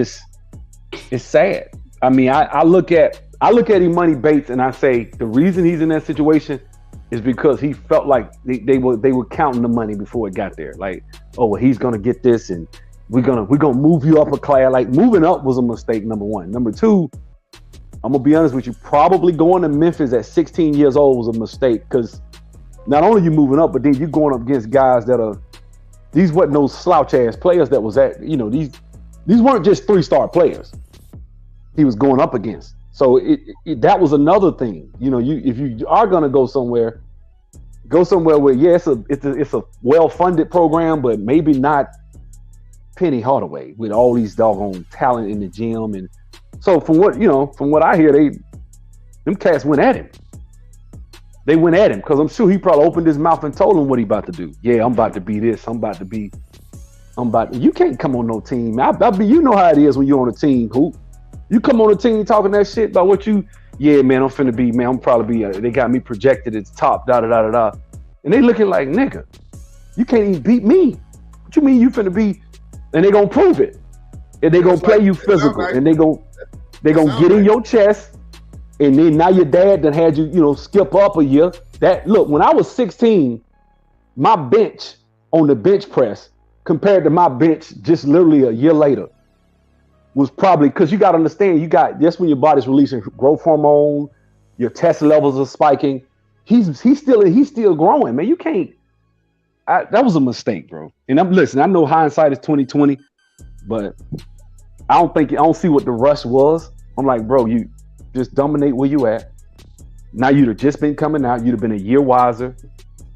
sad. I mean, I look at Imani Bates and I say the reason he's in that situation is because he felt like they were counting the money before it got there. Like, oh, well, he's gonna get this, and we're gonna move you up a class. Like, moving up was a mistake. Number one. Number two, I'm gonna be honest with you. Probably going to Memphis at 16 years old was a mistake because not only you moving up, but then you're going up against guys that these wasn't no slouch ass players that was at. You know, these weren't just 3-star players he was going up against. So that was another thing. You know, if you are gonna go somewhere where it's a well-funded program, but maybe not Penny Hardaway with all these doggone talent in the gym. And so from what I hear, them cats went at him. They went at him because I'm sure he probably opened his mouth and told him what he about to do. Yeah, I'm about to be this. You can't come on no team. You know how it is when you're on a team. You come on a team talking that shit about what you, yeah, man, I'm finna be, man, I'm probably be, they got me projected as top, da-da-da-da-da. And they looking like, nigga, you can't even beat me. What you mean you finna be, and they gonna prove it. And they gonna play you physical. And they gonna get in your chest. And then now your dad done had you, skip up a year. Look, when I was 16, my bench on the bench press compared to my bench just literally a year later was probably, because you got to understand, that's when your body's releasing growth hormone, your test levels are spiking. He's still growing, man. You can't. That was a mistake, bro. And I know hindsight is 20/20, but I don't see what the rush was. I'm like, bro, you just dominate where you at. Now you'd have just been coming out. You'd have been a year wiser.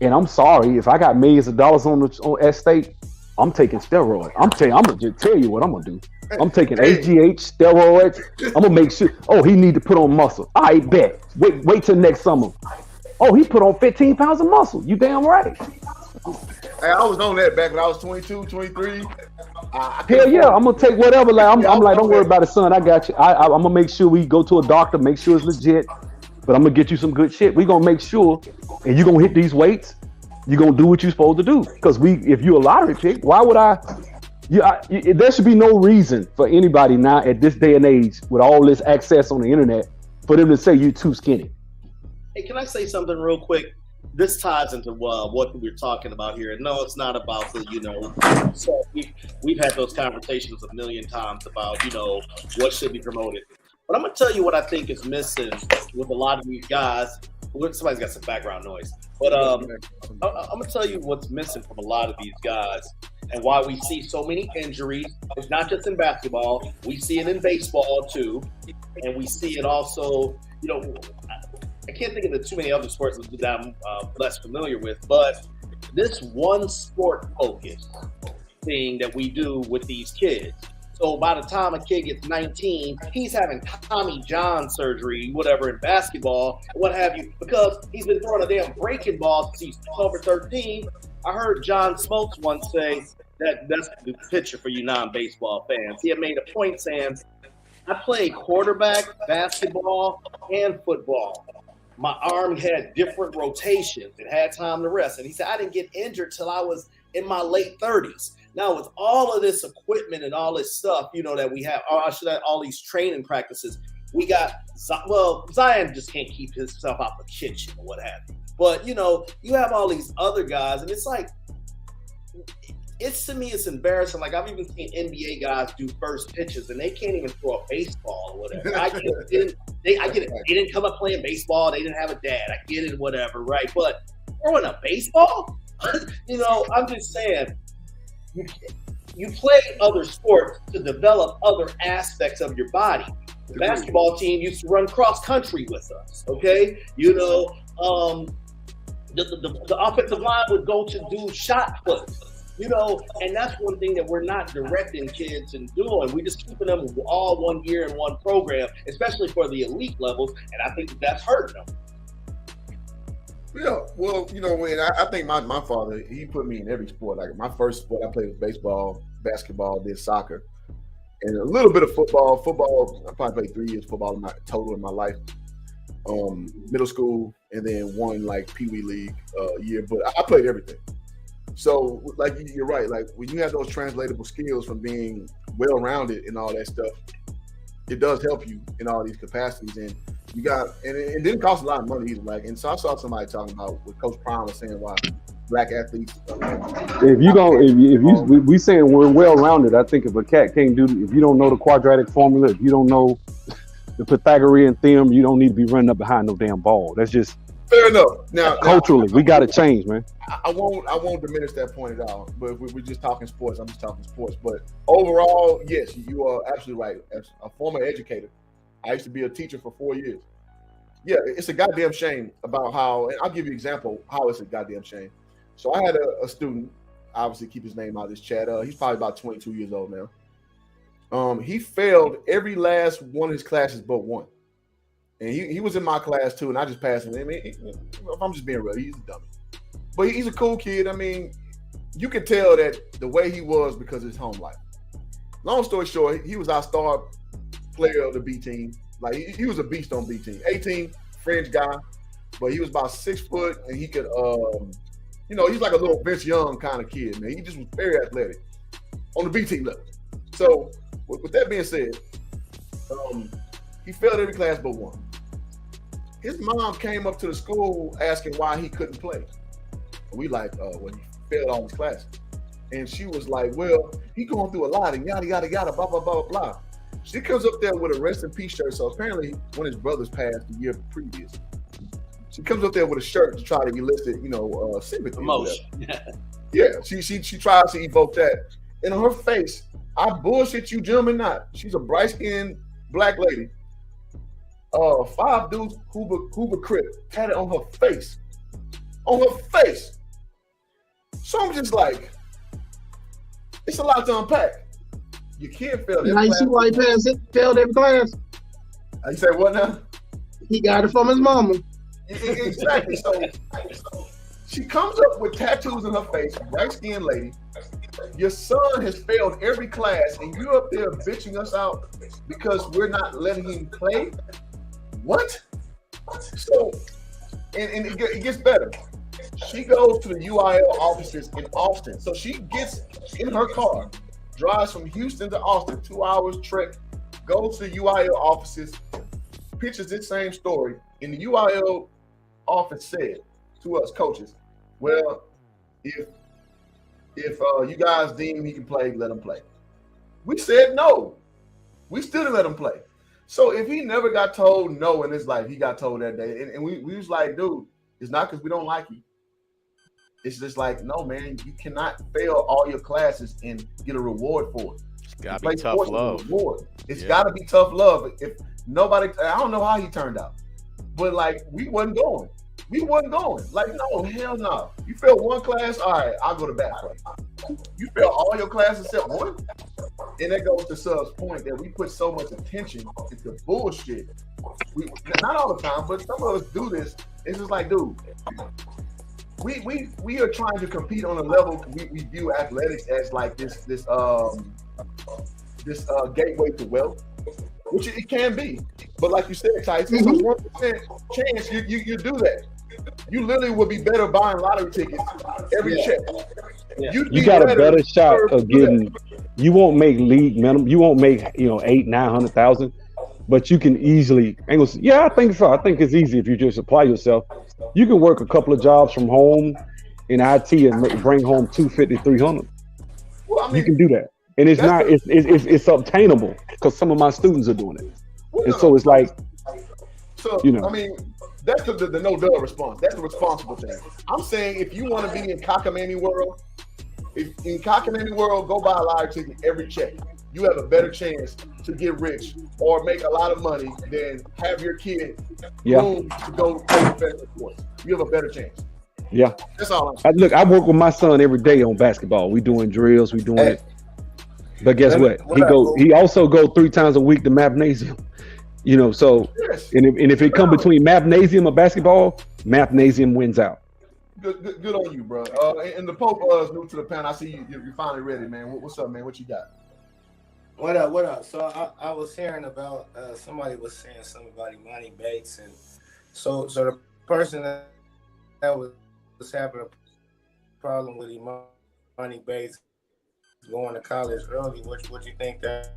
And I'm sorry if I got millions of dollars on at stake. I'm taking steroids. I'm gonna just tell you what I'm gonna do. I'm taking Hey. HGH steroids. I'm gonna make sure. Oh, he need to put on muscle. I bet. Wait till next summer. Oh, he put on 15 pounds of muscle. You damn right. Hey, I was on that back when I was 22, 23. Hell yeah, I'm gonna take whatever. Like I'm like, don't worry about it, son. I got you. I'm gonna make sure we go to a doctor, make sure it's legit. But I'm gonna get you some good shit. We gonna make sure, and you gonna hit these weights. You gonna do what you're supposed to do. Because if you're a lottery pick, why would I? There should be no reason for anybody now at this day and age with all this access on the internet for them to say you're too skinny. Hey, can I say something real quick? This ties into what we're talking about here. No, it's not about the, so we've had those conversations a million times about, what should be promoted. But I'm going to tell you what I think is missing with a lot of these guys. Somebody's got some background noise. But I'm going to tell you what's missing from a lot of these guys and why we see so many injuries. It's not just in basketball. We see it in baseball, too. And we see it also, I can't think of too many other sports that I'm less familiar with, but this one sport focus thing that we do with these kids. So by the time a kid gets 19, he's having Tommy John surgery, whatever, in basketball, what have you, because he's been throwing a damn breaking ball since he's 12 or 13. I heard John Smokes once say that's the picture for you non-baseball fans. He had made a point saying, I played quarterback, basketball, and football. My arm had different rotations. It had time to rest. And he said, I didn't get injured till I was in my late 30s. Now, with all of this equipment and all this stuff, that we have, or I should have all these training practices, we got, Zion just can't keep himself out the kitchen or what have you. But, you have all these other guys, and it's like, to me, it's embarrassing. Like, I've even seen NBA guys do first pitches, and they can't even throw a baseball or whatever. I get it. They didn't come up playing baseball. They didn't have a dad. I get it, whatever, right? But throwing a baseball? I'm just saying, you play other sports to develop other aspects of your body. The basketball team used to run cross country with us, okay? The offensive line would go to do shot puts. And that's one thing that we're not directing kids and doing. We're just keeping them all 1 year in one program, especially for the elite levels, and I think that's hurting them. Yeah, well, I think my father, he put me in every sport. Like, my first sport I played was baseball, basketball, then soccer, and a little bit of football. Football, I probably played 3 years football in my life. Middle school, and then one, like, Pee Wee League year. But I played everything. So, like, you're right. Like, when you have those translatable skills from being well-rounded and all that stuff, it does help you in all these capacities. And it didn't cost a lot of money either. Like, and so I saw somebody talking about what Coach Prime was saying why black athletes. We saying we're well-rounded. I think if a cat can't if you don't know the quadratic formula, if you don't know the Pythagorean theorem, you don't need to be running up behind no damn ball. That's just fair enough. Now, culturally, we got to change, man. I won't diminish that point at all. But if we're just talking sports, I'm just talking sports. But overall, yes, you are absolutely right. As a former educator, I used to be a teacher for 4 years. Yeah, it's a goddamn shame about how, and I'll give you an example how it's a goddamn shame. So I had a student, obviously keep his name out of this chat. He's probably about 22 years old now. He failed every last one of his classes but one. And he was in my class too, and I just passed him. I mean, if I'm just being real, he's a dummy. But he's a cool kid. I mean, you can tell that the way he was because of his home life. Long story short, he was our star player of the B team. Like, he was a beast on B team. 18, French guy, but he was about 6 foot, and he could, he's like a little Vince Young kind of kid, man. He just was very athletic on the B team level. So, with that being said, he failed every class but one. His mom came up to the school asking why he couldn't play. And we like, well, he failed all his classes. And she was like, well, he going through a lot and yada, yada, yada, blah, blah, blah, blah. She comes up there with a rest in peace shirt. So apparently one of his brothers passed the year previous. She comes up there with a shirt to try to elicit, sympathy. Emotion. Yeah, she tries to evoke that. And on her face, I bullshit you, gentlemen, not. She's a bright-skinned black lady. 5 dudes, Hoover Crip, had it on her face. On her face. So I'm just like, It's a lot to unpack. Your kid failed every Now you class. see why he failed every class? You say what now? He got it from his mama. Exactly. So she comes up with tattoos in her face, bright-skinned lady. Your son has failed every class, and you're up there bitching us out because we're not letting him play? What? So, and it gets better. She goes to the UIL offices in Austin. So she gets in her car, drives from Houston to Austin, 2 hours trek, goes to the UIL offices, pitches this same story. And the UIL office said to us coaches, well, if you guys deem he can play, let him play. We said no. We still didn't let him play. So if he never got told no in his life, he got told that day. And we was like, dude, it's not because we don't like you. It's just like, no, man, you cannot fail all your classes and get a reward for it. It's got to be tough love. It's got to be tough love. If nobody, I don't know how he turned out, but like, we wasn't going. Like, no, hell no. You failed one class, all right, I'll go to bat for you. You failed all your classes except one? And that goes to Sub's point that we put so much attention into bullshit. Not all the time, but some of us do this. It's just like, dude, we are trying to compete on a level. We view athletics as like this gateway to wealth, which it can be. But like you said, Tyson, it's a 1% chance you do that. You literally would be better buying lottery tickets every check. You got a better shot of getting. You won't make league minimum. You won't make 800,000-900,000, but you can easily. Yeah, I think so. I think it's easy if you just apply yourself. You can work a couple of jobs from home in IT and bring home 250-300. Well, I mean, you can do that, and it's not. It's obtainable because some of my students are doing it, and so it's like. So I mean, that's the no duh response. That's the responsible thing. I'm saying if you want to be in cockamamie world, go buy a lottery ticket every check. You have a better chance to get rich or make a lot of money than have your kid room to go play professional sports. You have a better chance. Yeah, that's all I'm saying. Look, I work with my son every day on basketball. We doing drills, we doing it. But guess what? He also go 3 times a week to Mapnasium. So and if it come between Mapnasium or basketball, Mapnasium wins out. Good on you, bro. And the Pope is new to the panel. I see you're finally ready, man. What's up, man? What you got? What up? So I was hearing about somebody was saying something about Imani Bates, and so the person that was having a problem with Imani Bates going to college early. What you think that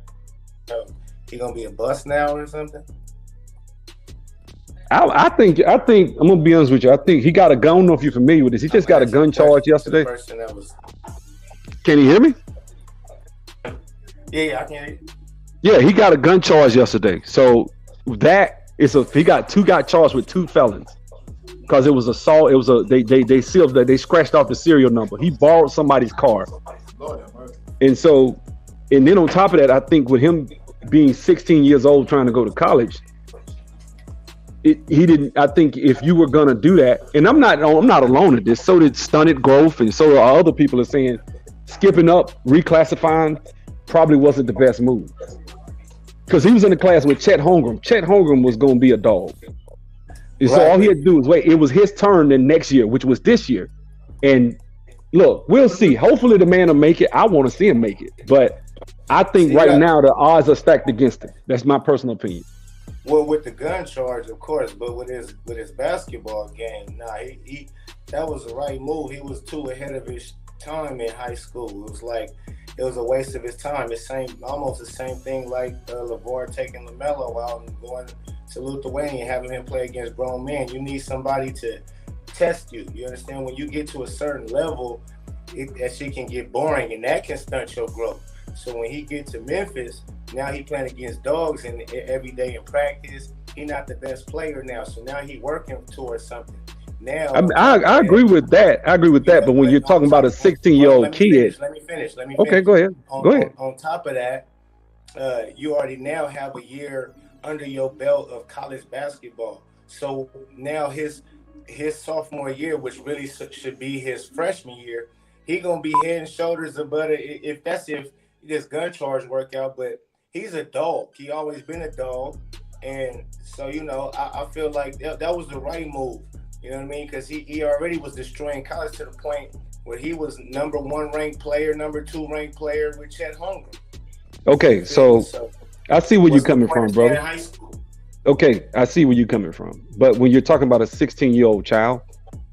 he gonna be a bust now or something? I think I'm gonna be honest with you. I think he got a gun. I don't know if you're familiar with this. He just got a gun charge yesterday. Can you hear me? Yeah, I can hear you. Yeah, he got a gun charge yesterday. So he got charged with 2 felons because it was assault. It was they scratched off the serial number. He borrowed somebody's car, and then on top of that, I think with him being 16 years old trying to go to college, he didn't. I think if you were gonna do that, and I'm not alone in this. So did Stunted Growth, and so are other people are saying skipping up, reclassifying probably wasn't the best move because he was in the class with Chet Holmgren. Chet Holmgren was gonna be a dog, and so all he had to do was wait. It was his turn the next year, which was this year, and look, we'll see. Hopefully, the man will make it. I want to see him make it, but I think now the odds are stacked against him. That's my personal opinion. Well, with the gun charge, of course, but with his basketball game, he that was the right move. He was too ahead of his time in high school. It was a waste of his time. Almost the same thing like LeVar taking LaMelo out and going to Lithuania, having him play against grown men. You need somebody to test you. You understand? When you get to a certain level, that shit can get boring, and that can stunt your growth. So when he gets to Memphis, now he playing against dogs and every day in practice. He not the best player now. So now he working towards something. Now I agree with that. But when you're talking about a 16-year-old kid, let me finish. Okay, go ahead. On top of that, you already now have a year under your belt of college basketball. So now his sophomore year, which really should be his freshman year, he gonna be head and shoulders above it if this gun charge work out. But he's a dog. He always been a dog, and so I feel like that was the right move. You know what I mean? Because he already was destroying college to the point where he was number 1 ranked player, number 2 ranked player with Chet Holmgren. Okay, so I see where you're coming from, brother. High school. Okay, I see where you're coming from. But when you're talking about a 16-year-old child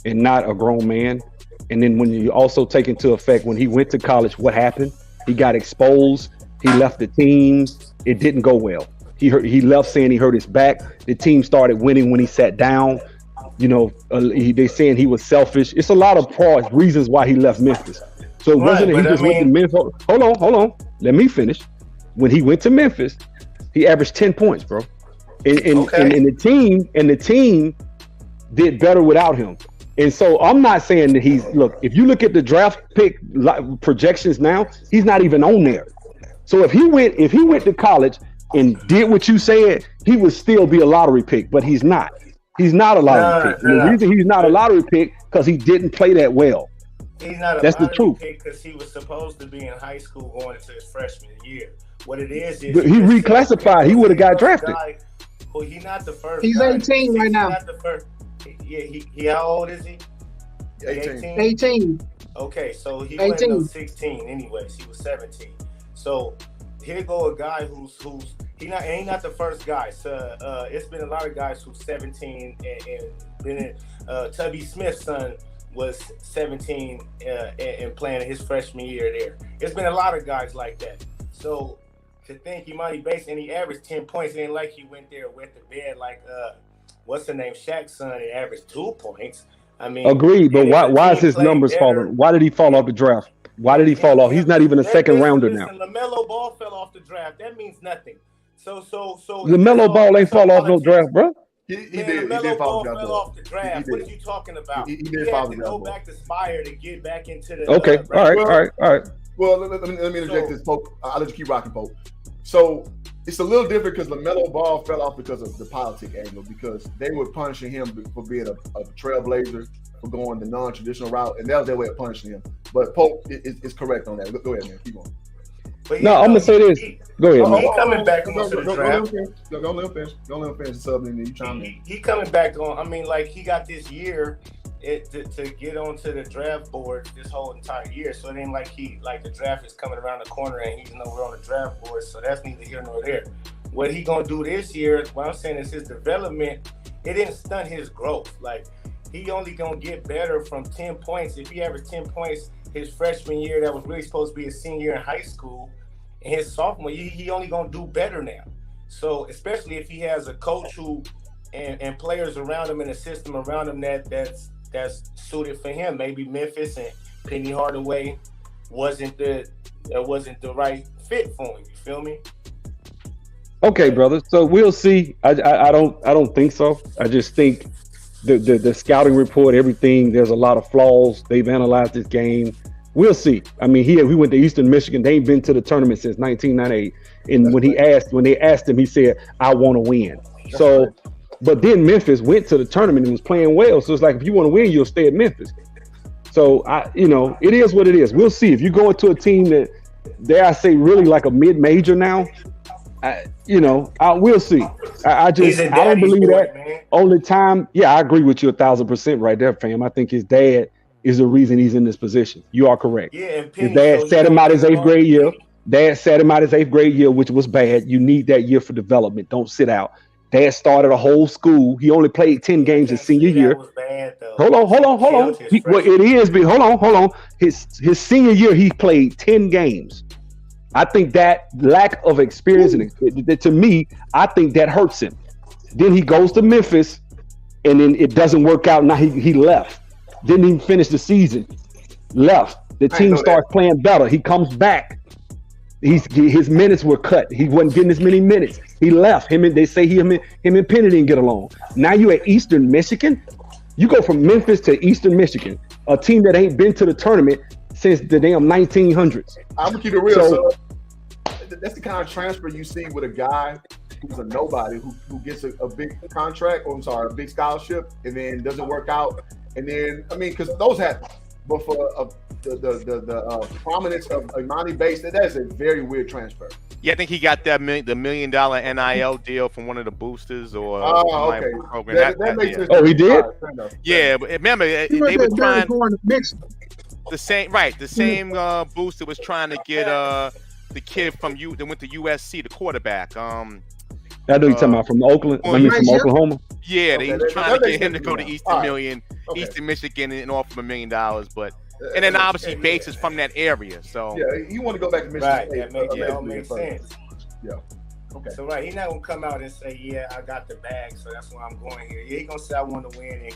and not a grown man, and then when you also take into effect when he went to college, what happened? He got exposed. He left the team. It didn't go well. He left saying he hurt his back. The team started winning when he sat down. They saying he was selfish. It's a lot of reasons why he left Memphis. So it wasn't he just went to Memphis. Hold on. Let me finish. When he went to Memphis, he averaged 10 points, bro. And the team did better without him. And so I'm not saying that if you look at the draft pick projections now, he's not even on there. So if he went to college and did what you said, he would still be a lottery pick, but he's not. He's not a lottery pick. And the reason he's not a lottery pick because he didn't play that well. He's not a That's the lottery truth. pick because he was supposed to be in high school going into his freshman year. What it is But he reclassified. He would have got drafted. Well, he's not the first. He's guy. 18 right now. He's not the first. Yeah, he how old is he? 18. Okay, so he 18. wasn't no 16 anyways. He was 17. So here go a guy who's he's not the first guy. So it's been a lot of guys who's 17 and been in Tubby Smith's son was 17 and playing his freshman year there. It's been a lot of guys like that. So to think he might be based and he averaged 10 points, it ain't like he went there wet the bed like what's the name, Shaq's son, and averaged 2 points. I mean, agreed, but why is his numbers falling? Why did he fall off the draft? Why did he fall off? He's not even a second rounder now. LaMelo Ball fell off the draft. That means nothing. So LaMelo Ball ain't fall off no draft, bro. He did. LaMelo Ball fell off the draft. What are you talking about? He He did had fall to off go the back to Spire to get back into the. Okay, all right. Well, let me interject this, Pope. I'll let you keep rocking, Pope. So it's a little different because LaMelo Ball fell off because of the politic angle, because they were punishing him for being a trailblazer, for going the non-traditional route, and that was their way of punishing him. But Pope is correct on that. Go ahead, man. Keep going. No, I'm gonna say this. Go ahead, man. He coming back on to the draft. Go let him finish. Don't let him finish the sub, and then you chime in. He coming back on. I mean, like he got this year to get onto the draft board this whole entire year. So it ain't like the draft is coming around the corner and he's nowhere on the draft board. So that's neither here nor there. What he gonna do this year? What I'm saying is his development. It didn't stunt his growth. Like he only gonna get better from 10 points. If he averaged 10 points his freshman year, that was really supposed to be his senior year in high school, and his sophomore year, he only gonna do better now. So especially if he has a coach who and players around him and a system around him that's suited for him. Maybe Memphis and Penny Hardaway wasn't the right fit for him. You feel me? Okay, brother. So we'll see. I don't think so. I just think the scouting report, everything, there's a lot of flaws. They've analyzed this game. We'll see. I mean, he went to Eastern Michigan. They ain't been to the tournament since 1998. And when they asked him, he said, "I want to win." So, but then Memphis went to the tournament and was playing well. So it's like, if you want to win, you'll stay at Memphis. So it is what it is. We'll see. If you go into a team that, dare I say, really like a mid-major now, we'll see. I don't believe that. Man. Only time, yeah, I agree with you 1,000% right there, fam. I think his dad is the reason he's in this position. You are correct. Yeah, and his dad sat him out his 8th grade year. Dad sat him out his 8th grade year, which was bad. You need that year for development. Don't sit out. Dad started a whole school. He only played 10 games his senior year. Hold on. It is, but hold on. His senior year, he played 10 games. I think that lack of experience, and to me, I think that hurts him. Then he goes to Memphis, and then it doesn't work out. Now he left. Didn't even finish the season. Left. The team starts playing better. He comes back. His minutes were cut. He wasn't getting as many minutes. He left. They say him and Penny didn't get along. Now you at Eastern Michigan. You go from Memphis to Eastern Michigan, a team that ain't been to the tournament since the damn 1900s. I'm gonna keep it real. So that's the kind of transfer you see with a guy who's a nobody who gets a big contract, a big scholarship, and then doesn't work out. And then, because those happen. But for the prominence of Imani Bates, that is a very weird transfer. Yeah, I think he got that the $1 million NIL deal from one of the boosters or okay. program. That makes sense. Oh, he did? Yeah, but remember He they were went trying to Mexico. the same booster was trying to get the kid from that went to USC, the quarterback. I know you're talking about from Oakland. I mean, from Oklahoma. Yeah, Okay, they was trying to get him to go to Eastern Eastern Michigan, and offer him $1 million, but. And then obviously Bates is from that area, so yeah, you want to go back to Michigan. Right, State, that makes sense. Yeah. Okay. So he's not gonna come out and say, "Yeah, I got the bag, so that's why I'm going here." Yeah, he's gonna say, "I want to win." And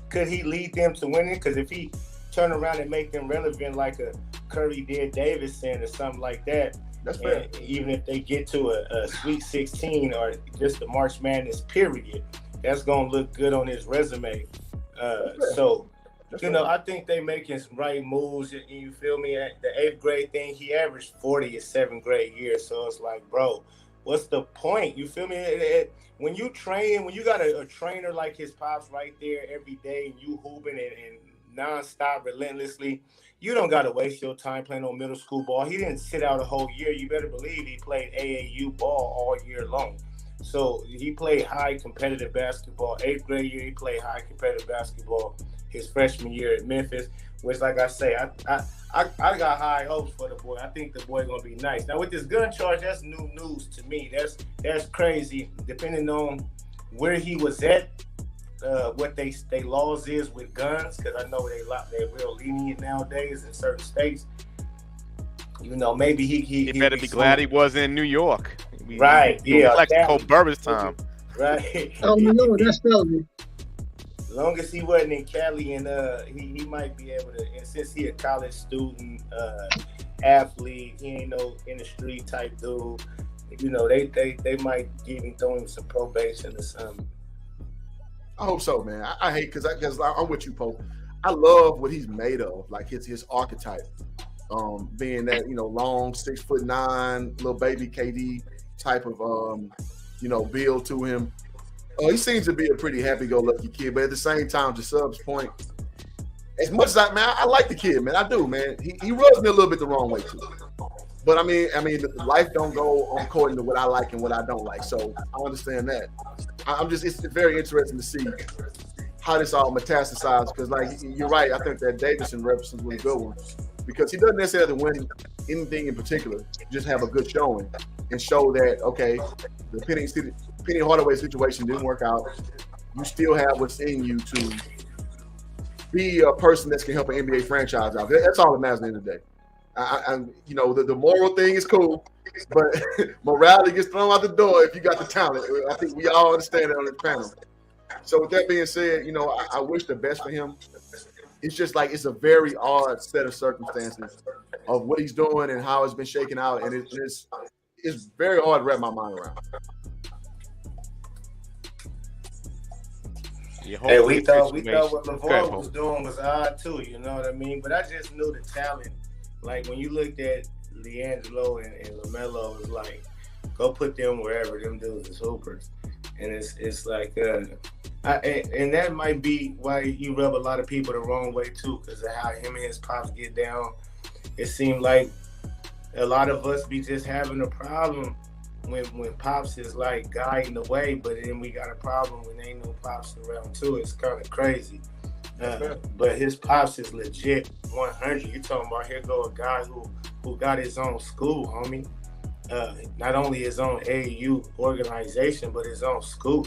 could he lead them to winning? Because if he turn around and make them relevant like a Curry did Davidson or something like that, that's fair. Even if they get to a Sweet 16 or just the March Madness period, that's gonna look good on his resume. So. I think they making some right moves. You feel me? At the 8th grade thing, he averaged 40 his 7th grade year. So it's like, bro, what's the point? You feel me? When you train, when you got a trainer like his pops right there every day, and you hooping and nonstop, relentlessly, you don't got to waste your time playing on middle school ball. He didn't sit out a whole year. You better believe he played AAU ball all year long. So he played high competitive basketball. 8th grade year, he played high competitive basketball. His freshman year at Memphis, which, like I say, I got high hopes for the boy. I think the boy gonna be nice. Now with this gun charge, that's new news to me. That's crazy. Depending on where he was at, what they laws is with guns, because I know they're real lenient nowadays in certain states. Maybe he better be glad he wasn't in New York. Right? Yeah. Like Cole Burber's time. Right. Oh no, that's felony. As long as he wasn't in Cali, and he might be able to. And since he a college student, athlete, he ain't no in the street type dude. They might even throw him some probation or something. I hope so, man. I hate because I'm with you, Pope. I love what he's made of, like his archetype, being that long 6'9", little baby KD type of build to him. He seems to be a pretty happy-go-lucky kid, but at the same time, to Sub's point, as much as I like the kid, man, I do, man. He rubs me a little bit the wrong way too. But I mean, life don't go according to what I like and what I don't like. So I understand that. It's very interesting to see how this all metastasizes. Because, like, you're right. I think that Davidson reference was a good one because he doesn't necessarily win anything in particular. Just have a good showing and show that the Penny Hardaway situation didn't work out. You still have what's in you to be a person that can help an NBA franchise out. That's all that matters at the end of the day. The moral thing is cool, but morality gets thrown out the door if you got the talent. I think we all understand that on the panel. So with that being said, I wish the best for him. It's just like it's a very odd set of circumstances of what he's doing and how it's been shaken out, and it's very hard to wrap my mind around. Hey, we thought what LeVar was doing was odd too, you know what I mean? But I just knew the talent. Like when you looked at LiAngelo and LaMelo, it was like, go put them wherever, them dudes is hoopers. And it's like, and that might be why you rub a lot of people the wrong way too, because of how him and his pops get down. It seemed like a lot of us be just having a problem when pops is like guiding the way, but then we got a problem when ain't no pops around too. It's kind of crazy. But his pops is legit 100. You talking about here go a guy who got his own school, homie. Not only his own AAU organization, but his own school.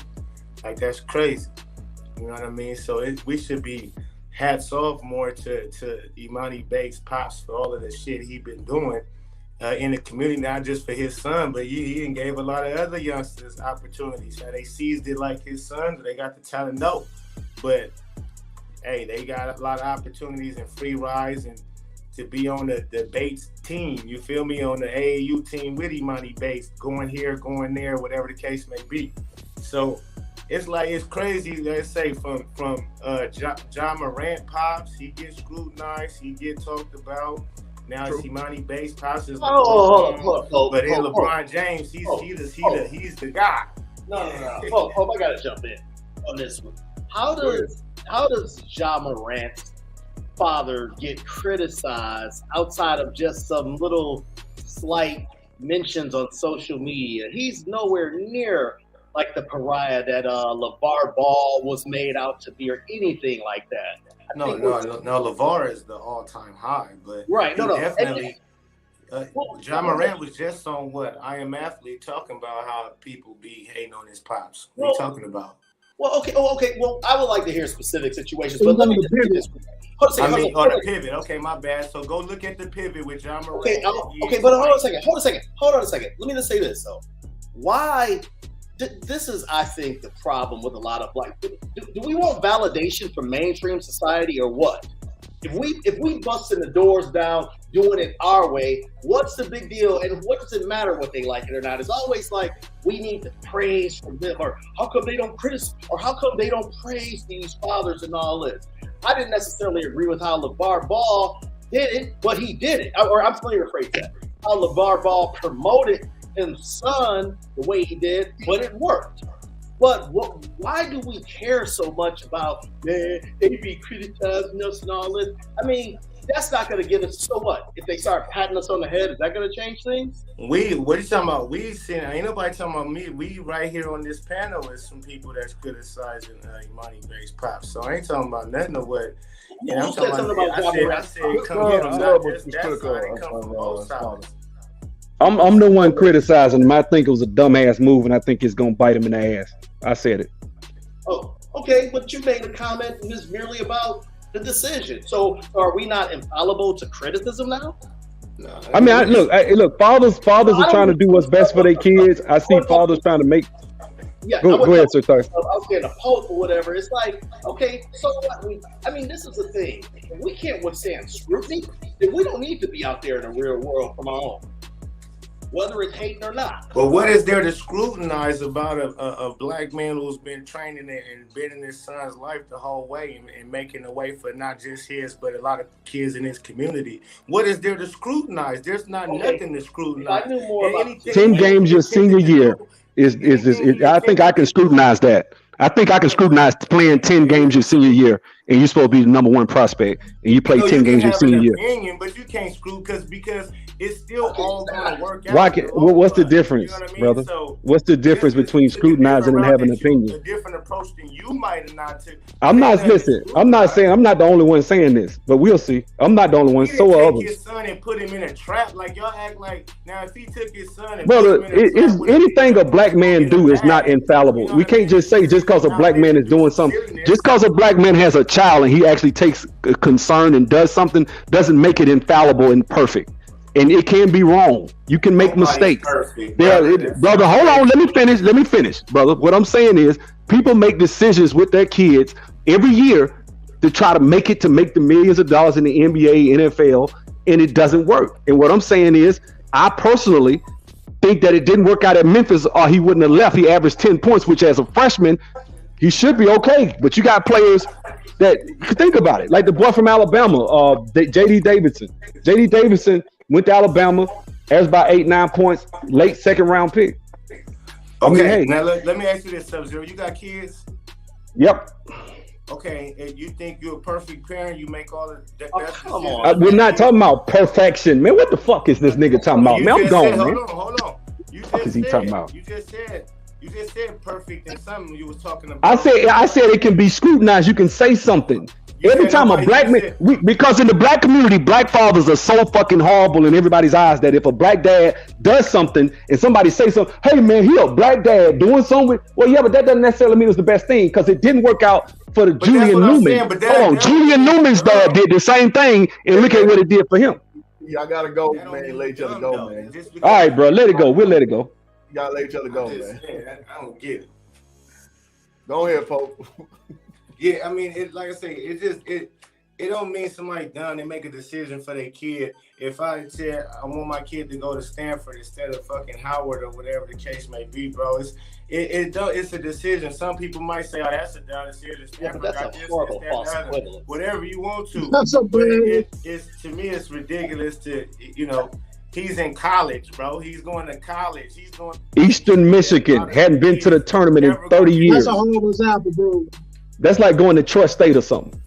Like that's crazy. You know what I mean? So we should be hats off more to Imani Bates pops for all of the shit he been doing in the community, not just for his son, but he gave a lot of other youngsters opportunities. Now they seized it like his sons, they got the talent, no. But hey, they got a lot of opportunities and free rides and to be on the Bates team, you feel me, on the AAU team with Imani Bates, going here, going there, whatever the case may be. So it's like, it's crazy, let's say, from John Morant pops, he gets scrutinized, he get talked about. Now it's Imani Bates pops is but then LeBron James, he's the guy. No. Hope I gotta jump in on this one. How does Ja Morant father get criticized outside of just some little slight mentions on social media. He's nowhere near like the pariah that LeVar Ball was made out to be, or anything like that. No, LeVar is the all-time high, but right, definitely. John Morant was just on what I Am Athlete talking about how people be hating on his pops. What are you talking about? Well, okay. Well, I would like to hear specific situations, but let me just do this. On the pivot. Okay, my bad. So go look at the pivot with John Morant. Okay, but hold on a second. Let me just say this though. Why? This is, I think, the problem with a lot of black people. Do we want validation from mainstream society or what? If we busting the doors down, doing it our way, what's the big deal? And what does it matter what they like it or not? It's always like we need the praise from them, or how come they don't criticize, or how come they don't praise these fathers and all this. I didn't necessarily agree with how LeVar Ball did it, but he did it. Or I'm going to rephrase that. How LeVar Ball promoted his son the way he did, but it worked. But why do we care so much about, man, they be criticizing us and all this? I mean, that's not going to get us, so what? If they start patting us on the head, is that going to change things? What are you talking about? Ain't nobody talking about me. We right here on this panel with some people that's criticizing Imani-based pops. So I ain't talking about nothing of what. And I'm talking about I said come here on that side, come from both sides. I'm the one criticizing him. I think it was a dumbass move, and I think it's gonna bite him in the ass. I said it. Oh, okay, but you made a comment and it's merely about the decision. So are we not infallible to criticism now? No, I mean, look. Fathers are trying to do what's best for their kids. I see fathers trying to make. Yeah, go ahead, sir. I was getting a post or whatever. It's like, okay, so what? This is the thing. If we can't withstand scrutiny, then we don't need to be out there in the real world from our own, whether it's hating or not. But what is there to scrutinize about a black man who's been training and been in his son's life the whole way and making a way for not just his, but a lot of kids in his community? What is there to scrutinize? There's nothing to scrutinize. If I knew more about 10 games your senior year is I think I can scrutinize that. I think I can scrutinize playing 10 games your senior year, and you're supposed to be the number one prospect, and you play 10 games your senior year. But you can't scrutinize because it's still all going to work out. What's the difference, brother? So what's the difference between scrutinizing and having an opinion? A different approach than you might have not took. I'm not saying I'm not the only one saying this, but we'll see. I'm not the only one. So are others. His son and put him in a trap like y'all act like. Now if he took his son and brother, anything a black man do is not infallible. We can't just say just because a black man is doing something, just because a black man has a child and he actually takes concern and does something, doesn't make it infallible and perfect. And it can be wrong. You can make mistakes. Brother, hold on. Let me finish, brother. What I'm saying is people make decisions with their kids every year to try to make the millions of dollars in the NBA, NFL, and it doesn't work. And what I'm saying is I personally think that it didn't work out at Memphis or he wouldn't have left. He averaged 10 points, which as a freshman, he should be okay. But you got players that think about it. Like the boy from Alabama, JD Davidson. JD Davidson went to Alabama, averaged about 8-9 points, late second round pick. Okay, now let me ask you this, Sub-Zero. You got kids? Yep. Okay, and you think you're a perfect parent? You make all of that? Come on. We're not talking about perfection, man. What the fuck is this nigga talking about? Man, I'm gone, man. Hold on. You just said perfect and something you was talking about. I said it can be scrutinized. You can say something. Every time a black man, because in the black community, black fathers are so fucking horrible in everybody's eyes that if a black dad does something and somebody say something, hey man, he a black dad doing something. Well, yeah, but that doesn't necessarily mean it's the best thing because it didn't work out for the Julian Newman. Hold on, Julian Newman's dad did the same thing, and look at what it did for him. Y'all gotta go, man. Let each other go, man. All right, bro, let it go. We'll let it go. Y'all let each other go, man. I don't get it. Go ahead, Pope. Yeah, I mean, like I say, it don't mean somebody done and make a decision for their kid. If I said I want my kid to go to Stanford instead of fucking Howard or whatever the case may be, bro, it's a decision. Some people might say, "Oh, that's a dumb decision." Yeah, that's a horrible false equivalence. Whatever you want to. That's a bad. To me, it's ridiculous to He's in college, bro. He's going to college. He's going. Eastern Michigan hadn't been to the tournament in 30 years. That's a horrible example, bro. That's like going to Troy State or something.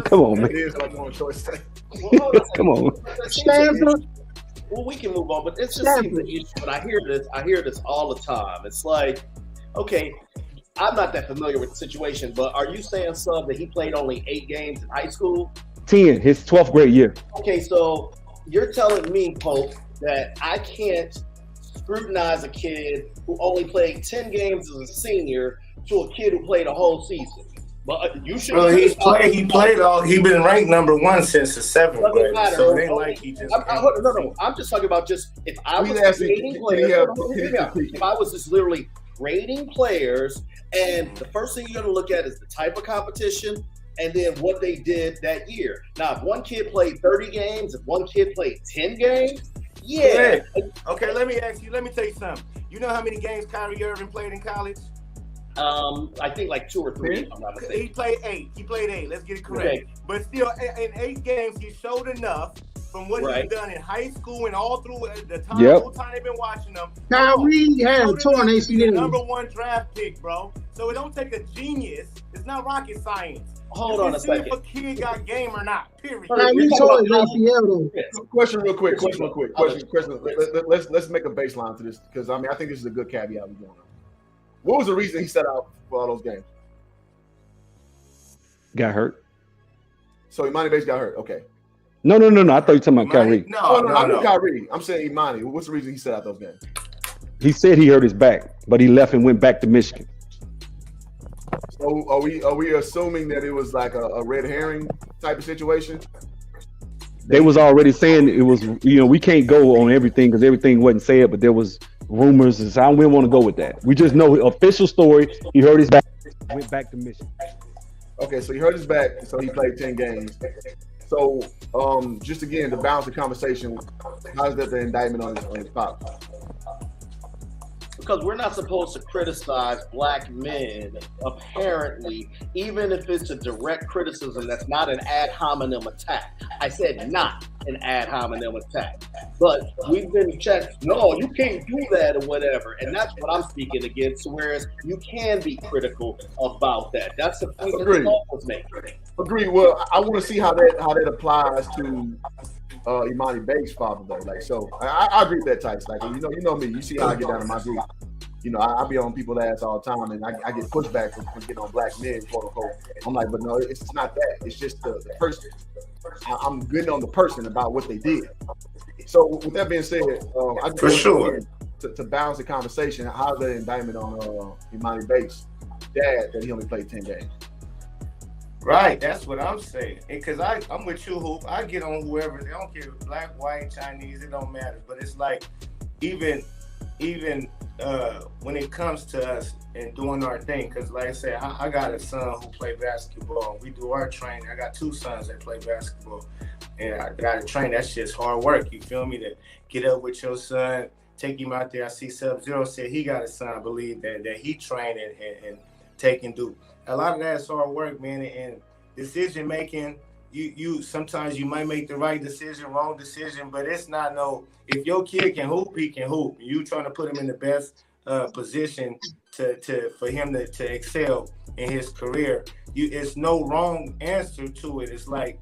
Come on, man. It is like one choice. Come on. Stanford. Well, we can move on, but it's just seems an issue. And I hear this all the time. It's like, okay, I'm not that familiar with the situation, but are you saying, Sub, that he played only 8 games in high school? 10, his 12th grade year. Okay, so you're telling me, Pope, that I can't scrutinize a kid who only played 10 games as a senior to a kid who played a whole season. But you should. Well, he played all. He been ranked number 1 since the 7th grade. So it ain't like he just. No. I'm just talking about just if I was grading players. If I was just literally grading players, and the first thing you're going to look at is the type of competition, and then what they did that year. Now, if one kid played 30 games, if one kid played 10 games, yeah. Okay, let me tell you something. You know how many games Kyrie Irving played in college? I think like 2 or 3. If I'm not mistaken. He played 8. Let's get it correct. Okay. But still, in 8 games, he showed enough from what he's done in high school and all through the whole time they've been watching him. Kyrie had a torn ACL. Number 1 draft pick, bro. So it don't take a genius. It's not rocket science. Hold on a second. If a kid got game or not, period. Kyrie tore his ACL though. Question real quick. Question. Let's make a baseline to this because I think this is a good caveat we're going on. What was the reason he set out for all those games? Got hurt. So Imani Bates got hurt. Okay. No. I thought you were talking about Kyrie. No. Kyrie. I'm saying Imani. What's the reason he set out those games? He said he hurt his back, but he left and went back to Michigan. So are we assuming that it was like a red herring type of situation? They was already saying it was. We can't go on everything because everything wasn't said, but there was rumors, and so we don't want to go with that. We just know official story. He hurt his back, went back to Michigan. Okay, so he hurt his back, so he played 10 games. So, just again to balance the conversation, how is that the indictment on his pop? Because we're not supposed to criticize black men, apparently, even if it's a direct criticism that's not an ad hominem attack. I said not an ad hominem attack. But we've been checked, no, you can't do that or whatever. And that's what I'm speaking against, whereas you can be critical about that. That's the point that the law was making. Agreed. Well, I want to see how that applies to Imani Bates' father though. Like, so I agree with that, Tice. Like, you know me. You see how I get down in my group. I be on people's ass all the time, and I get pushback for getting on black men, quote unquote. I'm like, but no, it's not that. It's just the person. I'm getting on the person about what they did. So with that being said, I just for sure to balance the conversation, how's that indictment on Imani Bates' dad that he only played 10 games? Right, that's what I'm saying. Because I'm with you, Hoop. I get on whoever. They don't care, black, white, Chinese. It don't matter. But it's like even when it comes to us and doing our thing, because like I said, I got a son who play basketball. We do our training. I got 2 sons that play basketball, and I got to train. That shit's hard work. You feel me? To get up with your son, take him out there. I see Sub-Zero said he got a son. I believe that he trained and take and do. A lot of that's hard work, man, and decision making. You sometimes you might make the right decision, wrong decision, but it's not if your kid can hoop, he can hoop. You trying to put him in the best position for him to excel in his career. It's no wrong answer to it. It's like,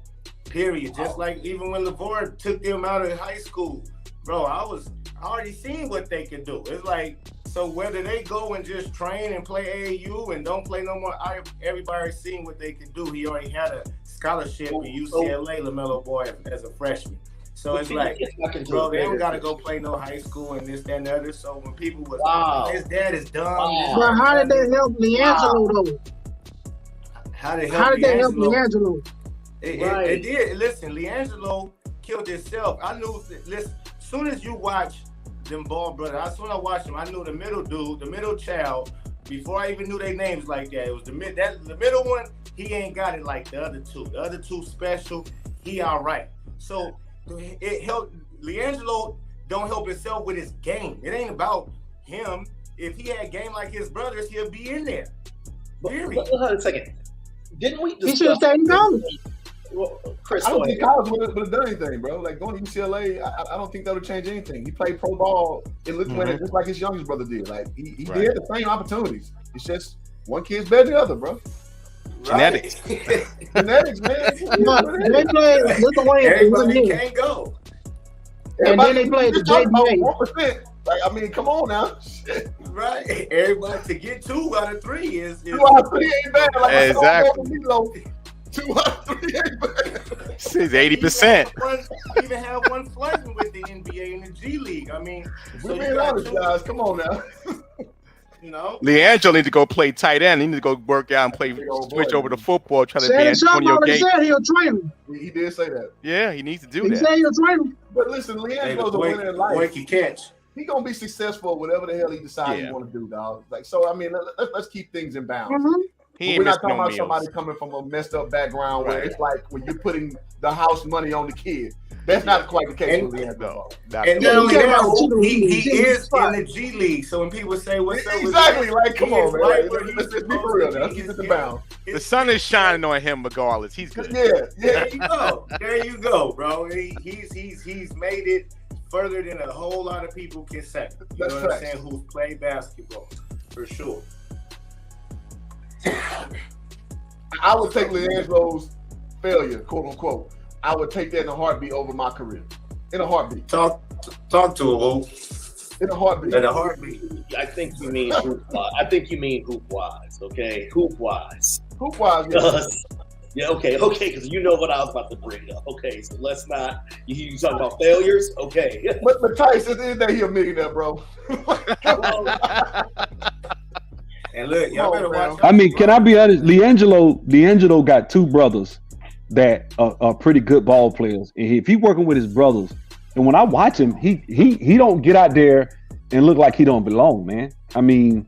period. Just like even when LeVar took them out of high school, bro, I already seen what they could do. It's like, so whether they go and just train and play AAU and don't play no more, everybody seen what they could do. He already had a scholarship in UCLA, LaMelo Boy, as a freshman. So it's like, bro, they don't got to go play no high school and this, that, and the other. So when people was, his dad is dumb. But how did that help LiAngelo, though? How did that help LiAngelo? It did. Listen, LiAngelo killed himself. I knew, listen, as soon as you watch them Ball brothers, as soon as I watched them, I knew the middle dude, the middle child, before I even knew their names like that. It was the middle one, he ain't got it like the other two. The other two special, he all right. So it helped. LiAngelo don't help himself with his game. It ain't about him. If he had game like his brothers, he'll be in there. Period. But hold on a second. Didn't we discuss? He should have stayed in college. Well, Chris, I don't think college would have done anything, bro. Like going to UCLA, I don't think that would change anything. He played pro ball in Lithuania just like his youngest brother did. Like he did the same opportunities. It's just one kid's better than the other, bro. Genetics. Genetics, man. They played Lithuania. Everybody can't go. And then they played the JBA. 1%. Like, I mean, come on now. Shit. Right. Everybody to get 2 out of 3 is 2 out of 3 ain't bad. Like Exactly. 2 out of 3 ain't bad. This is 80%. Even have one flirting with the NBA and the G League. I mean, We're being honest, guys. Come on now. You know, LeAngelo need to go play tight end. He need to go work out and play, switch over to football, try to be Antonio Gates. Said he'll train him. He did say that. Yeah, he needs to do He that. said he'll train him. But listen, LeAngelo's a winner in life. Boy can catch. He gonna be successful whatever the hell he decides he want to do, dog. Like, so I mean, let's keep things in balance. He We're not ain't talking about missed no somebody meals. coming from a messed up background where it's like when you're putting the house money on the kid. That's not quite the case with LeAngelo. And not only that, he is in the G League. So when people say, "What's up?" Exactly, with like, come on, man. right Like, let's be for real. Let's keep it in bounds. The sun is shining on him regardless. He's good. Yeah. There you go. There you go, bro. He's made it further than a whole lot of people can say. You know what I'm saying? Who've played basketball for sure. I would take LeAngelo's failure, quote unquote. I would take that in a heartbeat over my career. In a heartbeat. Talk to him, Lou. In a heartbeat. In a heartbeat. I think you mean hoop wise. I think you mean hoop wise. Okay, hoop wise. Hoop wise. Yeah. Okay. Because you know what I was about to bring up. Okay, so let's not. You talking about failures? Okay. But Tice, at the end of the day, he a millionaire, bro. And look, y'all better watch. I mean, can I be honest? LeAngelo got 2 brothers that are pretty good ball players, and if he working with his brothers, and when I watch him, he don't get out there and look like he don't belong, man. I mean,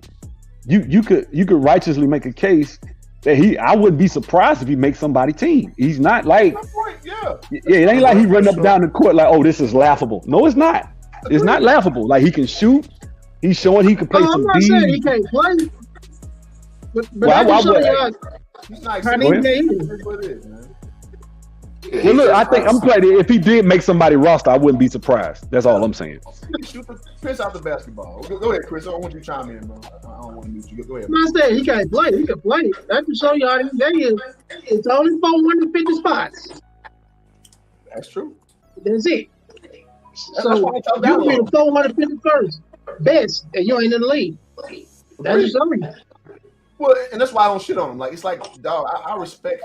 you could righteously make a case that I wouldn't be surprised if he makes somebody team. He's not like, it ain't like he running up and down the court like, oh, this is laughable. No, it's not. It's not laughable. Like, he can shoot. He's showing he can play some I'm not D. saying he can't play. But Well, I can show you He's nice. how Go ahead. they is. Well, look, I think I'm glad if he did make somebody roster, I wouldn't be surprised. That's all I'm saying. Shoot the piss out the basketball. Go ahead, Chris. I don't want you to chime in, bro. I don't want to mute you. Go ahead. I'm not saying he can't play. He can play. I can show you how they is. It's only 450 spots. That's true. That's it. That's So why I talk you down be on the 451st best, and you ain't in the league. That's just something. Well, and that's why I don't shit on him. Like, it's like, dog, I respect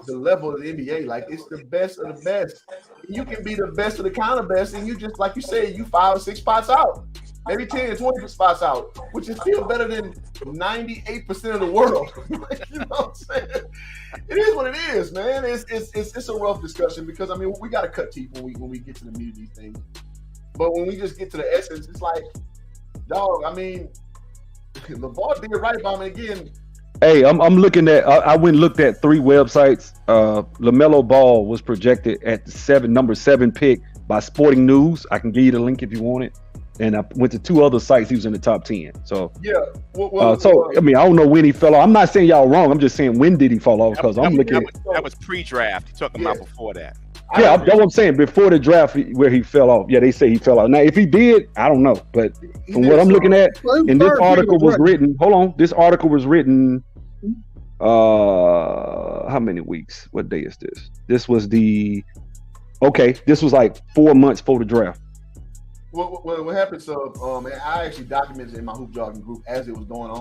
the level of the NBA. Like, it's the best of the best. You can be the best of the kind of best, and you just, like you said, you 5 or 6 spots out. Maybe 10, 20 spots out, which is still better than 98% of the world. You know what I'm saying? It is what it is, man. It's a rough discussion because, I mean, we got to cut teeth when we get to the meat of these things. But when we just get to the essence, it's like, dog, I mean, LeVar did right by me again. Hey, I'm looking at. I went and looked at 3 websites. LaMelo Ball was projected at the number 7 pick by Sporting News. I can give you the link if you want it. And I went to 2 other sites. He was in the top 10. So yeah. I mean, I don't know when he fell off. I'm not saying y'all wrong. I'm just saying when did he fall off? Because I'm looking. That was pre-draft. You're talking about before that. Yeah, that's what I'm saying. Before the draft, where he fell off. Yeah, they say he fell off. Now, if he did, I don't know. But from what I'm looking at, and this article was written. Hold on, this article was written. How many weeks? What day is this? This was this was like 4 months before the draft. What happened? So, I actually documented it in my hoop jogging group as it was going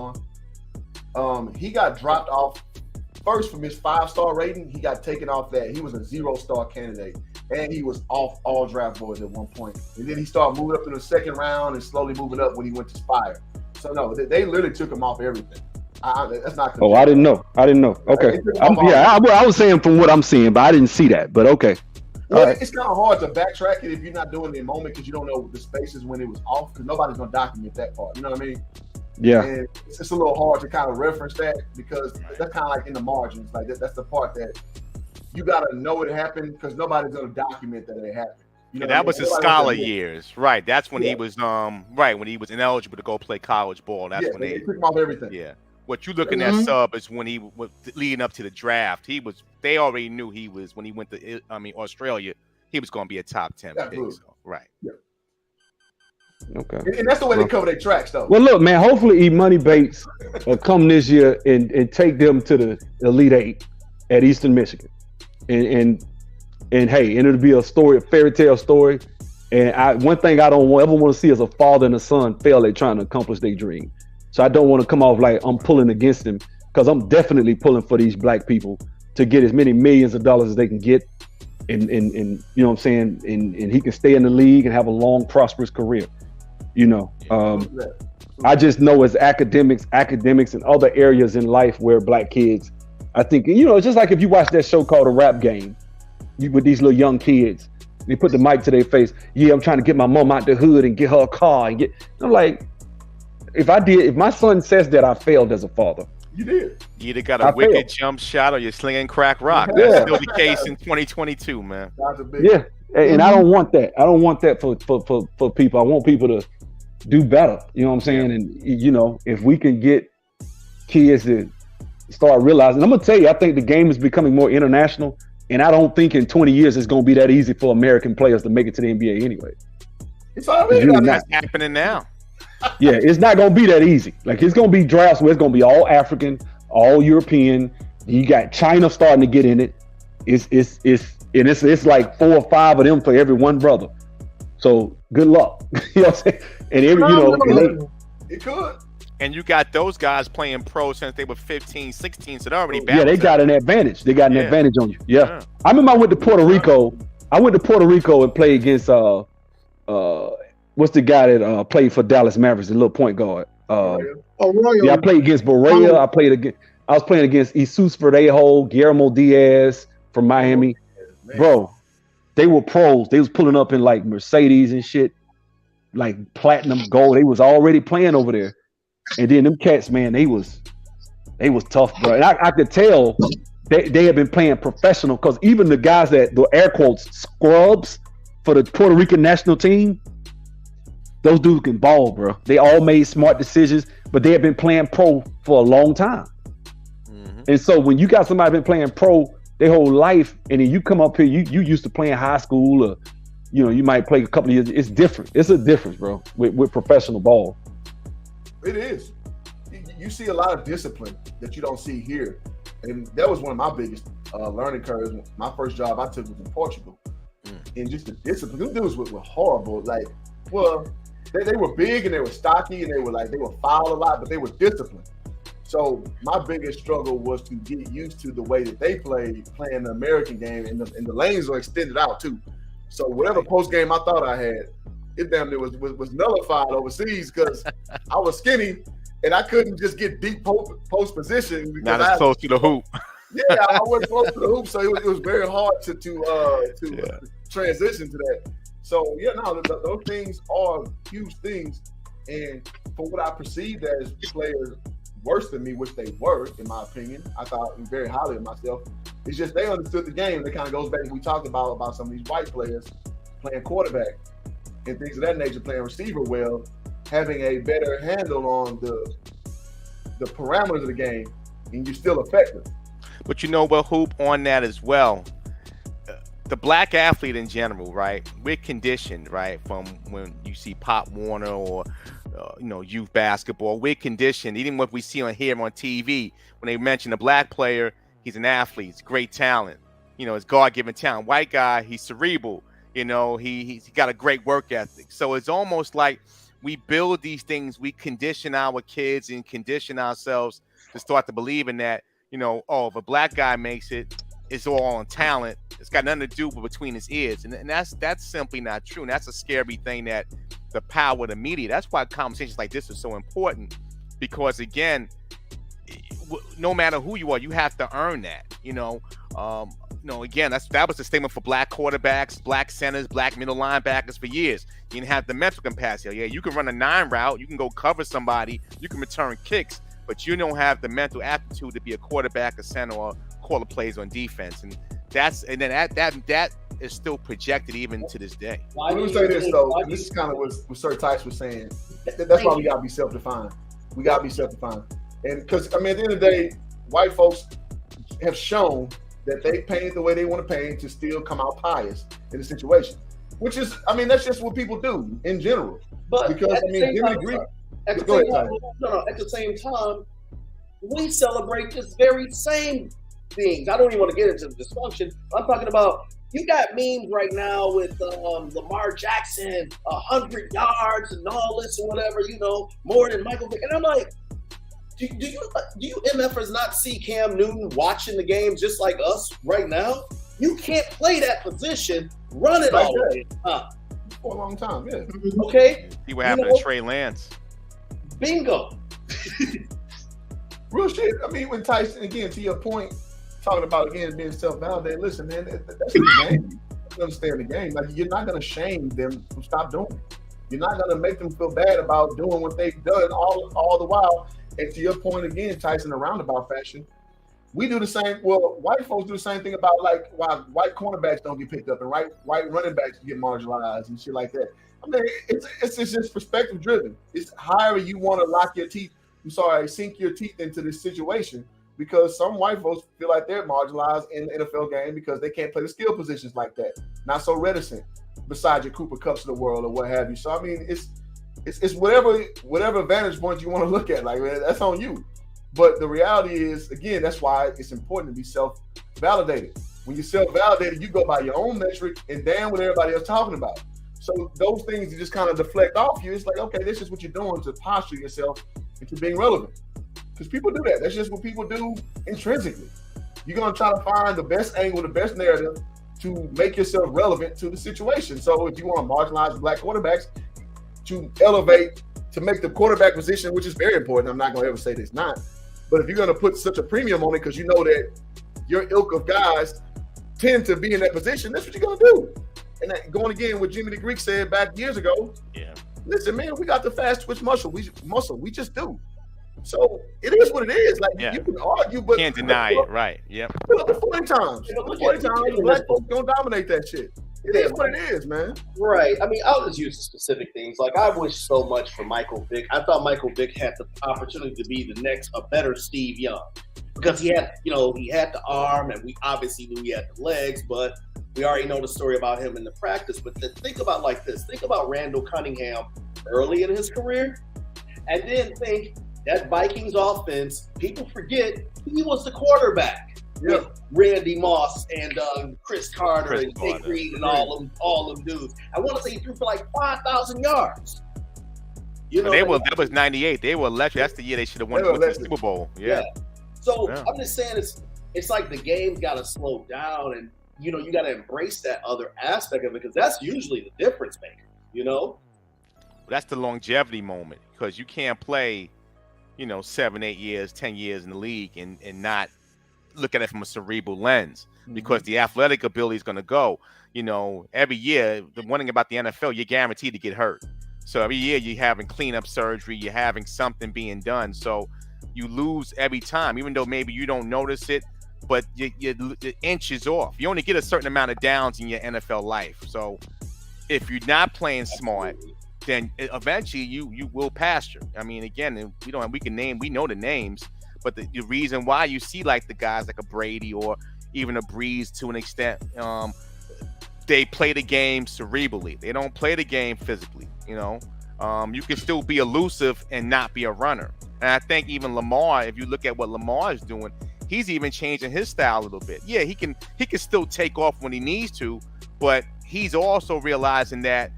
on. He got dropped off first from his 5-star rating. He got taken off that. He was a 0-star candidate, and he was off all draft boards at one point. And then he started moving up in the second round and slowly moving up when he went to Spire. So no, they literally took him off everything. That's not. Oh, I didn't know. Okay. I was saying from what I'm seeing, but I didn't see that. But okay. Well, it's kind of hard to backtrack it if you're not doing it in the moment because you don't know the spaces when it was off because nobody's gonna document that part. You know what I mean? Yeah. And it's just a little hard to kind of reference that because that's kind of like in the margins. Like that's the part that you gotta know it happened because nobody's gonna document that it happened. You know that was his scholar years, right? That's when he was when he was ineligible to go play college ball. That's when they took him off everything. Yeah. What you looking at sub is when he was leading up to the draft. They already knew he was when he went to Australia. He was going to be a top 10 pick. So, right. Yeah. Okay. And that's the way they cover their tracks, though. Well, look, man. Hopefully, E Money Bates will come this year and take them to the Elite Eight at Eastern Michigan, and hey, and it'll be a fairy tale story. And one thing I don't ever want to see is a father and a son fail at trying to accomplish their dream. So I don't want to come off like I'm pulling against them, because I'm definitely pulling for these black people to get as many millions of dollars as they can get, and you know what I'm saying, and he can stay in the league and have a long, prosperous career. You know, I just know as academics and other areas in life where black kids, I think, you know, it's just like if you watch that show called The Rap Game, with these little young kids, they put the mic to their face. Yeah, I'm trying to get my mom out the hood and get her a car and I'm like, if my son says that, I failed as a father. You did. You either got a wicked jump shot or you're slinging crack rock. Yeah. That's still the case in 2022, man. Yeah, and I don't want that. I don't want that for people. I want people to do better. You know what I'm saying? And you know, if we can get kids to start realizing, I'm gonna tell you, I think the game is becoming more international, and I don't think in 20 years it's gonna be that easy for American players to make it to the NBA anyway. It's already that's happening now. Yeah, it's not gonna be that easy. Like, it's gonna be drafts where it's gonna be all African, all European. You got China starting to get in it. It's like 4 or 5 of them for every one brother. So good luck. You know what I'm saying? And it could. And you got those guys playing pro since they were 15, 16, so they're already yeah, they got an advantage. They got an advantage on you. Yeah. I remember I went to Puerto Rico. And played against what's the guy that played for Dallas Mavericks, the little point guard? Arroyo. Yeah, I played against Barea. I was playing against Jesus Verdejo, Guillermo Diaz from Miami. Bro, they were pros. They was pulling up in like Mercedes and shit, like platinum gold. They was already playing over there. And then them cats, man, they was tough, bro. And I could tell they had been playing professional, because even the guys that, the air quotes, scrubs for the Puerto Rican national team, those dudes can ball, bro. They all made smart decisions, but they had been playing pro for a long time. Mm-hmm. And so when you got somebody been playing pro their whole life, and then you come up here, you used to playing high school, or you know, you might play a couple of years. It's different. It's a difference, bro, with professional ball. It is. You see a lot of discipline that you don't see here, and that was one of my biggest learning curves. My first job I took was in Portugal, and just the discipline. Those dudes were horrible. Like, well, they were big and they were stocky and they were foul a lot, but they were disciplined. So my biggest struggle was to get used to the way that they playing the American game, and the lanes were extended out too. So whatever post game I thought I had, it damn near was nullified overseas, because I was skinny and I couldn't just get deep post position. Not as close to the hoop. Yeah, I wasn't close to the hoop, so it was very hard to transition to that. So yeah, no, those things are huge things, and for what I perceived as players worse than me, which they were, in my opinion, I thought very highly of myself. It's just they understood the game. It kind of goes back to what we talked about some of these white players playing quarterback and things of that nature, playing receiver well, having a better handle on the parameters of the game, and you're still effective. But you know what, Hoop, on that as well, the black athlete in general, right? We're conditioned, right, from when you see Pop Warner or youth basketball. We're conditioned, even what we see on TV, when they mention a black player, he's an athlete, he's great talent, it's God-given talent. White guy, he's cerebral, he's got a great work ethic. So it's almost like we build these things, we condition our kids and condition ourselves to start to believe in that, if a black guy makes it, it's all on talent. It's got nothing to do with between his ears. And that's simply not true. And that's a scary thing, that the power of the media. That's why conversations like this are so important, because again, no matter who you are, you have to earn that. Again, that was the statement for black quarterbacks, black centers, black middle linebackers for years. You didn't have the mental capacity. Yeah, you can run a 9 route, you can go cover somebody, you can return kicks, but you don't have the mental aptitude to be a quarterback, a center, or call the plays on defense. And that is still projected even to this day. Let me say this though, and this is kind of what Sir Tice was saying. That's why we gotta be self-defined. We gotta be self-defined. And because at the end of the day, white folks have shown that they paint the way they want to paint to still come out pious in the situation. Which is, I mean, that's just what people do in general. But because at I the mean, same Jimmy time, Greek. at the Go same ahead, time, Ty. at the same time, we celebrate this very same things. I don't even want to get into the dysfunction. I'm talking about you got memes right now with Lamar Jackson, 100 yards and all this or whatever, more than Michael Vick. And I'm like, do you MFers not see Cam Newton watching the game just like us right now? You can't play that position, run it all the way up. For a long time, yeah. Okay? See what happened to Trey Lance. Bingo. Real shit. I mean, when Tyson, again, to your point, talking about, again, being self-validated, listen, man, that's the game. You understand the game. Like, you're not going to shame them from stop doing it. You're not going to make them feel bad about doing what they've done all the while. And to your point, again, Tyson, a roundabout fashion, we do the same. Well, white folks do the same thing about, like, why white cornerbacks don't get picked up and white running backs get marginalized and shit like that. I mean, it's just perspective driven. It's however you want to sink your teeth into this situation, because some white folks feel like they're marginalized in the NFL game because they can't play the skill positions like that. Not so reticent, besides your Cooper Kupps of the world or what have you. So I mean, it's whatever vantage point you want to look at. Like, man, that's on you. But the reality is, again, that's why it's important to be self-validated. When you're self-validated, you go by your own metric and damn what everybody else talking about. So those things you just kind of deflect off you. It's like, okay, this is what you're doing to posture yourself into being relevant. Because people do that. That's just what people do intrinsically. You're going to try to find the best angle, the best narrative to make yourself relevant to the situation. So if you want to marginalize black quarterbacks, to elevate, to make the quarterback position, which is very important. I'm not going to ever say that it's not. But if you're going to put such a premium on it because you know that your ilk of guys tend to be in that position, that's what you're going to do. And that, going again what Jimmy the Greek said back years ago, listen, man, we got the fast twitch muscle. We just do. So it is what it is. Like, you can argue, but can't deny it, right? Yep. Look at 40 times. 40 times, black folks gonna dominate that shit. It is what it is, man. Right. I mean, I'll just use the specific things. Like, I wish so much for Michael Vick. I thought Michael Vick had the opportunity to be a better Steve Young, because he had the arm, and we obviously knew he had the legs, but we already know the story about him in the practice. But think about like this. Think about Randall Cunningham early in his career, and then think that Vikings offense, people forget he was the quarterback. With Randy Moss and Chris Carter and Jake Reed and all them dudes. I want to say he threw for like 5,000 yards. That was 98. They were electric. That's the year they should have won the Super Bowl. Yeah. So I'm just saying it's like the game's got to slow down, and you got to embrace that other aspect of it, because that's usually the difference maker. That's the longevity moment, because you can't play, 7, 8 years, 10 years in the league and not look at it from a cerebral lens, because the athletic ability is going to go. Every year, the one thing about the NFL, you're guaranteed to get hurt. So every year you're having cleanup surgery, you're having something being done. So you lose every time, even though maybe you don't notice it, but you're inches off. You only get a certain amount of downs in your NFL life. So if you're not playing smart, then eventually you will pasture. I mean, again, we know the names, but the reason why you see like the guys like a Brady or even a Breeze to an extent, they play the game cerebrally. They don't play the game physically. You can still be elusive and not be a runner. And I think even Lamar, if you look at what Lamar is doing, he's even changing his style a little bit. Yeah, he can still take off when he needs to, but he's also realizing that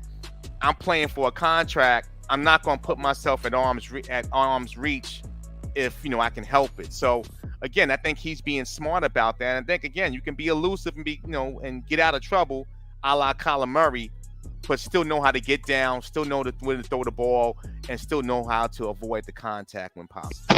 I'm playing for a contract. I'm not going to put myself at arm's reach if I can help it. So again, I think he's being smart about that. And I think again, you can be elusive and be and get out of trouble, a la Kyler Murray, but still know how to get down, still know where to throw the ball, and still know how to avoid the contact when possible.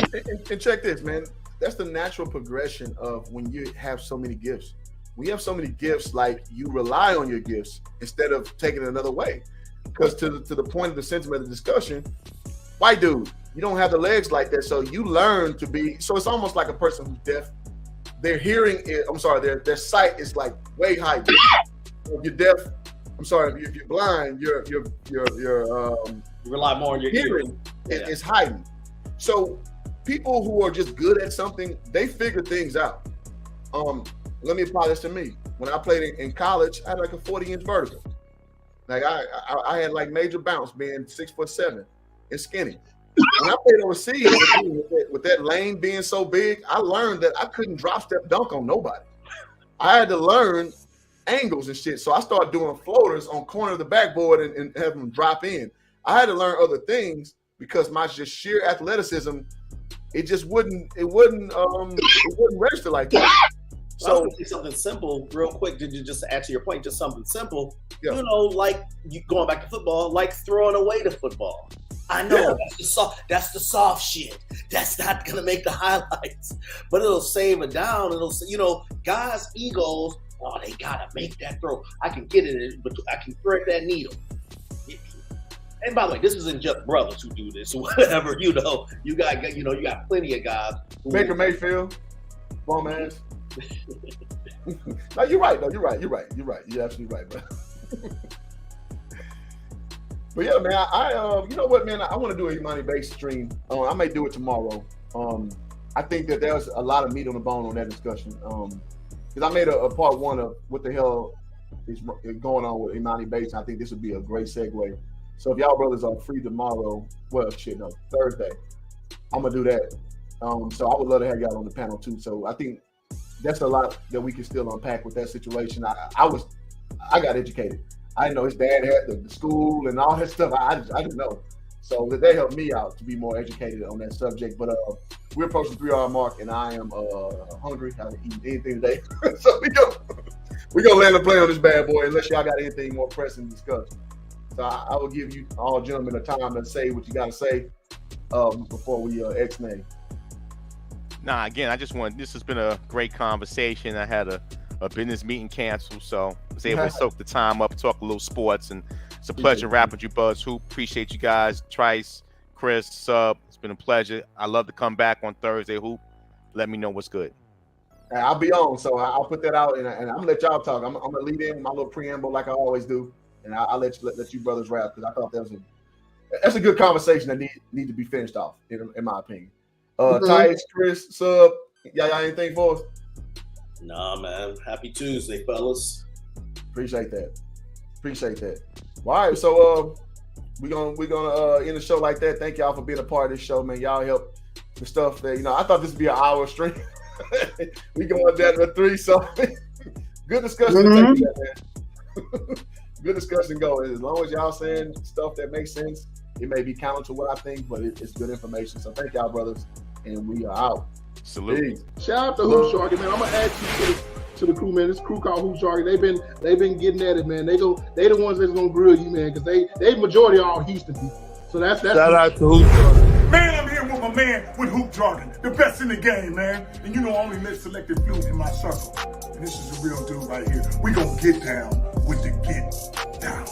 And check this, man. That's the natural progression of when you have so many gifts. When you have so many gifts, like, you rely on your gifts instead of taking it another way. Because to the point of the sentiment of the discussion, white dude, you don't have the legs like that, so you learn to be. So it's almost like a person who's deaf. Their hearing is, their sight is like way heightened. If you're deaf, if you're blind, you rely more on your hearing. Is heightened. So people who are just good at something, they figure things out. Let me apply this to me. When I played in college, I had like a 40-inch vertical. Like I had like major bounce being 6'7" and skinny. When I played overseas with that lane being so big, I learned that I couldn't drop step dunk on nobody. I had to learn angles and shit. So I started doing floaters on corner of the backboard and have them drop in. I had to learn other things because my just sheer athleticism, it wouldn't register like that. So I was gonna say something simple, real quick. Did you just add to your point? Just something simple. Yeah. You know, like you going back to football, like throwing away the football. I know that's the soft shit. That's not gonna make the highlights, but it'll save it down. It'll, you know, guys' egos. Oh, they gotta make that throw. I can get it, but I can thread that needle. And by the way, this isn't just brothers who do this or whatever. You know, you got plenty of guys. Baker Mayfield, bomb ass. No, you're right. No, you're right. You're absolutely right, bro. But yeah, man, I you know what, man, I want to do a Imani Bates stream. I may do it tomorrow. I think that there's a lot of meat on the bone on that discussion. Because I made a part one of what the hell is going on with Imani Bates. I think this would be a great segue. So if y'all brothers are free tomorrow, Thursday, I'm gonna do that. So I would love to have y'all on the panel too. So I think that's a lot that we can still unpack with that situation. I got educated. I didn't know his dad had the school and all that stuff. I didn't know. So that helped me out to be more educated on that subject. But we're approaching the 3-hour mark, and I am hungry. I haven't eaten anything today. So we gonna land the plane on this bad boy unless y'all got anything more pressing to discuss. So I will give you all gentlemen a time to say what you got to say before we ex-nay. Nah, again, this has been a great conversation. I had a business meeting canceled, so I was able to soak the time up, talk a little sports, and it's a pleasure rapping with you, Buzz Hoop. Appreciate you guys. Trice, Chris, Sub, it's been a pleasure. I love to come back on Thursday, Hoop. Let me know what's good. I'll be on, so I'll put that out, and I'm going to let y'all talk. I'm going to lead in with my little preamble like I always do, and I'll let you brothers rap, because I thought that's a good conversation that need to be finished off, in my opinion. Tice, Chris, Sub, y'all anything for us? Nah, man. Happy Tuesday, fellas. Appreciate that. Well, all right, so we're gonna end the show like that. Thank y'all for being a part of this show, man. Y'all help the stuff that I thought this would be an hour stream. We going down to 3, so good discussion. Man. Good discussion going. As long as y'all saying stuff that makes sense, it may be counter to what I think, but it's good information. So thank y'all, brothers, and we are out. Salute. Shout out to Hoop Sharky, man. I'm gonna add you to the crew, man. This crew called Hoop Sharky. They've been getting at it, man. They the ones that's gonna grill you, man, because they majority are all Houston people. So that's shout out to Hoop Sharky. Man, I'm here with my man with hoop jargon, the best in the game, man. And you know I only let selected few in my circle. And this is the real dude right here. We gonna get down with the get down.